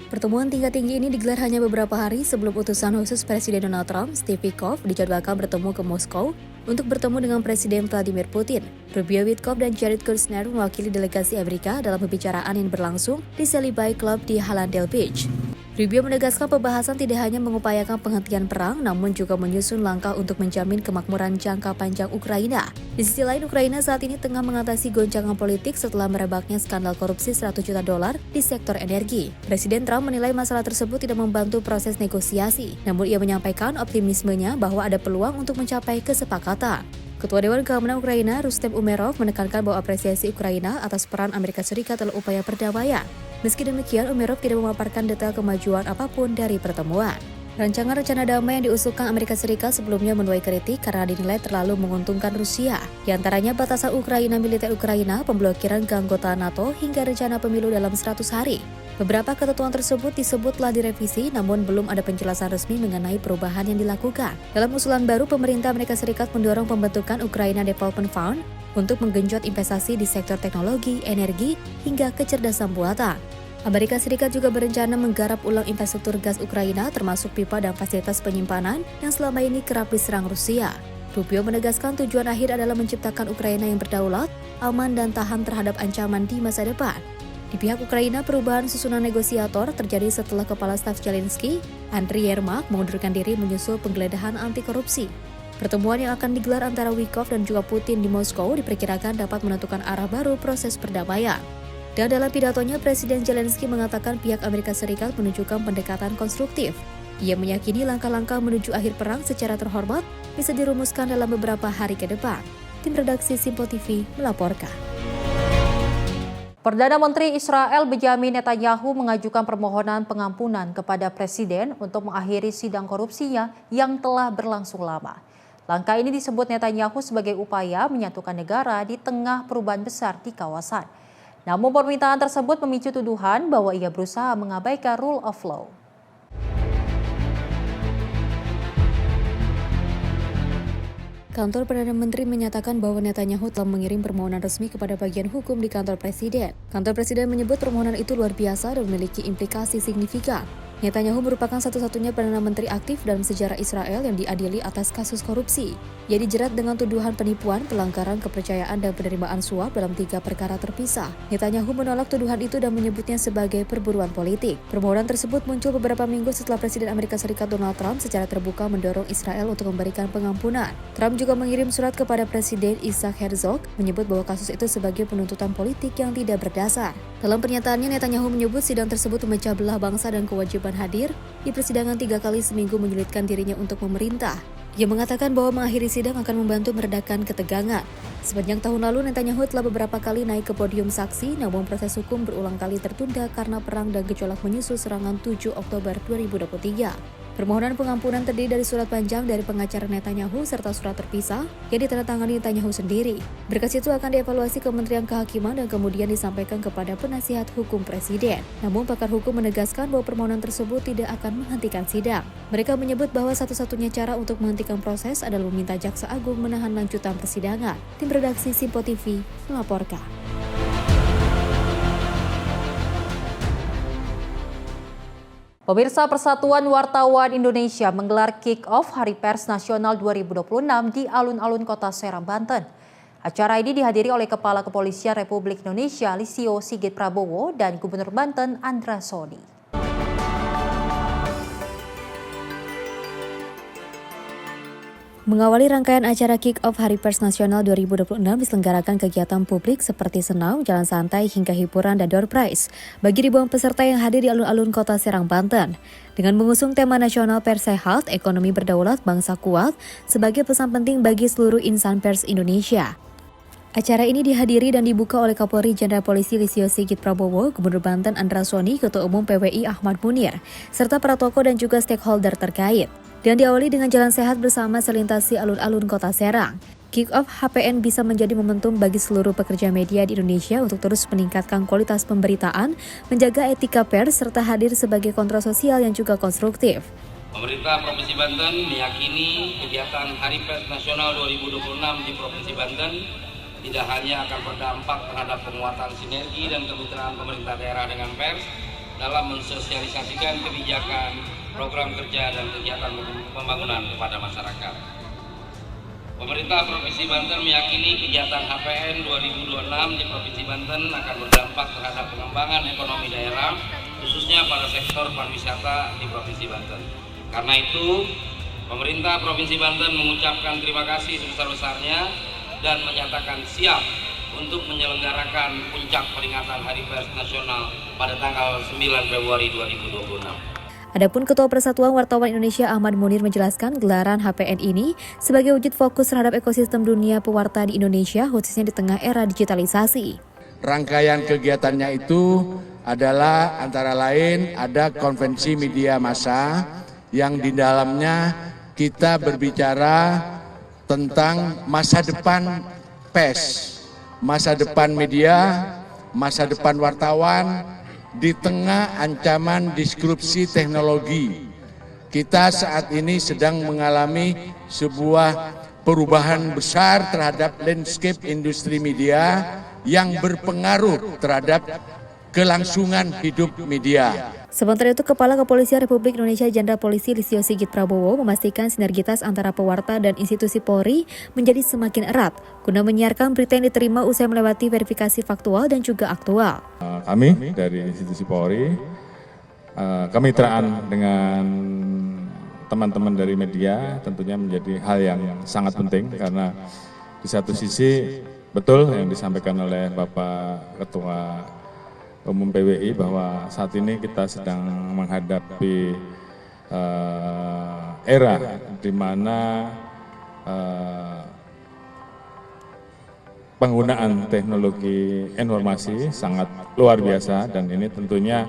Pertemuan tingkat tinggi ini digelar hanya beberapa hari sebelum utusan khusus Presiden Donald Trump, Steve Witkoff, dijadwalkan bertemu ke Moskow untuk bertemu dengan Presiden Vladimir Putin. Rubio, Witkoff, dan Jared Kushner mewakili delegasi Amerika dalam pembicaraan yang berlangsung di Sally Bay Club di Hallandale Beach. Rubio menegaskan pembahasan tidak hanya mengupayakan penghentian perang, namun juga menyusun langkah untuk menjamin kemakmuran jangka panjang Ukraina. Di sisi lain, Ukraina saat ini tengah mengatasi goncangan politik setelah merebaknya skandal korupsi $100 juta di sektor energi. Presiden Trump menilai masalah tersebut tidak membantu proses negosiasi, namun ia menyampaikan optimismenya bahwa ada peluang untuk mencapai kesepakatan. Ketua Dewan Keamanan Ukraina, Rustem Umerov, menekankan bahwa apresiasi Ukraina atas peran Amerika Serikat dalam upaya perdamaian. Meski demikian, Umerov tidak memaparkan detail kemajuan apapun dari pertemuan. Rancangan rencana damai yang diusulkan Amerika Serikat sebelumnya menuai kritik karena dinilai terlalu menguntungkan Rusia. Di antaranya batasan Ukraina militer Ukraina, pemblokiran keanggotaan NATO, hingga rencana pemilu dalam 100 hari. Beberapa ketentuan tersebut disebut telah direvisi, namun belum ada penjelasan resmi mengenai perubahan yang dilakukan. Dalam usulan baru, pemerintah Amerika Serikat mendorong pembentukan Ukraina Development Fund untuk menggenjot investasi di sektor teknologi, energi, hingga kecerdasan buatan. Amerika Serikat juga berencana menggarap ulang infrastruktur gas Ukraina termasuk pipa dan fasilitas penyimpanan yang selama ini kerap diserang Rusia. Rubio menegaskan tujuan akhir adalah menciptakan Ukraina yang berdaulat, aman dan tahan terhadap ancaman di masa depan. Di pihak Ukraina, perubahan susunan negosiator terjadi setelah Kepala Staf Zelensky, Andriy Yermak, mengundurkan diri menyusul penggeledahan anti korupsi. Pertemuan yang akan digelar antara Witkoff dan juga Putin di Moskow diperkirakan dapat menentukan arah baru proses perdamaian. Dan dalam pidatonya, Presiden Zelensky mengatakan pihak Amerika Serikat menunjukkan pendekatan konstruktif. Ia meyakini langkah-langkah menuju akhir perang secara terhormat bisa dirumuskan dalam beberapa hari ke depan. Tim redaksi Simpo TV melaporkan. Perdana Menteri Israel Benjamin Netanyahu mengajukan permohonan pengampunan kepada Presiden untuk mengakhiri sidang korupsinya yang telah berlangsung lama. Langkah ini disebut Netanyahu sebagai upaya menyatukan negara di tengah perubahan besar di kawasan. Namun permintaan tersebut memicu tuduhan bahwa ia berusaha mengabaikan rule of law. Kantor Perdana Menteri menyatakan bahwa Netanyahu telah mengirim permohonan resmi kepada bagian hukum di kantor Presiden. Kantor Presiden menyebut permohonan itu luar biasa dan memiliki implikasi signifikan. Netanyahu merupakan satu-satunya Perdana Menteri aktif dalam sejarah Israel yang diadili atas kasus korupsi. Ia dijerat dengan tuduhan penipuan, pelanggaran kepercayaan dan penerimaan suap dalam 3 perkara terpisah. Netanyahu menolak tuduhan itu dan menyebutnya sebagai perburuan politik. Permohonan tersebut muncul beberapa minggu setelah Presiden Amerika Serikat Donald Trump secara terbuka mendorong Israel untuk memberikan pengampunan. Trump juga mengirim surat kepada Presiden Isaac Herzog menyebut bahwa kasus itu sebagai penuntutan politik yang tidak berdasar. Dalam pernyataannya, Netanyahu menyebut sidang tersebut memecah belah bangsa dan kewajiban hadir di persidangan 3 kali seminggu menyulitkan dirinya untuk memerintah. Ia mengatakan bahwa mengakhiri sidang akan membantu meredakan ketegangan. Sepanjang tahun lalu, Netanyahu telah beberapa kali naik ke podium saksi, namun proses hukum berulang kali tertunda karena perang dan gejolak menyusul serangan 7 Oktober 2023. Permohonan pengampunan terdiri dari surat panjang dari pengacara Netanyahu serta surat terpisah yang ditandatangani Netanyahu sendiri. Berkas itu akan dievaluasi Kementerian Kehakiman dan kemudian disampaikan kepada penasihat hukum Presiden. Namun pakar hukum menegaskan bahwa permohonan tersebut tidak akan menghentikan sidang. Mereka menyebut bahwa satu-satunya cara untuk menghentikan proses adalah meminta Jaksa Agung menahan lanjutan persidangan. Tim redaksi Simpo TV melaporkan. Pemirsa, Persatuan Wartawan Indonesia menggelar kick-off Hari Pers Nasional 2026 di alun-alun Kota Serang, Banten. Acara ini dihadiri oleh Kepala Kepolisian Republik Indonesia Listio Sigit Prabowo dan Gubernur Banten Andra Soni. Mengawali rangkaian acara Kick-Off Hari Pers Nasional 2026 diselenggarakan kegiatan publik seperti senam, jalan santai, hingga hiburan dan door prize bagi ribuan peserta yang hadir di alun-alun Kota Serang, Banten. Dengan mengusung tema nasional pers sehat, ekonomi berdaulat, bangsa kuat sebagai pesan penting bagi seluruh insan pers Indonesia. Acara ini dihadiri dan dibuka oleh Kapolri Jenderal Polisi Listio Sigit Prabowo, Gubernur Banten Andra Soni, Ketua Umum PWI Ahmad Munir, serta para tokoh dan juga stakeholder terkait. Dan diawali dengan jalan sehat bersama selintasi alun-alun Kota Serang. Kick-Off HPN bisa menjadi momentum bagi seluruh pekerja media di Indonesia untuk terus meningkatkan kualitas pemberitaan, menjaga etika pers, serta hadir sebagai kontrol sosial yang juga konstruktif. Pemerintah Provinsi Banten meyakini kegiatan Hari Pers Nasional 2026 di Provinsi Banten tidak hanya akan berdampak terhadap penguatan sinergi dan kemitraan pemerintah daerah dengan pers dalam mensosialisasikan kebijakan, program kerja, dan kegiatan pembangunan kepada masyarakat. Pemerintah Provinsi Banten meyakini kegiatan HPN 2026 di Provinsi Banten akan berdampak terhadap pengembangan ekonomi daerah, khususnya pada sektor pariwisata di Provinsi Banten. Karena itu, pemerintah Provinsi Banten mengucapkan terima kasih sebesar-besarnya dan menyatakan siap untuk menyelenggarakan puncak peringatan Hari Pers Nasional pada tanggal 9 Februari 2026. Adapun Ketua Persatuan Wartawan Indonesia Ahmad Munir menjelaskan gelaran HPN ini sebagai wujud fokus terhadap ekosistem dunia pewarta di Indonesia, khususnya di tengah era digitalisasi. Rangkaian kegiatannya itu adalah antara lain ada konvensi media massa yang di dalamnya kita berbicara tentang masa depan pers, masa depan media, masa depan wartawan di tengah ancaman disrupsi teknologi. Kita saat ini sedang mengalami sebuah perubahan besar terhadap landscape industri media yang berpengaruh terhadap kelangsungan hidup media. Sementara itu, Kepala Kepolisian Republik Indonesia Jenderal Polisi Listio Sigit Prabowo memastikan sinergitas antara pewarta dan institusi Polri menjadi semakin erat guna menyiarkan berita yang diterima usai melewati verifikasi faktual dan juga aktual. Kami dari institusi Polri, kemitraan dengan teman-teman dari media tentunya menjadi hal yang sangat penting karena di satu sisi betul yang disampaikan oleh Bapak Ketua Umum PWI bahwa saat ini kita sedang menghadapi era di mana penggunaan teknologi informasi sangat luar biasa dan ini tentunya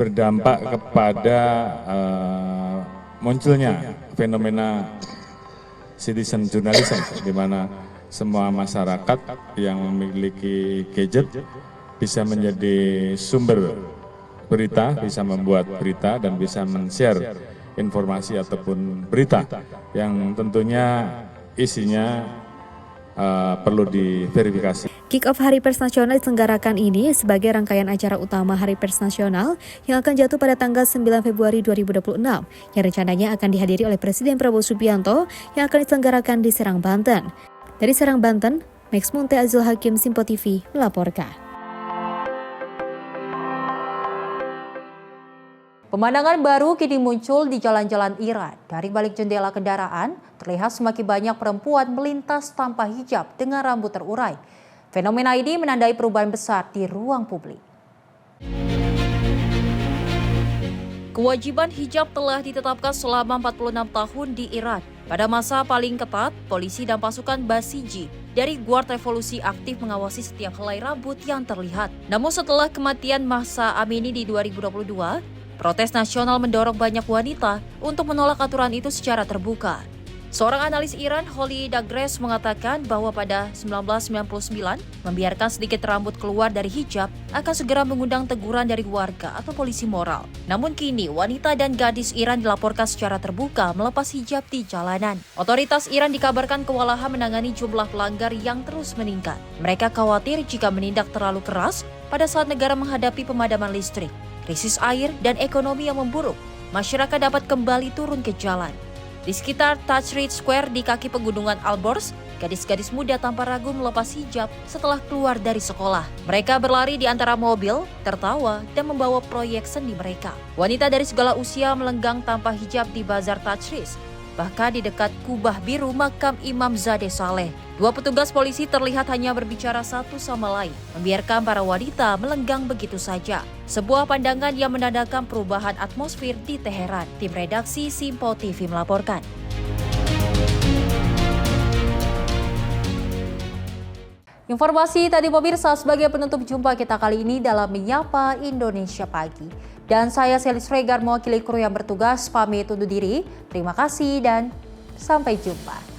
berdampak kepada munculnya fenomena citizen journalism di mana semua masyarakat yang memiliki gadget bisa menjadi sumber berita, bisa membuat berita dan bisa men-share informasi ataupun berita yang tentunya isinya perlu diverifikasi. Kick-off Hari Pers Nasional diselenggarakan ini sebagai rangkaian acara utama Hari Pers Nasional yang akan jatuh pada tanggal 9 Februari 2026 yang rencananya akan dihadiri oleh Presiden Prabowo Subianto yang akan diselenggarakan di Serang, Banten. Dari Serang, Banten, Max Munte Azul Hakim, Simpo TV melaporkan. Pemandangan baru kini muncul di jalan-jalan Iran. Dari balik jendela kendaraan, terlihat semakin banyak perempuan melintas tanpa hijab dengan rambut terurai. Fenomena ini menandai perubahan besar di ruang publik. Kewajiban hijab telah ditetapkan selama 46 tahun di Iran. Pada masa paling ketat, polisi dan pasukan Basiji dari Guard Revolusi aktif mengawasi setiap helai rambut yang terlihat. Namun setelah kematian Mahsa Amini di 2022, protes nasional mendorong banyak wanita untuk menolak aturan itu secara terbuka. Seorang analis Iran, Holly Dagres, mengatakan bahwa pada 1999, membiarkan sedikit rambut keluar dari hijab akan segera mengundang teguran dari warga atau polisi moral. Namun kini, wanita dan gadis Iran dilaporkan secara terbuka melepas hijab di jalanan. Otoritas Iran dikabarkan kewalahan menangani jumlah pelanggar yang terus meningkat. Mereka khawatir jika menindak terlalu keras pada saat negara menghadapi pemadaman listrik, krisis air, dan ekonomi yang memburuk, masyarakat dapat kembali turun ke jalan. Di sekitar Tahrir Square di kaki pegunungan Alborz, gadis-gadis muda tanpa ragu melepas hijab setelah keluar dari sekolah. Mereka berlari di antara mobil, tertawa, dan membawa proyek seni mereka. Wanita dari segala usia melenggang tanpa hijab di Bazar Tahrir, bahkan di dekat kubah biru makam Imam Zadeh Saleh. Dua petugas polisi terlihat hanya berbicara satu sama lain, membiarkan para wanita melenggang begitu saja. Sebuah pandangan yang menandakan perubahan atmosfer di Teheran. Tim redaksi Simpo TV melaporkan. Informasi tadi pemirsa sebagai penutup jumpa kita kali ini dalam Menyapa Indonesia Pagi. Dan saya Selis Regar mewakili kru yang bertugas pamit undur diri. Terima kasih dan sampai jumpa.